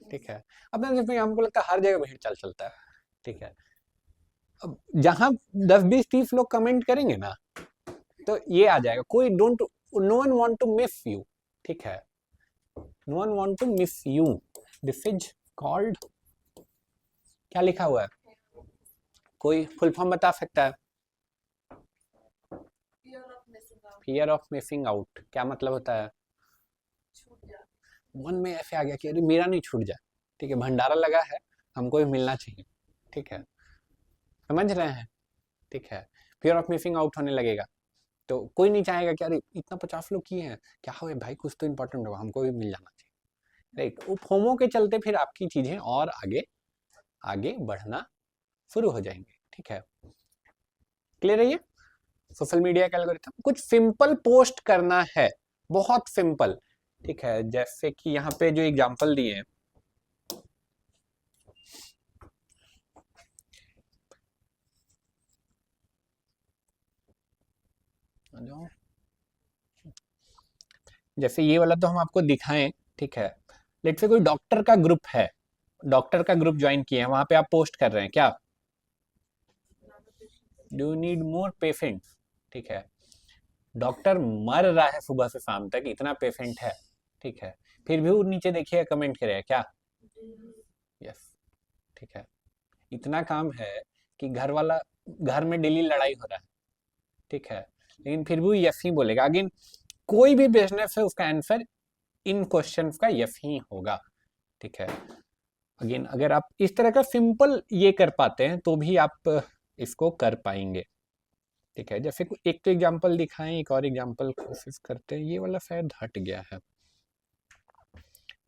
ठीक है। अपना देश में हमको लगता है हर जगह भेड़ चाल चलता है, ठीक है। अब जहां 10, 20, 30 लोग कमेंट करेंगे ना तो ये आ जाएगा, कोई no one want to miss you, ठीक है। No one want to miss you, this is called, क्या लिखा हुआ है, कोई फुल फॉर्म बता सकता है? फियर ऑफ मिसिंग आउट, क्या मतलब होता है? मन में ऐसे आ गया कि अरे मेरा नहीं छूट जाए, ठीक है, भंडारा लगा है, हमको भी मिलना चाहिए, ठीक है, समझ रहे हैं, ठीक है। फियर ऑफ मिसिंग आउट होने लगेगा तो कोई नहीं चाहेगा कि अरे इतना 50 लोग किए हैं, क्या हो भाई, कुछ तो इंपॉर्टेंट होगा, हमको भी मिल जाना चाहिए, राइट। वो फोमो के चलते फिर आपकी चीजें और आगे आगे बढ़ना शुरू हो जाएंगे, ठीक है। क्लियर है ये सोशल मीडिया का एल्गोरिथम? कुछ सिंपल पोस्ट करना है, बहुत सिंपल, ठीक है। जैसे कि यहाँ पे जो एग्जांपल दिए हैं, जैसे ये वाला तो हम आपको दिखाएं, ठीक है। लेट्स से कोई डॉक्टर का ग्रुप है, डॉक्टर का ग्रुप ज्वाइन किए हैं, वहां पे आप पोस्ट कर रहे हैं क्या, डू नीड मोर पेशेंट्स, ठीक है। डॉक्टर मर रहा है सुबह से शाम तक, इतना पेशेंट है, ठीक है, फिर भी वो नीचे देखिए कमेंट करेगा क्या, यस, ठीक है। इतना काम है कि घर में डेली लड़ाई हो रहा है, ठीक है, लेकिन फिर भी यस ही बोलेगा। अगेन कोई भी बिजनेस है उसका आंसर इन क्वेश्चन का यस ही होगा, ठीक है। अगेन अगर आप इस तरह का सिंपल ये कर पाते हैं तो भी आप इसको कर पाएंगे, ठीक है। जैसे एक तो एग्जांपल दिखाएं, एक और एग्जांपल कोशिश करते हैं। ये वाला शायद हट गया है,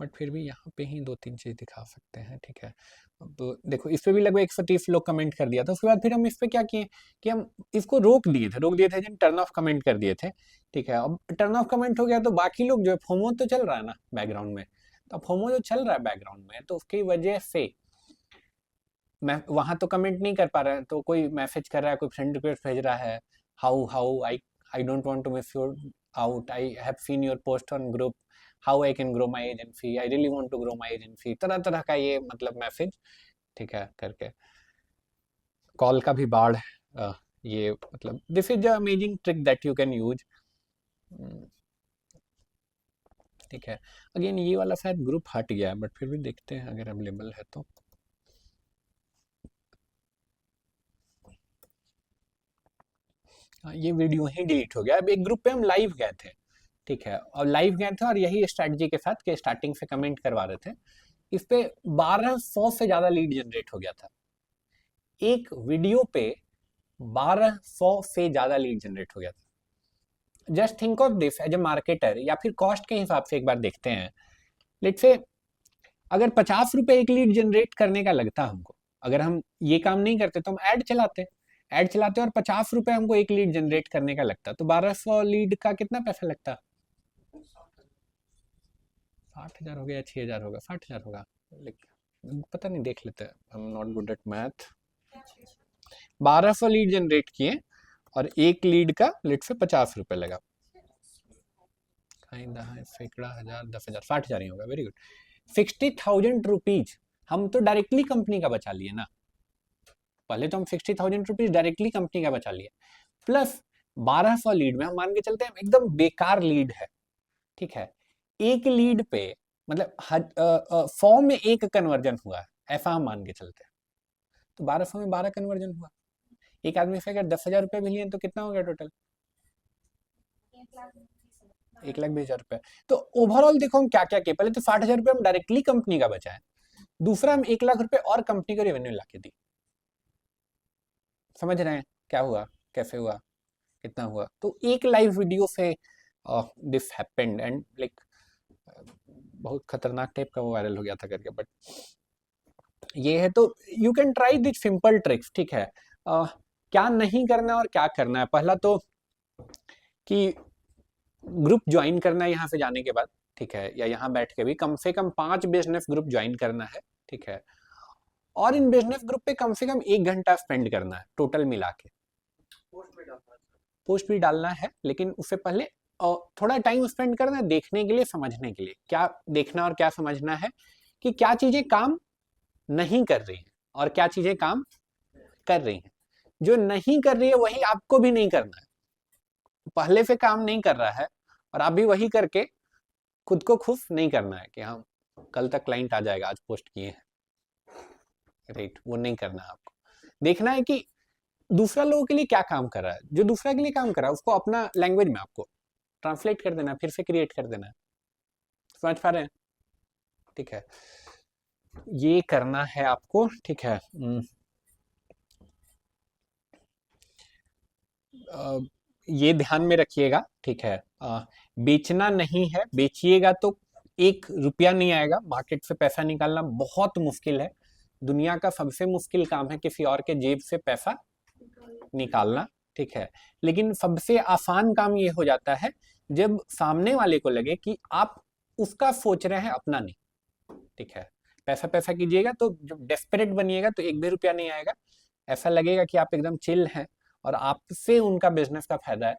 बट फिर भी यहाँ पे ही 2-3 चीज दिखा सकते हैं, ठीक है। अब देखो इस पे भी लगभग 130 लोग कमेंट कर दिया था। उसके बाद फिर हम इस पे क्या किए कि हम इसको रोक दिए थे, टर्न ऑफ कमेंट कर दिए थे, ठीक है। अब टर्न ऑफ कमेंट हो गया तो बाकी लोग जो है, फोमो तो चल रहा है ना बैकग्राउंड में, तो फोमो जो चल रहा है बैकग्राउंड में, तो उसकी वजह से मैं वहां तो कमेंट नहीं कर पा रहा है, तो कोई मैसेज कर रहा है, कोई फ्रेंड रिक्वेस्ट भेज रहा है, how I don't want to miss you out, I have seen your post on group, how I can grow my agency, I really want to grow my agency, तरह तरह का ये मतलब मैसेज, ठीक है, करके। कॉल का भी बाढ़, ये मतलब this is a amazing trick that you can use, ठीक है। अगेन ये वाला शायद ग्रुप हट गया है, बट फिर भी देखते हैं अगर अवेलेबल है तो। ये वीडियो ही डिलीट हो गया। अब एक ग्रुप पे हम लाइव गए थे, ठीक है, और लाइव गए थे और यही स्ट्रैटेजी के साथ के स्टार्टिंग से कमेंट करवा रहे थे। इस पे 1200 से ज्यादा लीड जनरेट हो गया था, एक वीडियो पे 1200 से ज्यादा लीड जनरेट हो गया था। Just think of this as a marketer, या फिर कॉस्ट के हिसाब से एक बार देखते हैं। लेट्स से अगर 50 रुपए एक लीड जनरेट करने का लगता हमको, अगर हम ये काम नहीं करते तो हम ऐड चलाते और 50 रुपए हमको एक लीड जनरेट करने का लगता, तो 1200 लीड का कितना पैसा लगता, 60,000 हो गया या 6,000 होगा, 60,000 होगा, पता नहीं, देख लेते हैं, I am not good at math. 1200 lead generate किए और एक लीड का लेट से 50 रुपए लगा, 10,000, 10,000, 10,000, 60,000 ही होगा, वेरी गुड। 60,000 रुपीज हम तो डायरेक्टली कंपनी का बचा लिए ना, पहले तो हम 60,000 रुपीज डायरेक्टली कंपनी का बचा लिए, प्लस 1200 लीड में हम मान के चलते हैं एकदम बेकार लीड है, ठीक है, एक लीड पे मतलब 100 में एक कन्वर्जन हुआ है, ऐसा हम मान के चलते हैं, तो 1200 में 12 कन्वर्जन हुआ, एक आदमी से अगर 10,000 रुपये भी लिए तो कितना हो गया टोटल? 1,20,000 रुपये। तो ओवरऑल देखो हम क्या क्या किए, पहले तो 60,000 रुपये हम डायरेक्टली कंपनी का बचाए, दूसरा हम 1 लाख रुपए और कंपनी को रेवेन्यू ला के दी। समझ रहे हैं क्या हुआ, कैसे हुआ, कितना हुआ? तो एक लाइव वीडियो से दिस हैपेंड एंड लाइक बहुत खतरनाक टाइप का वो वायरल हो गया था करके, बट ये है। तो you can try this simple tricks, ठीक है। क्या नहीं करना और क्या करना है, पहला तो कि ग्रुप ज्वाइन करना है यहाँ से जाने के बाद, ठीक है, या यहाँ बैठ के भी कम से कम 5 बिजनेस ग्रुप ज्वाइन करना है, ठीक है, और इन बिजनेस ग्रुप पे कम से कम 1 घंटा स्पेंड करना है टोटल मिला के। पोस्ट भी डालना है, लेकिन उससे पहले थोड़ा टाइम स्पेंड करना है देखने के लिए, समझने के लिए। क्या देखना और क्या समझना है कि क्या चीजें काम नहीं कर रही हैं और क्या चीजें काम कर रही हैं। जो नहीं कर रही है वही आपको भी नहीं करना है, पहले से काम नहीं कर रहा है और आप भी वही करके खुद को खुश नहीं करना है कि हाँ कल तक क्लाइंट आ जाएगा, आज पोस्ट किए हैं, राइट, वो नहीं करना है। आपको देखना है कि दूसरा लोगों के लिए क्या काम कर रहा है, जो दूसरा के लिए काम कर रहा है उसको अपना लैंग्वेज में आपको ट्रांसलेट कर देना, फिर से क्रिएट कर देना। समझ पा रहे हैं? ठीक है, ये करना है आपको, ठीक है। ये ध्यान में रखिएगा, ठीक है। बेचना नहीं है, बेचिएगा तो 1 रुपया नहीं आएगा। मार्केट से पैसा निकालना बहुत मुश्किल है, दुनिया का सबसे मुश्किल काम है किसी और के जेब से पैसा निकालना, ठीक है। लेकिन सबसे आसान काम ये हो जाता है जब सामने वाले को लगे कि आप उसका सोच रहे हैं, अपना नहीं, ठीक है। पैसा पैसा कीजिएगा तो जब डेस्परेट बनिएगा तो 1 भी रुपया नहीं आएगा, ऐसा लगेगा कि आप एकदम चिल हैं और आपसे उनका बिजनेस का फायदा है,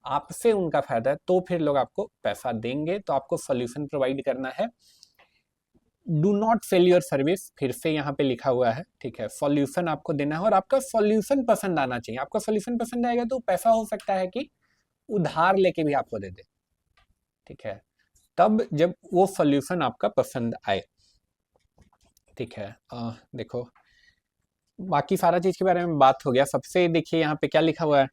आपसे उनका फायदा है, तो फिर लोग आपको पैसा देंगे। तो आपको सॉल्यूशन प्रोवाइड करना है। Do not sell your service, फिर से यहाँ पे लिखा हुआ है, ठीक है। सॉल्यूशन आपको देना है और आपका सॉल्यूशन पसंद आना चाहिए। आपका सॉल्यूशन पसंद आएगा तो पैसा हो सकता है कि उधार लेके भी आपको दे दे, ठीक है, तब जब वो सॉल्यूशन आपका पसंद आए, ठीक है। देखो बाकी सारा चीज के बारे में बात हो गया। सबसे देखिए यहाँ पे क्या लिखा हुआ है,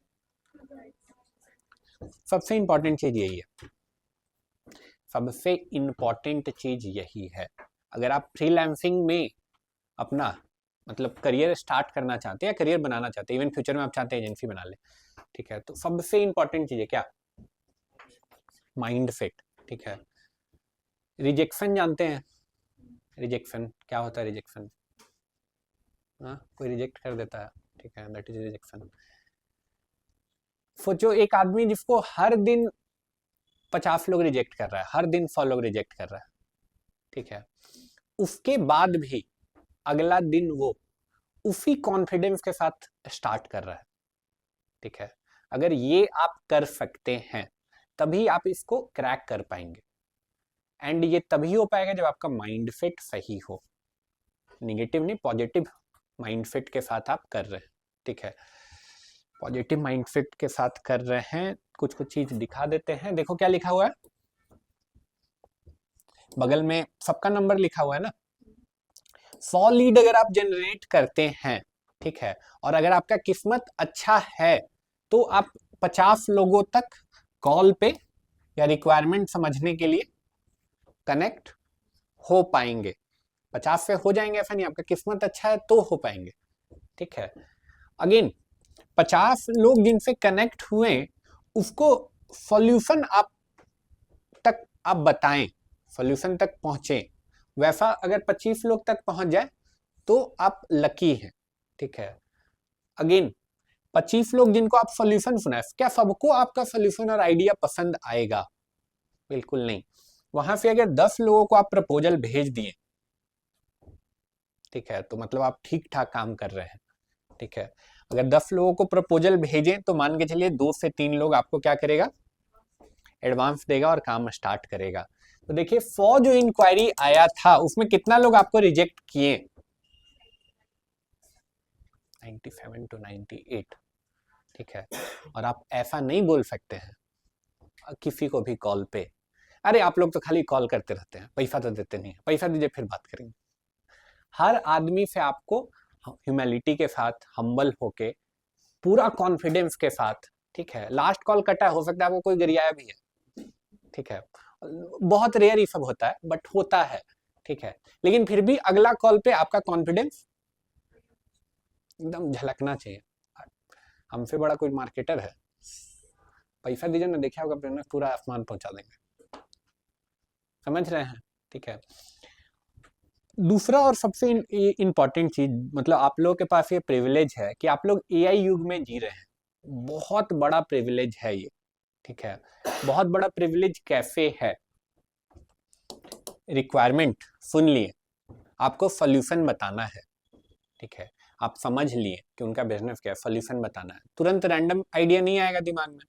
सबसे इंपॉर्टेंट चीज यही है, सबसे इंपॉर्टेंट चीज यही है। अगर आप फ्रीलांसिंग में अपना मतलब करियर स्टार्ट करना चाहते हैं या करियर बनाना चाहते हैं, इवन फ्यूचर में आप चाहते हैं एजेंसी बना ले, ठीक है, तो सबसे इंपॉर्टेंट चीज है क्या, माइंड सेट, ठीक है। रिजेक्शन जानते हैं, रिजेक्शन क्या होता है, रिजेक्शन, कोई रिजेक्ट कर देता है, ठीक है, दैट इज रिजेक्शन। सोचो एक आदमी जिसको हर दिन 50 लोग रिजेक्ट कर रहा है, हर दिन 100 लोग रिजेक्ट कर रहा है, ठीक है, उसके बाद भी अगला दिन वो उसी कॉन्फिडेंस के साथ स्टार्ट कर रहा है, ठीक है। अगर ये आप कर सकते हैं तभी आप इसको क्रैक कर पाएंगे, एंड ये तभी हो पाएगा जब आपका माइंड सेट सही हो, निगेटिव नहीं पॉजिटिव माइंड सेट के साथ आप कर रहे हैं, ठीक है। पॉजिटिव माइंड सेट के साथ कर रहे हैं। कुछ कुछ चीज दिखा देते हैं, देखो क्या लिखा हुआ है, बगल में सबका नंबर लिखा हुआ है ना। 100 लीड अगर आप जनरेट करते हैं, ठीक है, और अगर आपका किस्मत अच्छा है तो आप 50 लोगों तक कॉल पे या रिक्वायरमेंट समझने के लिए कनेक्ट हो पाएंगे। 50 से हो जाएंगे ऐसा नहीं, आपका किस्मत अच्छा है तो हो पाएंगे, ठीक है। अगेन 50 लोग जिनसे कनेक्ट हुए उसको सॉल्यूशन आप बताएं, सॉल्यूशन तक पहुंचे। वैसा अगर 25 लोग तक पहुंच जाए तो आप लकी हैं, ठीक है। अगेन 25 लोग जिनको आप सॉल्यूशन सुनाए, क्या सबको आपका सॉल्यूशन और आइडिया पसंद आएगा? बिल्कुल नहीं। वहां से अगर 10 लोगों को आप प्रपोजल भेज दिए, ठीक है, तो मतलब आप ठीक ठाक काम कर रहे हैं, ठीक है। अगर 10 लोगों को प्रपोजल भेजें तो मान के चलिए 2 से 3 लोग आपको क्या करेगा, एडवांस देगा और काम स्टार्ट करेगा। तो देखिए फॉर जो इंक्वायरी आया था उसमें कितना लोग आपको रिजेक्ट किए? 97 to 98, ठीक है। और आप ऐसा नहीं बोल सकते हैं किसी को भी कॉल पे, अरे आप लोग तो खाली कॉल करते रहते हैं, पैसा तो देते नहीं है, पैसा दीजिए फिर बात करेंगे। हर आदमी से आपको ह्यूमैलिटी के साथ, हम्बल होके, पूरा कॉन्फिडेंस के साथ, ठीक है। लास्ट कॉल कटा, हो सकता है आपको कोई गरियाया भी है, ठीक है, बहुत रेयर ही सब होता है बट होता है, ठीक है। लेकिन फिर भी अगला कॉल पे आपका कॉन्फिडेंस एकदम झलकना चाहिए। हमसे बड़ा कोई मार्केटर है, पैसा दीजिए ना, देखिए आपका बिजनेस पूरा आसमान पहुंचा देंगे, समझ रहे हैं, ठीक है। दूसरा और सबसे इम्पॉर्टेंट चीज, मतलब आप लोगों के पास ये प्रिविलेज है कि आप लोग एआई युग में जी रहे हैं, बहुत बड़ा प्रिविलेज है ये, ठीक है। बहुत बड़ा प्रिविलेज कैसे है? रिक्वायरमेंट सुन लिए, आपको सोल्यूशन बताना है, ठीक है। आप समझ लिए कि उनका बिजनेस क्या है, सोल्यूशन बताना है। तुरंत रैंडम आइडिया नहीं आएगा दिमाग में,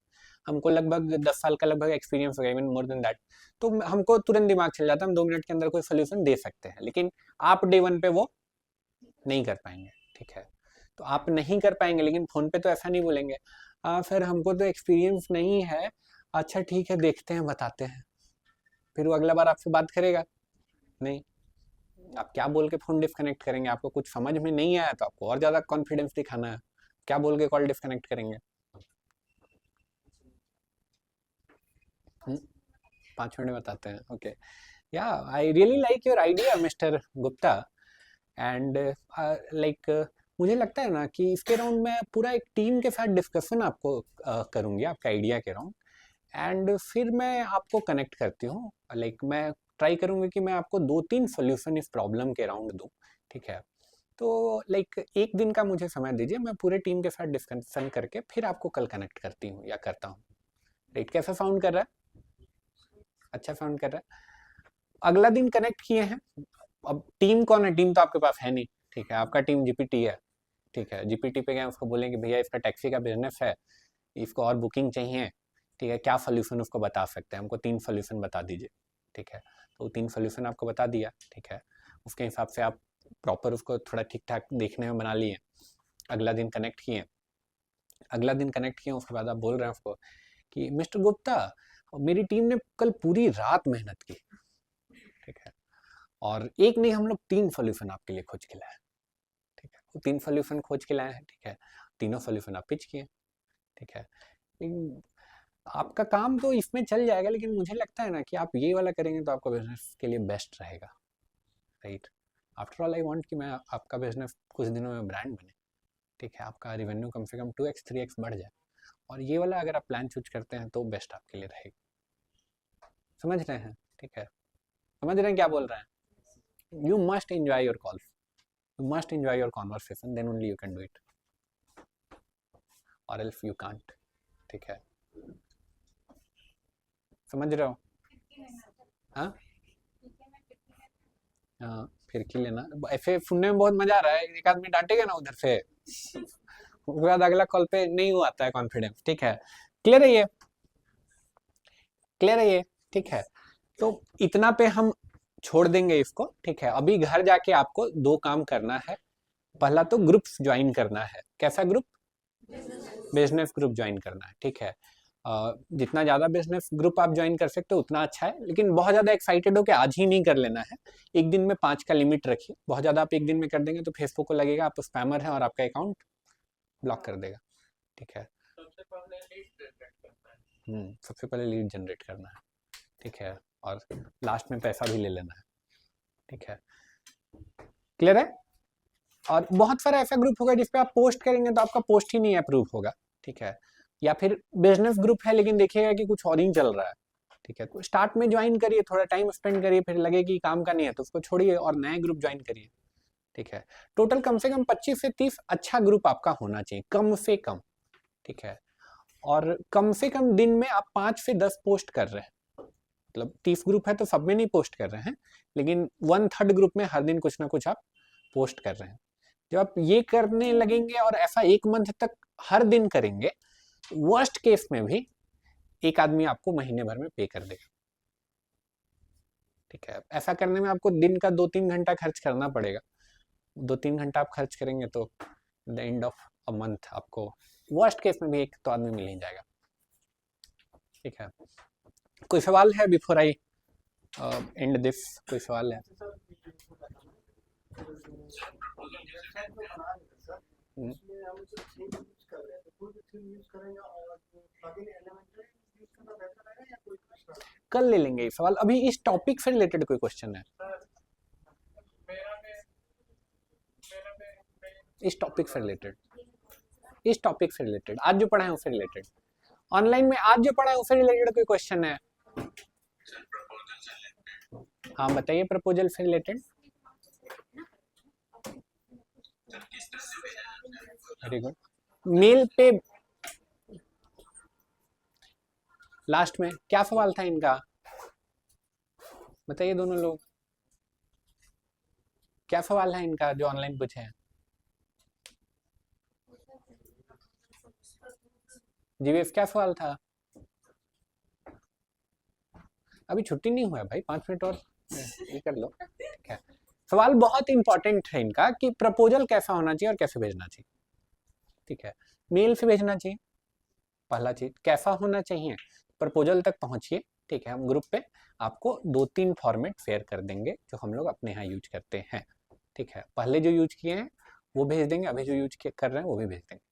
हमको लगभग 10 साल का लगभग एक्सपीरियंस हो गया, इवन मोर देन दैट, तो हमको तुरंत दिमाग चल जाता है, हम 2 मिनट के अंदर कोई सोल्यूशन दे सकते हैं। लेकिन आप डे 1 पे वो नहीं कर पाएंगे, ठीक है। तो आप नहीं कर पाएंगे, लेकिन फोन पे तो ऐसा नहीं बोलेंगे, फिर हमको तो एक्सपीरियंस नहीं है, अच्छा ठीक है देखते हैं बताते हैं, फिर वो अगला बार आपसे बात करेगा नहीं। आप क्या बोल के फोन डिस्कनेक्ट करेंगे? आपको कुछ समझ में नहीं आया तो आपको और ज्यादा कॉन्फिडेंस दिखाना है, क्या बोल के कॉल डिस्कनेक्ट करेंगे? 5 मिनट बताते हैं, ओके। या I really like your idea mister Gupta, and like मुझे लगता है ना कि इसके राउंड में पूरा एक टीम के साथ डिस्कशन आपको करूंगी आपका आइडिया के राउंड, एंड फिर मैं आपको कनेक्ट करती हूँ। लाइक मैं ट्राई करूंगी कि मैं आपको 2-3 सोल्यूशन इस प्रॉब्लम के राउंड दूँ, ठीक है। तो लाइक 1 दिन का मुझे समय दीजिए, मैं पूरे टीम के साथ डिस्कशन करके फिर आपको कल कनेक्ट करती हूँ या करता हूँ, राइट। कैसा साउंड कर रहा है? अच्छा साउंड कर रहा है। अगला दिन कनेक्ट किए हैं, अब टीम कौन है? टीम तो आपके पास है नहीं, ठीक है। आपका टीम जीपीटी है, ठीक है। जीपीटी पे गए, उसको बोलेंगे भैया इसका टैक्सी का बिजनेस है, इसको और बुकिंग चाहिए, ठीक है, क्या सोल्यूशन उसको बता सकते हैं, हमको 3 सोल्यूशन बता दीजिए, ठीक है। तो 3 सोल्यूशन आपको बता दिया, ठीक है। उसके हिसाब से आप प्रॉपर उसको थोड़ा ठीक ठाक देखने में बना लिए। अगला दिन कनेक्ट किए, उसके बाद आप बोल रहे हैं उसको कि मिस्टर गुप्ता, मेरी टीम ने कल पूरी रात मेहनत की, ठीक है, और एक नहीं हम लोग 3 सोल्यूशन आपके लिए खोज के लाए, ठीक है। वो 3 सोल्यूशन खोज के लाए हैं, ठीक है। तीनों सोल्यूशन आप पिच किए, ठीक है। आपका काम तो इसमें चल जाएगा, लेकिन मुझे लगता है ना कि आप ये वाला करेंगे तो आपका बिजनेस के लिए बेस्ट रहेगा, right. After all I want कि मैं आपका बिजनेस कुछ दिनों में ब्रांड बने, ठीक है, आपका रेवेन्यू कम से कम 2x 3x बढ़ जाए, और ये वाला अगर आप प्लान चूज करते हैं तो बेस्ट आपके लिए रहेगा। समझ रहे हैं, ठीक है, समझ रहे हैं क्या बोल रहे हैं? You must enjoy your call, you must enjoy your conversation, then only you can do it, और एल्स यू कांट, ठीक है। समझ रहे हो? हाँ हाँ, फिरकी लेना, ऐसे सुनने में बहुत मजा आ रहा है, एक आदमी डांटेगा ना उधर से, उसके बाद अगला कॉल पे नहीं हो आता है कॉन्फिडेंस, ठीक है। क्लियर है ये? क्लियर है ये? ठीक है। तो इतना पे हम छोड़ देंगे इसको, ठीक है। अभी घर जाके आपको 2 काम करना है। पहला तो ग्रुप्स ज्वाइन करना है। कैसा ग्रुप? बिजनेस ग्रुप ज्वाइन करना है, ठीक है। जितना ज़्यादा बिजनेस ग्रुप आप ज्वाइन कर सकते हो उतना अच्छा है, लेकिन बहुत ज़्यादा एक्साइटेड हो के आज ही नहीं कर लेना है। एक दिन में 5 का लिमिट रखिए। बहुत ज़्यादा आप एक दिन में कर देंगे तो फेसबुक को लगेगा आप स्पैमर हैं और आपका अकाउंट ब्लॉक कर देगा, ठीक है। सबसे पहले लीड जनरेट करना है। सबसे पहले लीड जनरेट करना है, ठीक है, और लास्ट में पैसा भी ले लेना है, ठीक है। क्लियर है? और बहुत सारा ऐसा ग्रुप होगा जिसपे आप पोस्ट करेंगे तो आपका पोस्ट ही नहीं अप्रूव होगा, ठीक है। या फिर बिजनेस ग्रुप है लेकिन देखिएगा कि कुछ और ही चल रहा है, ठीक है। तो स्टार्ट में ज्वाइन करिए, थोड़ा टाइम स्पेंड करिए, फिर लगे कि काम का नहीं है तो उसको छोड़िए और नए ग्रुप ज्वाइन करिए, ठीक है। टोटल कम से कम 25 से 30 अच्छा ग्रुप आपका होना चाहिए, कम से कम, ठीक है। और कम से कम दिन में आप 5 से 10 पोस्ट कर रहे हैं, मतलब 30 ग्रुप है तो सब में नहीं पोस्ट कर रहे हैं, लेकिन 1/3 ग्रुप में हर दिन कुछ ना कुछ आप पोस्ट कर रहे हैं। जब आप ये करने लगेंगे और ऐसा 1 मंथ तक हर दिन करेंगे, वर्स्ट केस में भी एक आदमी आपको महीने भर में पे कर देगा, ठीक है। ऐसा करने में आपको दिन का 2-3 घंटा खर्च करना पड़ेगा। 2-3 घंटा आप खर्च करेंगे तो the end of a month आपको वर्स्ट केस में भी एक तो आदमी मिल ही जाएगा। ठीक है, कोई सवाल है बिफोर आई एंड दिस? कोई सवाल है? वेबसाइट जो बना रहे हैं सर, उसमें हम जो थीम यूज कर रहे हैं तो कोई भी थीम यूज करेंगे और प्लगइन एलिमेंट्री यूज करना बेहतर रहेगा या कोई दूसरा? कल ले लेंगे ये सवाल। अभी इस टॉपिक से रिलेटेड कोई क्वेश्चन है? इस टॉपिक से रिलेटेड, इस टॉपिक से रिलेटेड आज जो पढ़ा है उससे रिलेटेड, ऑनलाइन में आज जो पढ़ा है उससे रिलेटेड कोई क्वेश्चन है? हाँ बताइए, प्रपोजल से रिलेटेड। Very good. मेल पे लास्ट में क्या सवाल था इनका, बताइए दोनों लोग, क्या सवाल है इनका जो ऑनलाइन पूछे हैं? जीवीएफ क्या सवाल था? अभी छुट्टी नहीं हुआ है भाई, 5 मिनट और ये कर लो। ठीक है, सवाल बहुत इंपॉर्टेंट है इनका कि प्रपोजल कैसा होना चाहिए और कैसे भेजना चाहिए। ठीक है, मेल से भेजना चाहिए, पहला चीज कैसा होना चाहिए, प्रपोजल तक पहुंचिए। ठीक है, हम ग्रुप पे आपको 2-3 फॉर्मेट शेयर कर देंगे जो हम लोग अपने यहाँ यूज करते हैं। ठीक है, पहले जो यूज किए हैं वो भेज देंगे, अभी जो यूज कर रहे हैं वो भी भेज देंगे।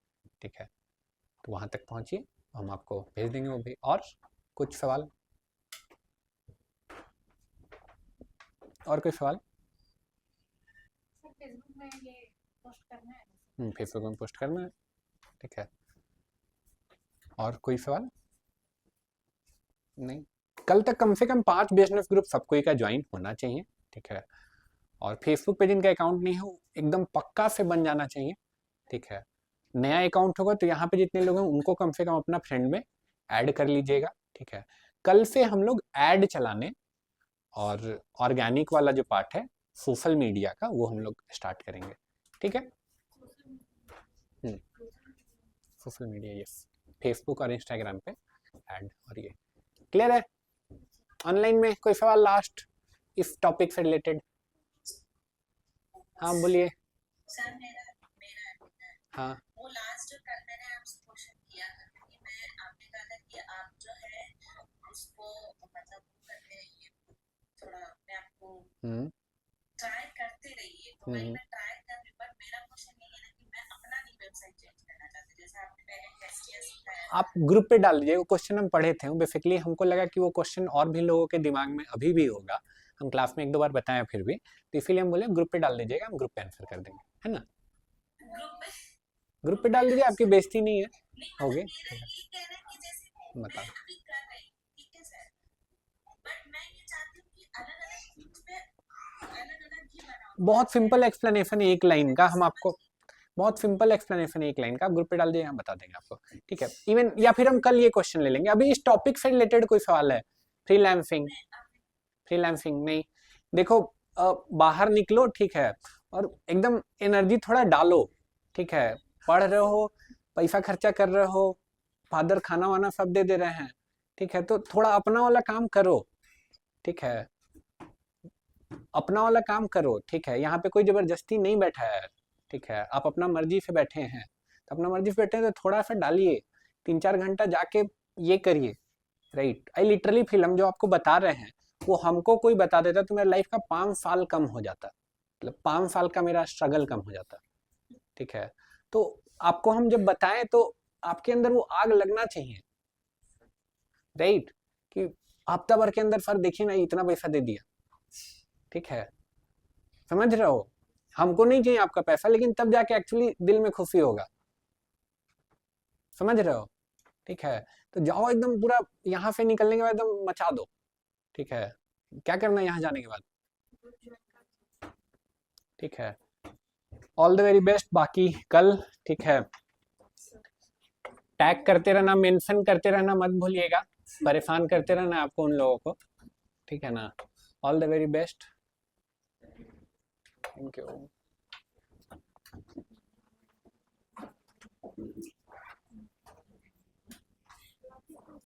ठीक है, तो वहां तक पहुंचिए, हम आपको भेज देंगे वो भी। और कुछ सवाल, और कोई सवाल? फेसबुक में ये पोस्ट करना है? फेसबुक में पोस्ट करना है। ठीक है, और कोई सवाल नहीं? कल तक कम से कम 5 बिजनेस ग्रुप सबको ही का ज्वाइन होना चाहिए। ठीक है, और फेसबुक पे जिनका अकाउंट नहीं हो एकदम पक्का से बन जाना चाहिए। ठीक है, नया अकाउंट होगा तो यहाँ पे जितने लोग हैं उनको कम से कम अपना फ्रेंड में ऐड कर लीजिएगा। ठीक है, कल से हम लोग ऐड चलाने और ऑर्गेनिक वाला जो पार्ट है सोशल मीडिया का वो हम लोग स्टार्ट करेंगे। ठीक है, सोशल मीडिया, यस, फेसबुक और इंस्टाग्राम पे ऐड। और ये क्लियर है? ऑनलाइन में कोई सवाल लास्ट इस टॉपिक से रिलेटेड? हाँ बोलिए। सर मेरा हाँ वो लास्ट जो कल मैंने आपसे क्वेश्चन किया था कि मैं आपने कहा था कि आप जो है उसको मतलब करते रहिए, थोड़ा अपने आप को ट्राई करते रहिए। तो वही मैं ट्राई कर रही, पर मेरा क्वेश्चन ये है ना कि मैं अपना नहीं वेबसाइट चेंज करना चाहती, जैसे आपने पहले टेस्ट किया सिखाया। आप ग्रुप पे डाल दीजिए, वो क्वेश्चन हम पढ़े थे। बेसिकली हमको लगा कि वो क्वेश्चन और भी लोगों के दिमाग में अभी भी होगा, हम क्लास में 1-2 बार बताएं फिर भी, तो इसीलिए हम बोले ग्रुप पे डाल दीजिएगा, हम ग्रुप पे आंसर कर देंगे, है ना? ग्रुप पे डाल दीजिए, आपकी बेइज्जती नहीं है, होगी। बता बहुत सिंपल एक्सप्लेनेशन है एक लाइन का, हम आपको बहुत सिंपल एक्सप्लेनेशन है एक लाइन का, आप ग्रुप पे डाल दीजिए, हम बता देंगे आपको। ठीक है, इवन या फिर हम कल ये क्वेश्चन ले लेंगे। अभी इस टॉपिक से रिलेटेड कोई सवाल है? फ्रीलांसिंग, फ्रीलांसिंग नहीं, देखो बाहर निकलो, ठीक है, और एकदम एनर्जी थोड़ा डालो। ठीक है, पढ़ रहे हो, पैसा खर्चा कर रहे हो, फादर खाना वाना सब दे रहे हैं, ठीक है, तो थोड़ा अपना वाला काम करो। ठीक है, अपना वाला काम करो। ठीक है, यहाँ पे कोई जबरदस्ती नहीं बैठा है। ठीक है, आप अपना मर्जी से बैठे हैं, तो अपना मर्जी से बैठे हैं तो थोड़ा सा डालिए, 3-4 घंटा जाके ये करिए। राइट, आई लिटरली फील, हम जो आपको बता रहे हैं वो हमको कोई बता देता तो मेरा लाइफ का 5 साल कम हो जाता, मतलब 5 साल का मेरा स्ट्रगल कम हो जाता। ठीक है, तो आपको हम जब बताएं तो आपके अंदर वो आग लगना चाहिए। राइट, कि हफ्ता भर के अंदर सर देखिए ना इतना पैसा दे दिया। ठीक है, समझ रहे हो, हमको नहीं चाहिए आपका पैसा, लेकिन तब जाके एक्चुअली दिल में खुशी होगा। समझ रहे हो? ठीक है, तो जाओ एकदम पूरा, यहाँ से निकलने के बाद एकदम मचा दो। ठीक है, क्या करना है यहाँ जाने के बाद? ठीक है, ऑल द वेरी बेस्ट। बाकी कल, ठीक है, टैग करते रहना, मेंशन करते रहना, मत भूलिएगा, परेशान करते रहना आपको उन लोगों को। ठीक है ना, all the very best, thank you.